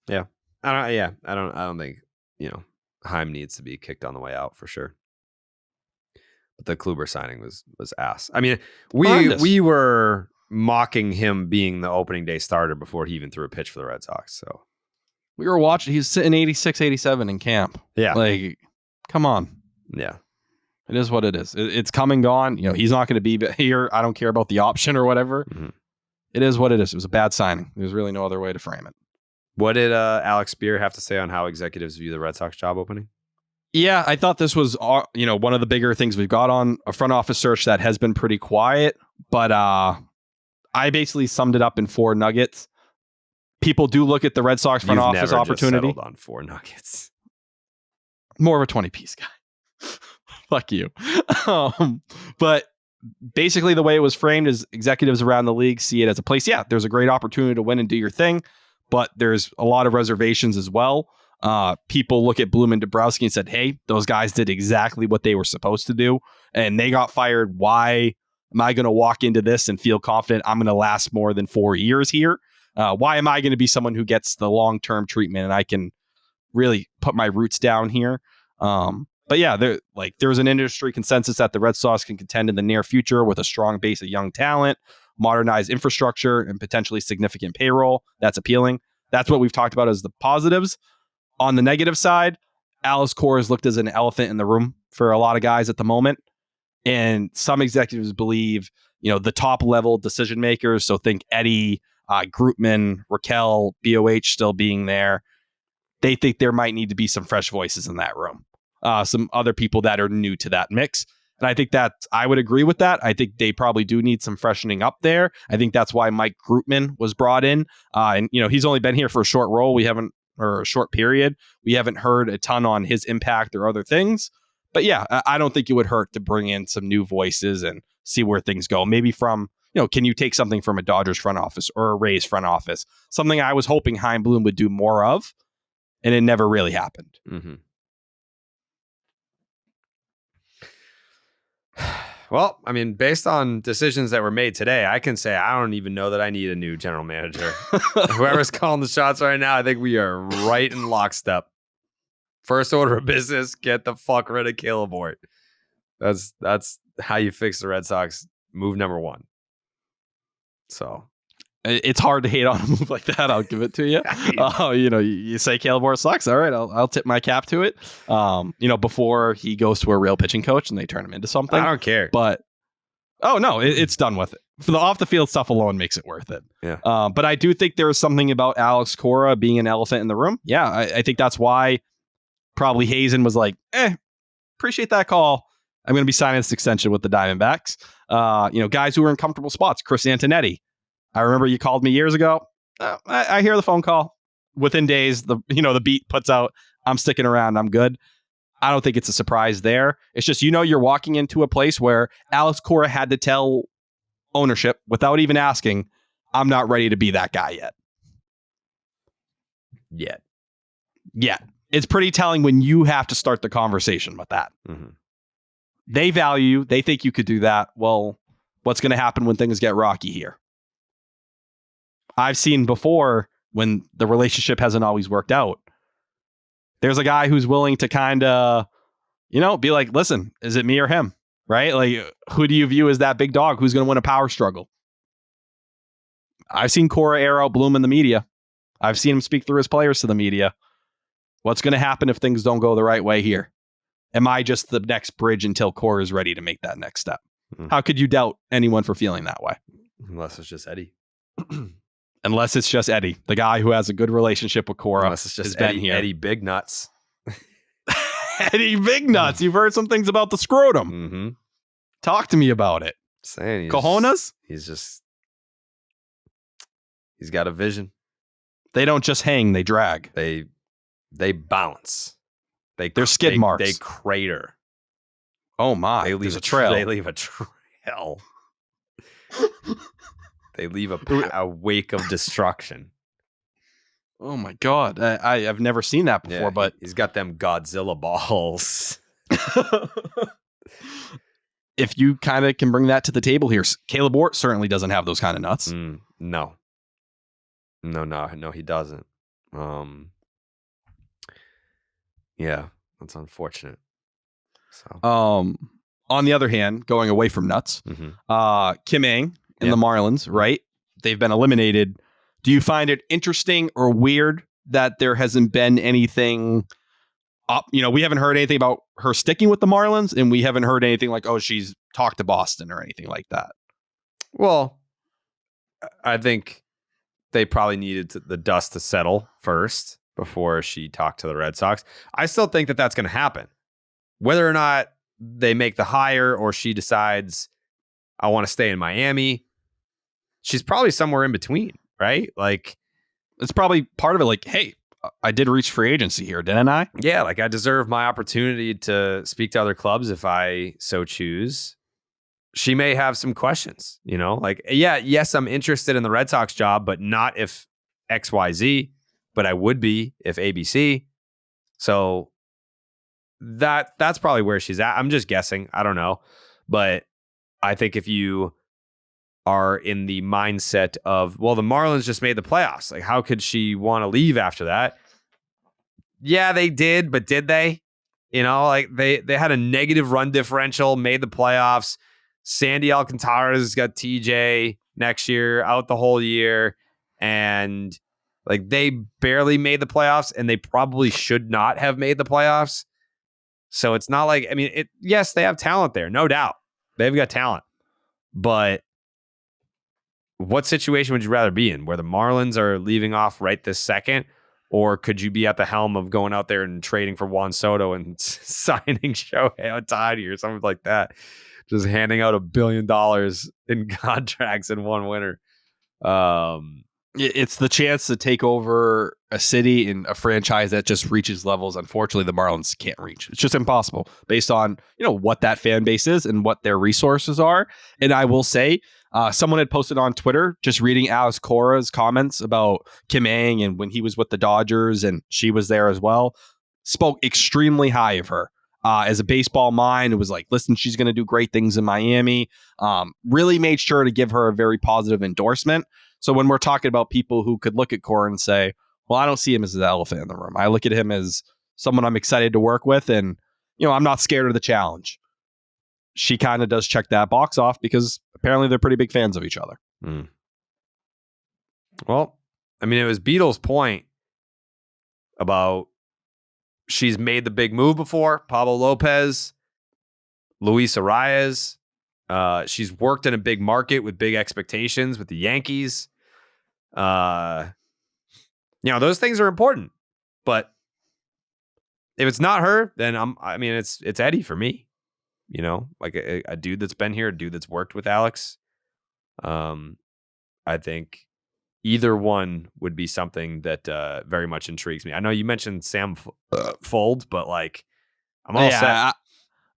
Yeah. I don't think, Heim needs to be kicked on the way out for sure. But the Kluber signing was ass. I mean, we were mocking him being the opening day starter before he even threw a pitch for the Red Sox. So we were watching. He's sitting 86, 87 in camp. Yeah. Like, come on. Yeah. It is what it is. It's come and gone. He's not going to be here. I don't care about the option or whatever. Mm-hmm. It is what it is. It was a bad signing. There's really no other way to frame it. What did Alex Spear have to say on how executives view the Red Sox job opening? Yeah, I thought this was, one of the bigger things we've got on a front office search that has been pretty quiet. But I basically summed it up in 4 nuggets. People do look at the Red Sox front office opportunity. Just settled on 4 nuggets. More of a 20-piece guy. Fuck you. But basically the way it was framed is executives around the league see it as a place. Yeah, there's a great opportunity to win and do your thing, but there's a lot of reservations as well. People look at Bloom and Dabrowski and said, hey, those guys did exactly what they were supposed to do and they got fired. Why am I going to walk into this and feel confident I'm going to last more than 4 years here? Why am I going to be someone who gets the long-term treatment and I can really put my roots down here? But yeah, there's an industry consensus that the Red Sox can contend in the near future with a strong base of young talent, modernized infrastructure, and potentially significant payroll. That's appealing. That's what we've talked about as the positives. On the negative side, Alex Cora is looked as an elephant in the room for a lot of guys at the moment. And some executives believe, the top level decision makers, so think Eddie, Grootman, Raquel, BOH still being there, they think there might need to be some fresh voices in that room. Some other people that are new to that mix. And I think that I would agree with that. I think they probably do need some freshening up there. I think that's why Mike Grootman was brought in. And he's only been here for a short role. Or a short period. We haven't heard a ton on his impact or other things. But yeah, I don't think it would hurt to bring in some new voices and see where things go. Maybe from, can you take something from a Dodgers front office or a Rays front office? Something I was hoping Chaim Bloom would do more of, and it never really happened. Mm-hmm. Well, I mean, based on decisions that were made today, I can say I don't even know that I need a new general manager. Whoever's calling the shots right now, I think we are right in lockstep. First order of business, get the fuck rid of Kaleb Ort. That's how you fix the Red Sox. Move number one. So it's hard to hate on a move like that. I'll give it to you. You say Kaleb Ort sucks. All right, I'll tip my cap to it. Before he goes to a real pitching coach and they turn him into something. I don't care. But it's done with it. For the off the field stuff alone makes it worth it. Yeah. But I do think there's something about Alex Cora being an elephant in the room. Yeah, I think that's why probably Hazen was like, appreciate that call. I'm going to be signing this extension with the Diamondbacks. Guys who are in comfortable spots. Chris Antonetti. I remember you called me years ago. I hear the phone call. Within days, the beat puts out, I'm sticking around. I'm good. I don't think it's a surprise there. It's just, you're walking into a place where Alex Cora had to tell ownership without even asking, I'm not ready to be that guy yet. Yeah. It's pretty telling when you have to start the conversation with that. Mm-hmm. They value you. They think you could do that. Well, what's going to happen when things get rocky here? I've seen before when the relationship hasn't always worked out. There's a guy who's willing to kind of, be like, listen, is it me or him? Right? Like, who do you view as that big dog? Who's going to win a power struggle? I've seen Cora air out Bloom in the media. I've seen him speak through his players to the media. What's going to happen if things don't go the right way here? Am I just the next bridge until Cora is ready to make that next step? Mm-hmm. How could you doubt anyone for feeling that way? Unless it's just Eddie. Unless it's just Eddie, the guy who has a good relationship with Cora. Unless it's just Eddie Big Nuts. Eddie Big Nuts. You've heard some things about the scrotum. Mm-hmm. Talk to me about it. Saying Cojones? He's got a vision. They don't just hang, they drag. They bounce. They're skid marks. They crater. Oh my! There's a trail. They leave a trail. They leave a wake of destruction. Oh my God! I've never seen that before, but he's got them Godzilla balls. If you kind of can bring that to the table here, Kaleb Ort certainly doesn't have those kind of nuts. No, he doesn't. Yeah, that's unfortunate. So, on the other hand, going away from nuts, Kim Ng and the Marlins, right? They've been eliminated. Do you find it interesting or weird that there hasn't been anything up? We haven't heard anything about her sticking with the Marlins, and we haven't heard anything like, oh, she's talked to Boston or anything like that. Well, I think they probably needed the dust to settle first before she talked to the Red Sox. I still think that that's going to happen. Whether or not they make the hire or she decides, I want to stay in Miami, she's probably somewhere in between, right? Like, it's probably part of it. Like, hey, I did reach free agency here, didn't I? Yeah, like I deserve my opportunity to speak to other clubs if I so choose. She may have some questions, like, yes, I'm interested in the Red Sox job, but not if XYZ, but I would be if ABC. So that's probably where she's at. I'm just guessing. I don't know. But I think if you are in the mindset of, well, the Marlins just made the playoffs. Like, how could she want to leave after that? Yeah, they did, but did they? Like they had a negative run differential, made the playoffs. Sandy Alcantara's got TJ next year, out the whole year. And like they barely made the playoffs, and they probably should not have made the playoffs. So it's not like, yes, they have talent there, no doubt. They've got talent. But what situation would you rather be in, where the Marlins are leaving off right this second? Or could you be at the helm of going out there and trading for Juan Soto and signing Shohei Ohtani or something like that? Just handing out $1 billion in contracts in one winter. It's the chance to take over a city and a franchise that just reaches levels, unfortunately, the Marlins can't reach. It's just impossible based on, what that fan base is and what their resources are. And I will say, someone had posted on Twitter, just reading Alex Cora's comments about Kim Ng and when he was with the Dodgers and she was there as well, spoke extremely high of her. As a baseball mind, it was like, listen, she's going to do great things in Miami. Really made sure to give her a very positive endorsement. So when we're talking about people who could look at Cora and say, well, I don't see him as the elephant in the room. I look at him as someone I'm excited to work with, and I'm not scared of the challenge. She kind of does check that box off because apparently they're pretty big fans of each other. Well, it was Beatles' point about she's made the big move before. Pablo Lopez, Luis Arias. She's worked in a big market with big expectations with the Yankees. Those things are important. But if it's not her, then it's Eddie for me. Like a dude that's been here, a dude that's worked with Alex. I think either one would be something that very much intrigues me. I know you mentioned Sam Fold, but like I'm all set.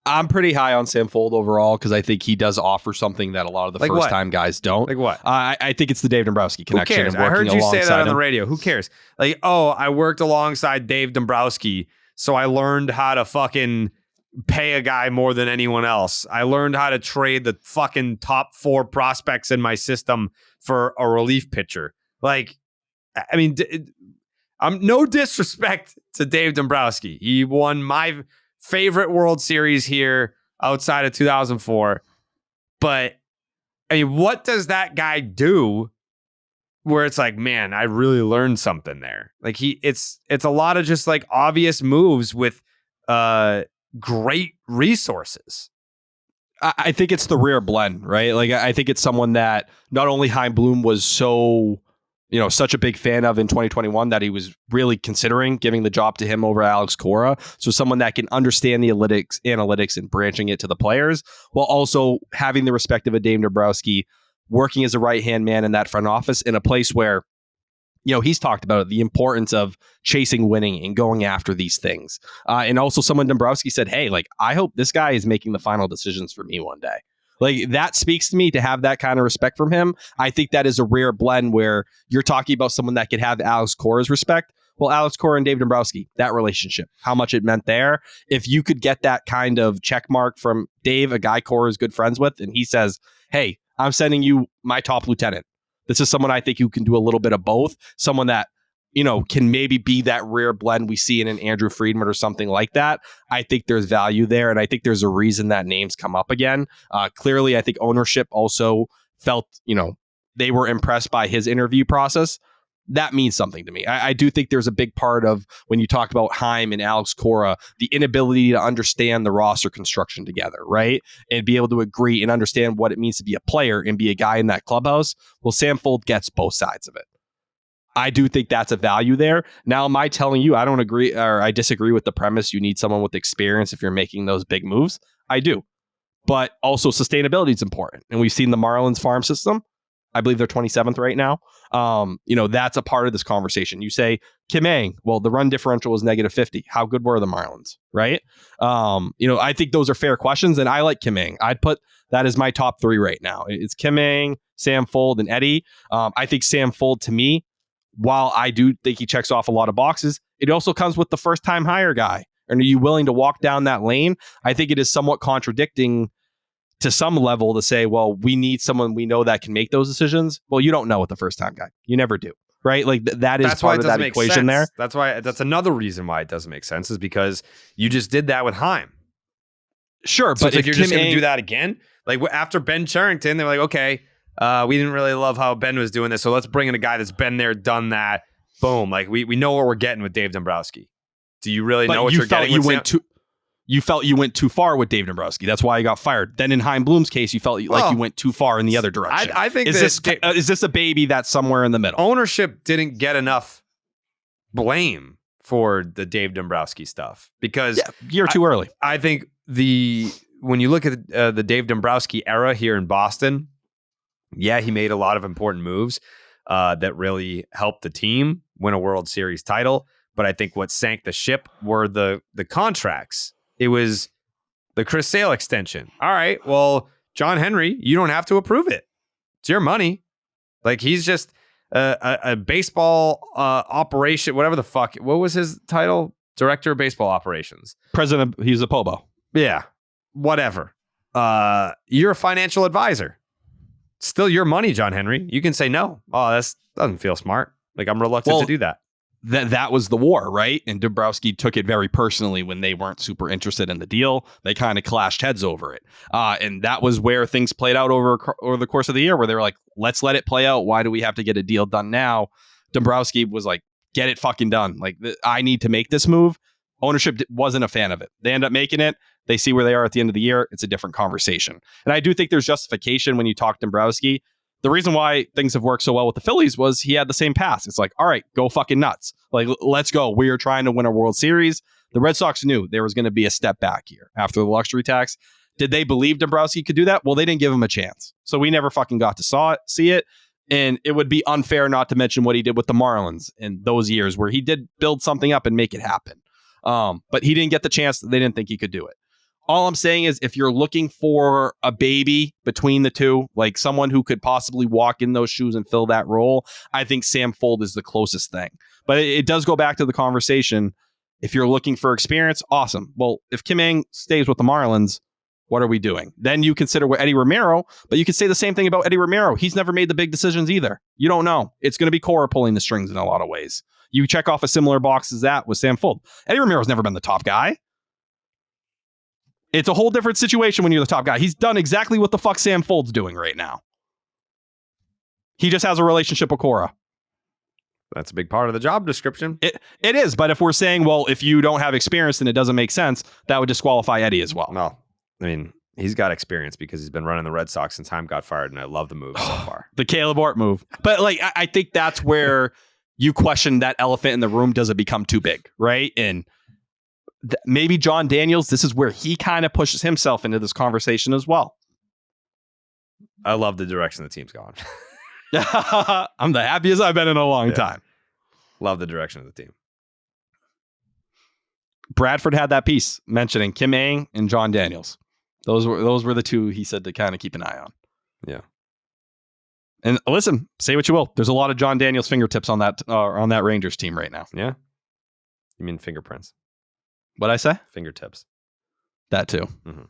I'm pretty high on Sam Fold overall because I think he does offer something that a lot of the first-time guys don't. Like what? I think it's the Dave Dombrowski connection. Who cares? I heard you say that on the radio. Who cares? Like, I worked alongside Dave Dombrowski, so I learned how to fucking pay a guy more than anyone else. I learned how to trade the fucking top 4 prospects in my system for a relief pitcher. Like, I'm no disrespect to Dave Dombrowski. He won my favorite World Series here outside of 2004. But what does that guy do where it's like, man, I really learned something there? Like it's a lot of just like obvious moves with great resources. I think it's the rare blend, right? Like I think it's someone that not only Chaim Bloom was so, such a big fan of in 2021 that he was really considering giving the job to him over Alex Cora. So someone that can understand the analytics and branching it to the players while also having the respect of a Dave Dombrowski, working as a right-hand man in that front office in a place where, he's talked about it, the importance of chasing winning and going after these things. And also someone Dombrowski said, hey, like, I hope this guy is making the final decisions for me one day. Like that speaks to me to have that kind of respect from him. I think that is a rare blend where you're talking about someone that could have Alex Cora's respect. Well, Alex Cora and Dave Dombrowski, that relationship, how much it meant there. If you could get that kind of check mark from Dave, a guy Cora is good friends with, and he says, hey, I'm sending you my top lieutenant. This is someone I think you can do a little bit of both. Someone that, can maybe be that rare blend we see in an Andrew Friedman or something like that. I think there's value there. And I think there's a reason that name's come up again. Clearly, I think ownership also felt, they were impressed by his interview process. That means something to me. I do think there's a big part of when you talk about Chaim and Alex Cora, the inability to understand the roster construction together, right? And be able to agree and understand what it means to be a player and be a guy in that clubhouse. Well, Sam Fold gets both sides of it. I do think that's a value there. Now, am I telling you I don't agree or I disagree with the premise you need someone with experience if you're making those big moves? I do. But also sustainability is important. And we've seen the Marlins farm system. I believe they're 27th right now. That's a part of this conversation. You say Kim Ng, well, the run differential was -50. How good were the Marlins, right? I think those are fair questions, and I like Kim Ng. I'd put that as my top 3 right now. It's Kim Ng, Sam Fuld, and Eddie. I think Sam Fuld, to me, while I do think he checks off a lot of boxes, it also comes with the first-time hire guy. And are you willing to walk down that lane? I think it is somewhat contradicting to some level to say, well, we need someone we know that can make those decisions. Well, you don't know with the first-time guy. You never do, right? Like that is part of that equation there. That's another reason why it doesn't make sense is because you just did that with Heim. Sure, so but if you're just going to do that again, like after Ben Cherington, they were like, okay, we didn't really love how Ben was doing this, so let's bring in a guy that's been there, done that. Boom, like we know what we're getting with Dave Dombrowski. Do you really know what you're getting? You felt you went too far with Dave Dombrowski. That's why you got fired. Then in Chaim Bloom's case, you felt like you went too far in the other direction. I think is this a baby that's somewhere in the middle? Ownership didn't get enough blame for the Dave Dombrowski stuff because you're too early. I think when you look at the Dave Dombrowski era here in Boston, he made a lot of important moves that really helped the team win a World Series title. But I think what sank the ship were the contracts. It was the Chris Sale extension. All right, well, John Henry, you don't have to approve it. It's your money. Like he's just a baseball operation, whatever the fuck. What was his title? Director of Baseball Operations. President. He's a POBO. Yeah, whatever. You're a financial advisor. Still your money, John Henry. You can say no. Oh, that doesn't feel smart. Like I'm reluctant to do that. That was the war, right? And Dombrowski took it very personally when they weren't super interested in the deal. They kind of clashed heads over it. And that was where things played out over the course of the year, where they were like, let's let it play out. Why do we have to get a deal done now? Dombrowski was like, get it fucking done. Like, I need to make this move. Ownership wasn't a fan of it. They end up making it. They see where they are at the end of the year. It's a different conversation. And I do think there's justification when you talk Dombrowski. The reason why things have worked so well with the Phillies was he had the same pass. It's like, all right, go fucking nuts. Like, let's go. We are trying to win a World Series. The Red Sox knew there was going to be a step back here after the luxury tax. Did they believe Dombrowski could do that? Well, they didn't give him a chance. So we never fucking got to see it. And it would be unfair not to mention what he did with the Marlins in those years where he did build something up and make it happen. But he didn't get the chance. They didn't think he could do it. All I'm saying is if you're looking for a baby between the two, like someone who could possibly walk in those shoes and fill that role, I think Sam Fuld is the closest thing. But it does go back to the conversation. If you're looking for experience, awesome. Well, if Kim Ng stays with the Marlins, what are we doing? Then you consider what Eddie Romero, but you could say the same thing about Eddie Romero. He's never made the big decisions either. You don't know. It's going to be Cora pulling the strings in a lot of ways. You check off a similar box as that with Sam Fuld. Eddie Romero's never been the top guy. It's a whole different situation when you're the top guy. He's done exactly what the fuck Sam Fuld's doing right now. He just has a relationship with Cora. That's a big part of the job description. It is, but if we're saying, well, if you don't have experience and it doesn't make sense, that would disqualify Eddie as well. No, I mean, he's got experience because he's been running the Red Sox since Heim got fired, and I love the move so far. The Kaleb Ort move. But like, I think that's where you question that elephant in the room. Does it become too big, right? And maybe John Daniels, this is where he kind of pushes himself into this conversation as well. I love the direction the team's gone. I'm the happiest I've been in a long time. Love the direction of the team. Bradford had that piece mentioning Kim Ng and John Daniels. Those were the two he said to kind of keep an eye on. Yeah. And listen, say what you will. There's a lot of John Daniels fingertips on that Rangers team right now. Yeah. You mean fingerprints? What'd I say? Fingertips. That too. Mm-hmm.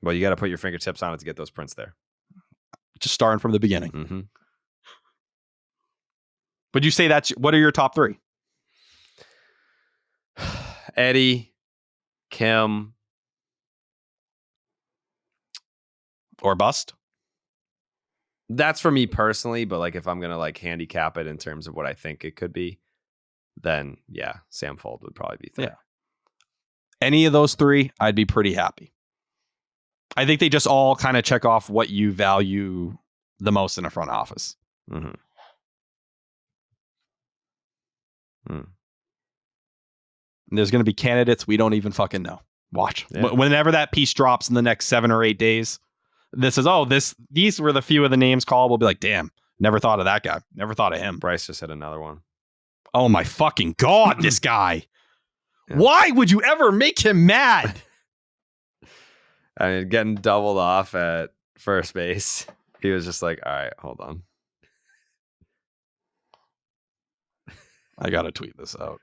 Well, you got to put your fingertips on it to get those prints there. Just starting from the beginning. Mm-hmm. Would you say what are your top 3? Eddie, Kim, or bust? That's for me personally, but like if I'm gonna like handicap it in terms of what I think it could be, then yeah, Sam Fuld would probably be 3. Yeah. Any of those 3, I'd be pretty happy. I think they just all kind of check off what you value the most in a front office. Mm-hmm. There's going to be candidates we don't even fucking know. Watch. Yeah. Whenever that piece drops in the next 7 or 8 days, these were the few of the names called. We'll be like, damn, Never thought of that guy. Never thought of him. Bryce just hit another one. Oh my fucking God, this guy. Yeah. Why would you ever make him mad? I mean, getting doubled off at first base. He was just like, all right, hold on. I got to tweet this out.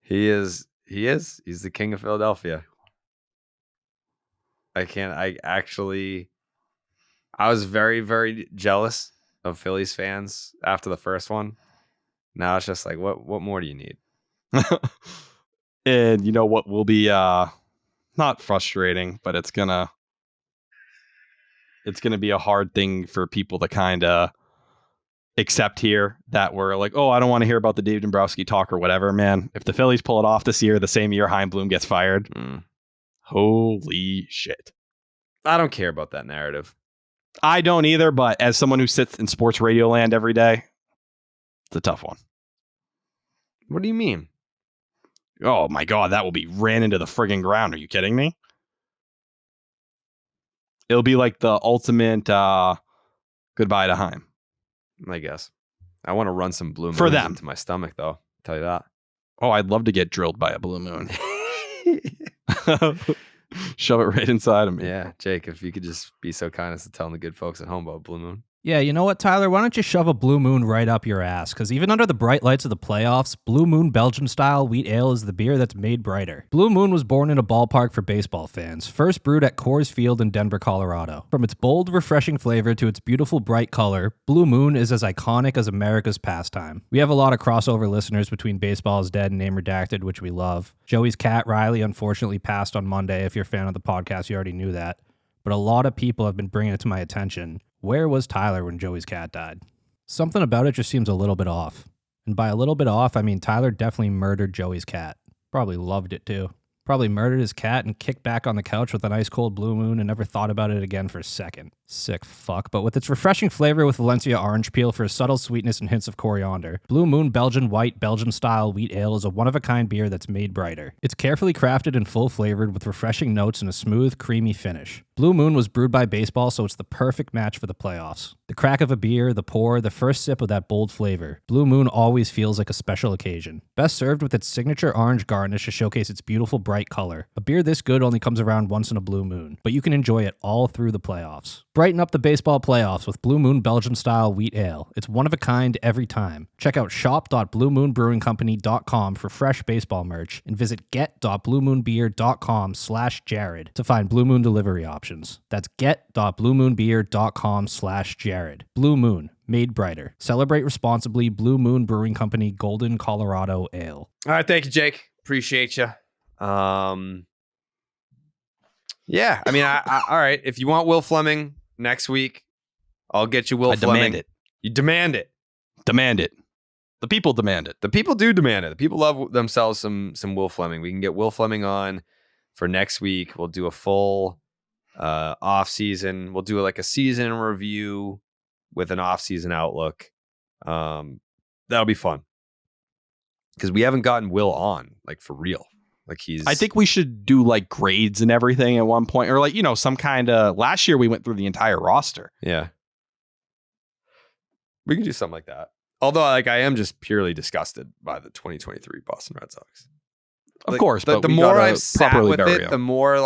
He's the king of Philadelphia. I was very, very jealous of Phillies fans after the first one. Now it's just like, what more do you need? And you know what will be not frustrating, but it's gonna be a hard thing for people to kind of accept here, that we're like, oh, I don't want to hear about the Dave Dombrowski talk or whatever, man. If the Phillies pull it off this year, the same year Chaim Bloom gets fired, holy shit. I don't care about that narrative. I don't either, but as someone who sits in sports radio land every day, it's a tough one. What do you mean? Oh my God, that will be ran into the friggin' ground. Are you kidding me? It'll be like the ultimate goodbye to Chaim. I guess. I want to run some blue moons For them. into my stomach, though. I'll tell you that. Oh, I'd love to get drilled by a blue moon. Shove it right inside of me. Yeah, Jake, if you could just be so kind as to tell the good folks at home about Blue Moon. Yeah, you know what, Tyler? Why don't you shove a Blue Moon right up your ass? Because even under the bright lights of the playoffs, Blue Moon Belgian-style wheat ale is the beer that's made brighter. Blue Moon was born in a ballpark for baseball fans, first brewed at Coors Field in Denver, Colorado. From its bold, refreshing flavor to its beautiful, bright color, Blue Moon is as iconic as America's pastime. We have a lot of crossover listeners between Baseball is Dead and Name Redacted, which we love. Joey's cat, Riley, unfortunately passed on Monday. If you're a fan of the podcast, you already knew that. But a lot of people have been bringing it to my attention. Where was Tyler when Joey's cat died? Something about it just seems a little bit off. And by a little bit off, I mean Tyler definitely murdered Joey's cat. Probably loved it too. Probably murdered his cat and kicked back on the couch with an ice cold Blue Moon and never thought about it again for a second. Sick fuck. But with its refreshing flavor with Valencia orange peel for a subtle sweetness and hints of coriander, Blue Moon Belgian White Belgian style wheat ale is a one-of-a-kind beer that's made brighter. It's carefully crafted and full-flavored with refreshing notes and a smooth, creamy finish. Blue Moon was brewed by baseball, so it's the perfect match for the playoffs. The crack of a beer, the pour, the first sip of that bold flavor. Blue Moon always feels like a special occasion. Best served with its signature orange garnish to showcase its beautiful bright color. A beer this good only comes around once in a blue moon, but you can enjoy it all through the playoffs. Brighten up the baseball playoffs with Blue Moon Belgian-style wheat ale. It's one of a kind every time. Check out shop.bluemoonbrewingcompany.com for fresh baseball merch and visit get.bluemoonbeer.com/Jared to find Blue Moon delivery options. That's get.bluemoonbeer.com/Jared. Blue Moon, made brighter. Celebrate responsibly. Blue Moon Brewing Company, Golden, Colorado Ale. All right, thank you, Jake. Appreciate you. Yeah, I mean, I all right. If you want Will Fleming next week, I'll get you Will Fleming. Demand it. You demand it. Demand it. The people demand it. The people do demand it. The people love themselves some Will Fleming. We can get Will Fleming on for next week. We'll do a full off season. We'll do like a season review with an off season outlook. That'll be fun because we haven't gotten Will on like for real. Like I think we should do like grades and everything at one point, or like, you know, some kind of, last year we went through the entire roster. Yeah. We could do something like that. Although like I am just purely disgusted by the 2023 Boston Red Sox. Of course, but but the more I've sat with it, the more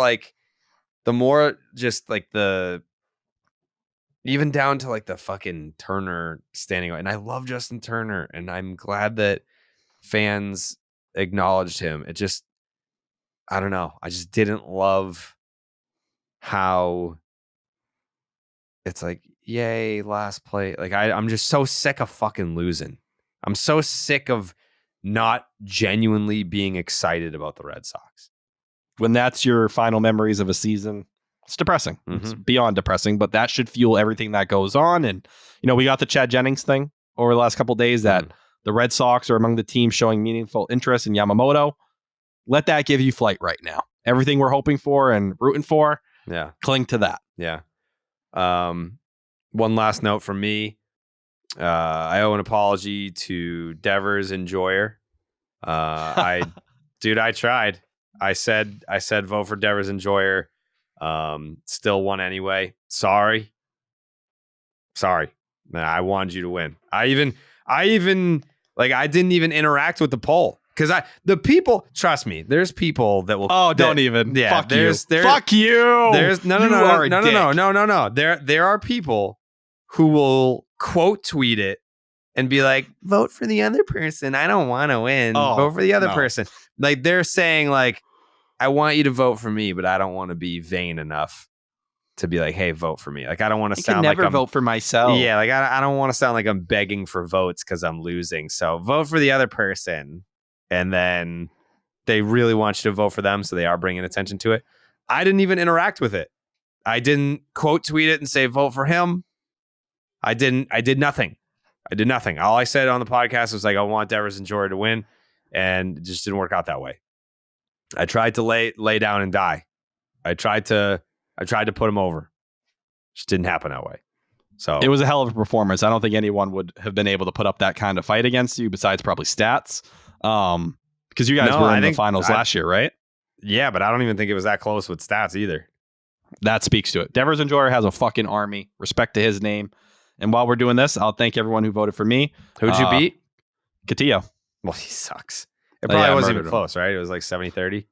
just like even down to like the fucking Turner standing out. And I love Justin Turner and I'm glad that fans acknowledged him. It just, I don't know. I just didn't love how it's like, yay, last play. Like I'm just so sick of fucking losing. I'm so sick of not genuinely being excited about the Red Sox. When that's your final memories of a season, it's depressing. Mm-hmm. It's beyond depressing, but that should fuel everything that goes on. And, you know, we got the Chad Jennings thing over the last couple of days that the Red Sox are among the teams showing meaningful interest in Yamamoto. Let that give you flight right now. Everything we're hoping for and rooting for, cling to that. Yeah. One last note from me. I owe an apology to Devers and Joyer. I tried. I said vote for Devers and Joyer. Still won anyway. Sorry. Man, I wanted you to win. I even like I didn't even interact with the poll because the people trust me. There's people that will. Oh, don't even. Yeah, Fuck you. Fuck you. There's no. There are people who will quote tweet it and be like, vote for the other person. I don't want to win. Vote for the other person. Like they're saying like, I want you to vote for me, but I don't want to be vain enough to be like, hey, vote for me. Like I don't want to sound like I'm vote for myself. Yeah, like I don't want to sound like I'm begging for votes because I'm losing. So vote for the other person. And then they really want you to vote for them. So they are bringing attention to it. I didn't even interact with it. I didn't quote tweet it and say, vote for him. I did nothing. All I said on the podcast was like, I want Devers and Joyer to win. And it just didn't work out that way. I tried to lay down and die. I tried to put him over. Just didn't happen that way. So it was a hell of a performance. I don't think anyone would have been able to put up that kind of fight against you besides probably stats. Because you guys were in the finals last year, right? Yeah, but I don't even think it was that close with stats either. That speaks to it. Devers and Joyer has a fucking army. Respect to his name. And while we're doing this, I'll thank everyone who voted for me. Who'd you beat? Castillo. Well, he sucks. It probably wasn't even close, right? It was like 70-30.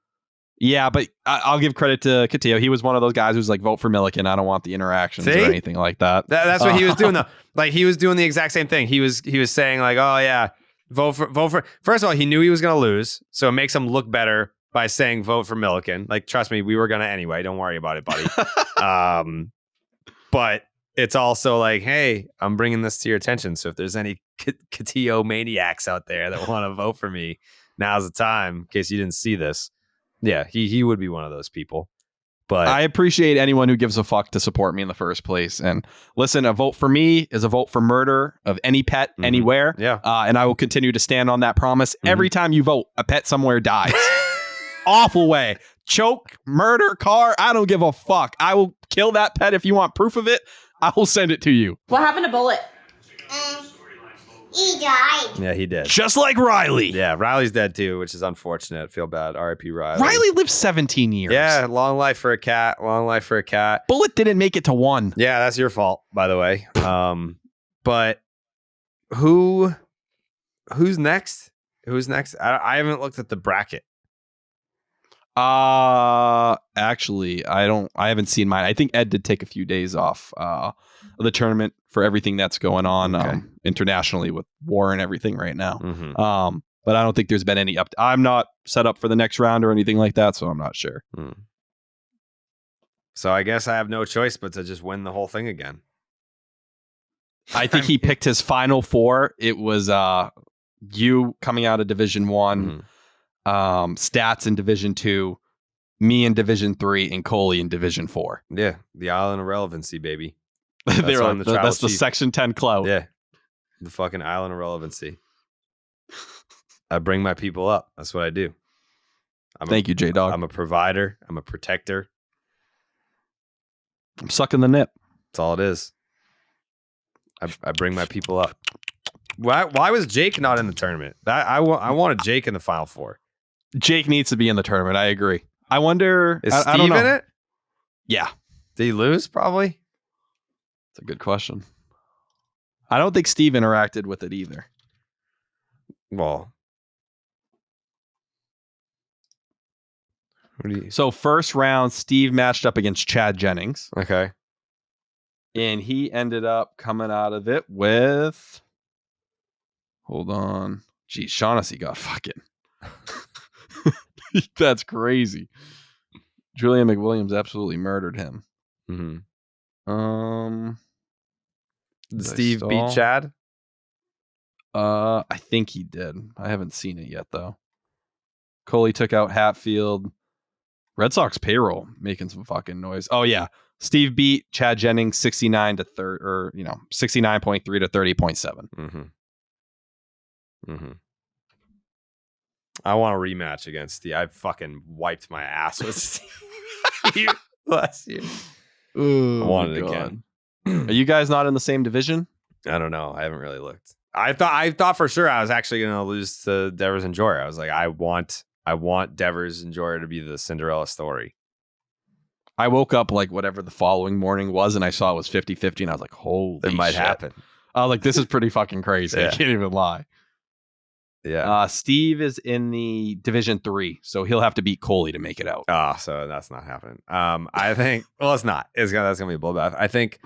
Yeah, but I'll give credit to Castillo. He was one of those guys who's like, vote for Milliken. I don't want the interactions or anything like that. That's what he was doing, though. Like, he was doing the exact same thing. He was saying, like, oh, yeah, vote for. First of all, he knew he was going to lose. So it makes him look better by saying vote for Milliken. Like, trust me, we were going to anyway. Don't worry about it, buddy. But it's also like, hey, I'm bringing this to your attention. So if there's any Castillo maniacs out there that want to vote for me, now's the time, in case you didn't see this. Yeah, he would be one of those people. But I appreciate anyone who gives a fuck to support me in the first place. And listen, a vote for me is a vote for murder of any pet anywhere. Yeah. And I will continue to stand on that promise. Every time you vote, a pet somewhere dies. Awful way. Choke, murder, car. I don't give a fuck. I will kill that pet if you want proof of it. I will send it to you. What happened to Bullet? He died. Yeah, he did. Just like Riley. Yeah, Riley's dead too, which is unfortunate. I feel bad. R.I.P. Riley. Riley lived 17 years. Yeah, long life for a cat. Bullet didn't make it to 1. Yeah, that's your fault, by the way. But who's next? I haven't looked at the bracket. Actually, I haven't seen mine. I think Ed did take a few days off of the tournament for everything that's going on internationally with war and everything right now. But I don't think there's been any I'm not set up for the next round or anything like that, so I'm not sure. So I guess I have no choice but to just win the whole thing again. I think he picked his final 4. It was you coming out of Division 1, Stats in Division 2, me in Division 3, and Coley in Division 4. Yeah, the island of relevancy, baby. That's the Section 10 clout. Yeah, the fucking island of relevancy. I bring my people up. That's what I do. Thank you, J-Dog. I'm a provider. I'm a protector. I'm sucking the nip. That's all it is. I bring my people up. Why was Jake not in the tournament? I wanted Jake in the Final 4. Jake needs to be in the tournament. I agree. I wonder... Is Steve in it? Yeah. Did he lose, probably? That's a good question. I don't think Steve interacted with it either. Well... So first round, Steve matched up against Chad Jennings. Okay. And he ended up coming out of it with... Hold on. Geez, Shaughnessy got fucking... That's crazy. Julian McWilliams absolutely murdered him. Did Steve beat Chad? I think he did. I haven't seen it yet, though. Coley took out Hatfield. Red Sox payroll making some fucking noise. Oh yeah, Steve beat Chad Jennings 69 to 30, or 69.3 to 30.7. I want a rematch against Steve. I fucking wiped my ass with Steve. Bless you. Ooh, I want it again. Are you guys not in the same division? I don't know. I haven't really looked. I thought for sure I was actually going to lose to Devers and Joyer. I was like, I want I want Devers and Jordan to be the Cinderella story. I woke up like whatever the following morning was, and I saw it was 50-50, and I was like, holy It might shit. happen. I was like, this is pretty fucking crazy. I Yeah. can't even lie. Yeah. Steve is in the Division 3, so he'll have to beat Coley to make it out. So that's not happening. I think. Well, it's not. That's gonna be a bloodbath. I think.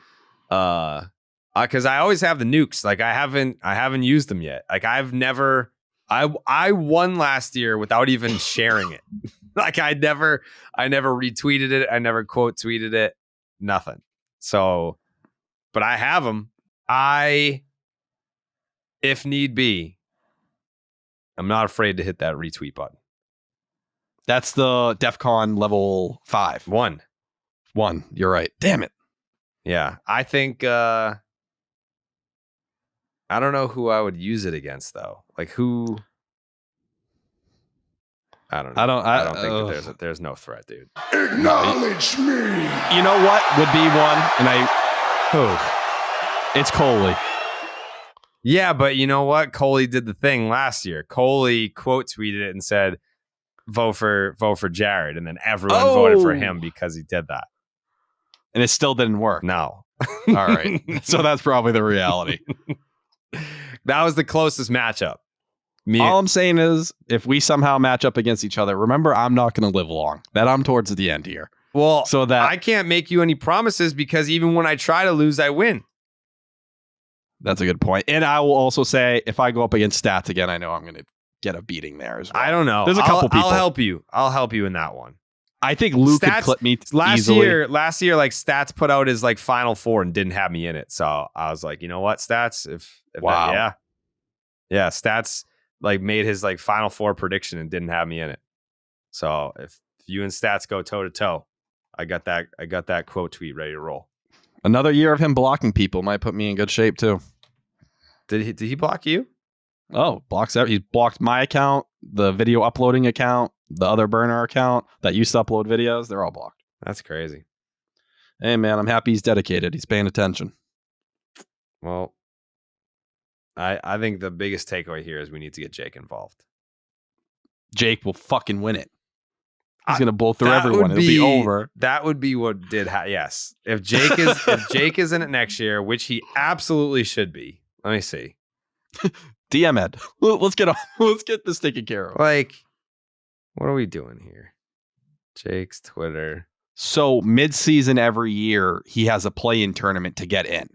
Because I always have the nukes. Like I haven't used them yet. Like I've never. I won last year without even sharing it. Like I never retweeted it. I never quote tweeted it. Nothing. So, but I have them. If need be, I'm not afraid to hit that retweet button. That's the DEFCON level 5. 1. You're right. Damn it. Yeah. I think I don't know who I would use it against though. Like who? I don't know. I don't think that there's no threat, dude. Acknowledge me. You know what would be one? And Who? it's Coley. Yeah, but you know what? Coley did the thing last year. Coley quote tweeted it and said, vote for Jared. And then everyone voted for him because he did that. And it still didn't work. No. All right. So that's probably the reality. That was the closest matchup. All I'm saying is, if we somehow match up against each other, remember, I'm not going to live long. That I'm towards the end here. Well, so that I can't make you any promises because even when I try to lose, I win. That's a good point. And I will also say, if I go up against Stats again, I know I'm going to get a beating there as well. I don't know. There's a couple people. I'll help you in that one. I think Luke could clip me easily. Last year, like Stats put out his like Final Four and didn't have me in it. So I was like, you know what, Stats? If wow. Yeah, Stats like made his like Final Four prediction and didn't have me in it. So if you and Stats go toe to toe, I got that quote tweet ready to roll. Another year of him blocking people might put me in good shape too. Did he block you? Oh, he's blocked my account, the video uploading account, the other burner account that used to upload videos. They're all blocked. That's crazy. Hey man, I'm happy he's dedicated. He's paying attention. Well, I think the biggest takeaway here is we need to get Jake involved. Jake will fucking win it. He's gonna bowl through everyone. It'll be over. That would be what did. Yes, if Jake is in it next year, which he absolutely should be. Let me see. DM Ed. Let's get on. Let's get this taken care of. Like, what are we doing here? Jake's Twitter. So mid-season every year, he has a play-in tournament to get in.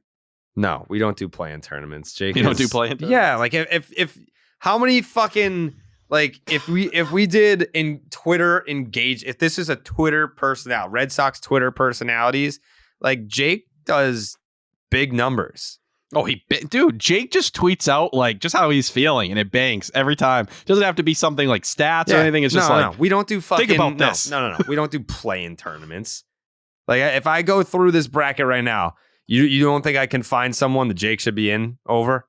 No, we don't do play-in tournaments. Jake, don't do play-in tournaments? Yeah, like if how many fucking like if we did in Twitter engage, if this is a Twitter personality, Red Sox Twitter personalities, like Jake does big numbers. Oh, dude, Jake just tweets out like just how he's feeling and it bangs every time. Doesn't have to be something like stats or anything. It's just no. We don't do fucking. Think about this. No. We don't do play-in tournaments. Like if I go through this bracket right now, you don't think I can find someone that Jake should be in over?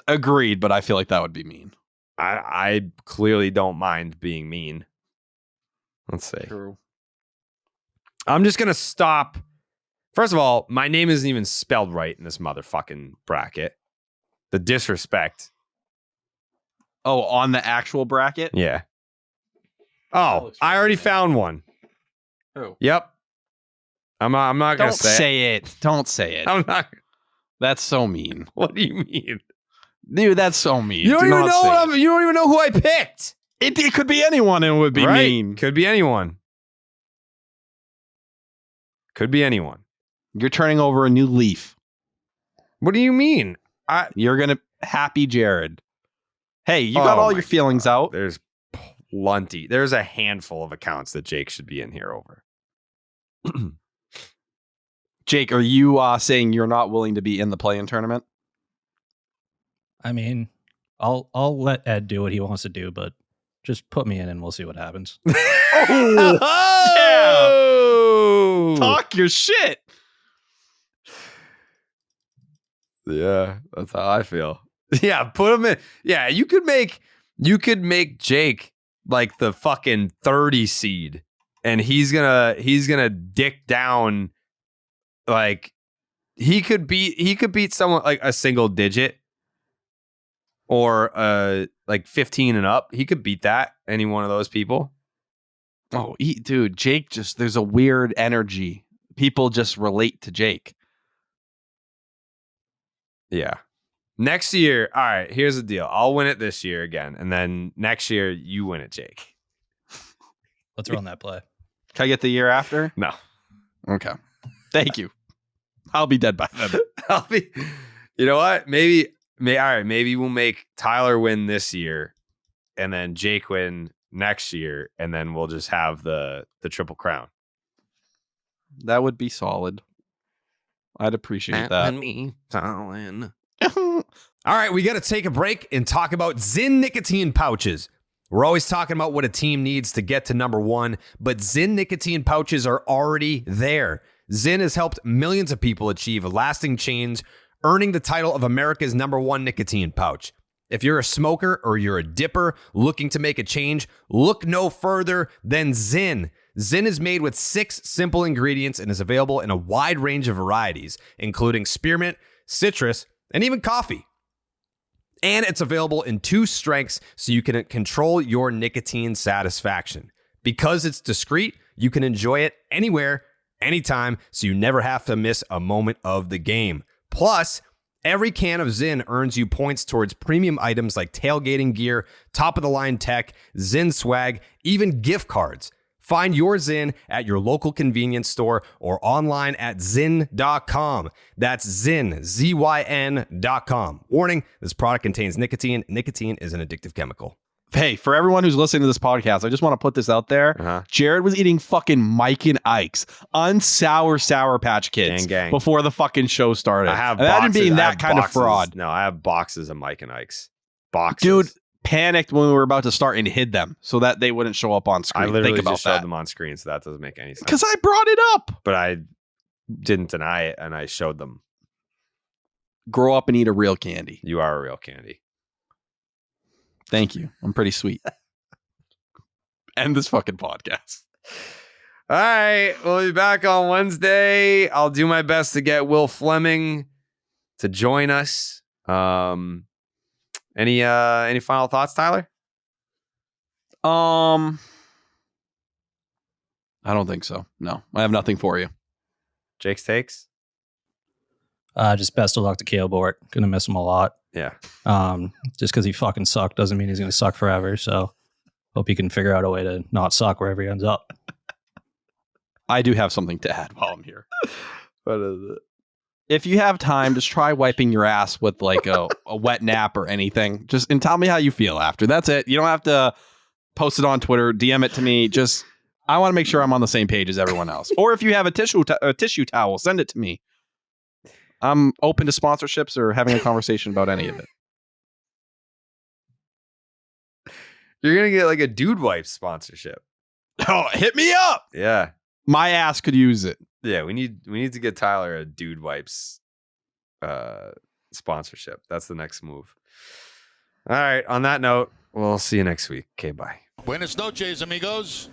Agreed, but I feel like that would be mean. I clearly don't mind being mean. Let's see. True. I'm just gonna stop. First of all, my name isn't even spelled right in this motherfucking bracket. The disrespect. Oh, on the actual bracket? Yeah. Oh, I already found one. Who? Yep. I'm not gonna say it. Don't say it. I'm not. That's so mean. What do you mean, dude? That's so mean. You don't even know you don't even know who I picked. It could be anyone, and it would be mean. Could be anyone. Could be anyone. You're turning over a new leaf. What do you mean? You're gonna happy Jared. Hey, you got all your feelings out. There's plenty. There's a handful of accounts that Jake should be in here over. Jake, are you saying you're not willing to be in the play-in tournament? I mean, I'll let Ed do what he wants to do, but just put me in and we'll see what happens. Oh, yeah. Talk your shit. Yeah, that's how I feel. Yeah, put him in. Yeah, you could make Jake like the fucking 30 seed, and he's gonna dick down. Like he could beat someone like a single digit. or like 15 and up. He could beat that. Any one of those people. Oh, dude, Jake there's a weird energy. People just relate to Jake. Yeah. Next year, all right, here's the deal. I'll win it this year again. And then next year, you win it, Jake. Let's run that play. Can I get the year after? No. Okay. Thank you. I'll be dead by then. You know what? Maybe we'll make Tyler win this year and then Jake win next year. And then we'll just have the Triple Crown. That would be solid. I'd appreciate that. Me, Tyler. All right, we got to take a break and talk about Zyn nicotine pouches. We're always talking about what a team needs to get to number one, but Zyn nicotine pouches are already there. Zyn has helped millions of people achieve lasting change, earning the title of America's number one nicotine pouch. If you're a smoker or you're a dipper looking to make a change, look no further than Zyn. Zyn is made with 6 simple ingredients and is available in a wide range of varieties, including spearmint, citrus, and even coffee. And it's available in 2 strengths so you can control your nicotine satisfaction. Because it's discreet, you can enjoy it anywhere, anytime, so you never have to miss a moment of the game. Plus, every can of Zyn earns you points towards premium items like tailgating gear, top-of-the-line tech, Zyn swag, even gift cards. Find your Zyn at your local convenience store or online at Zyn.com. That's Zyn, ZYN.com. Warning, this product contains nicotine. Nicotine is an addictive chemical. Hey, for everyone who's listening to this podcast, I just want to put this out there. Jared was eating fucking Mike and Ike's unsour Sour Patch Kids Gang. before the fucking show started. I have Imagine boxes, being I that have kind boxes. of fraud. No, I have boxes of Mike and Ike's. Boxes. Dude, panicked when we were about to start and hid them so that they wouldn't show up on screen. I literally Think about just showed that. them on screen, so that doesn't make any sense. Because I brought it up. But I didn't deny it, and I showed them. Grow up and eat a real candy. You are a real candy. Thank you. I'm pretty sweet. End this fucking podcast. All right, we'll be back on Wednesday. I'll do my best to get Will Fleming to join us. Any final thoughts, Tyler? I don't think so. No, I have nothing for you. Jake's takes? Just best of luck to Kaleb Ort. Gonna miss him a lot. Yeah. Just because he fucking sucked doesn't mean he's gonna suck forever. So hope he can figure out a way to not suck wherever he ends up. I do have something to add while I'm here. What is it? If you have time, just try wiping your ass with like a wet nap or anything. And tell me how you feel after. That's it. You don't have to post it on Twitter, DM it to me. I want to make sure I'm on the same page as everyone else. Or if you have a tissue towel, send it to me. I'm open to sponsorships or having a conversation about any of it. You're gonna get like a Dude Wipes sponsorship. Oh, hit me up. Yeah. My ass could use it. Yeah, we need to get Tyler a Dude Wipes sponsorship. That's the next move. All right. On that note, we'll see you next week. Okay, bye. Buenas noches, amigos.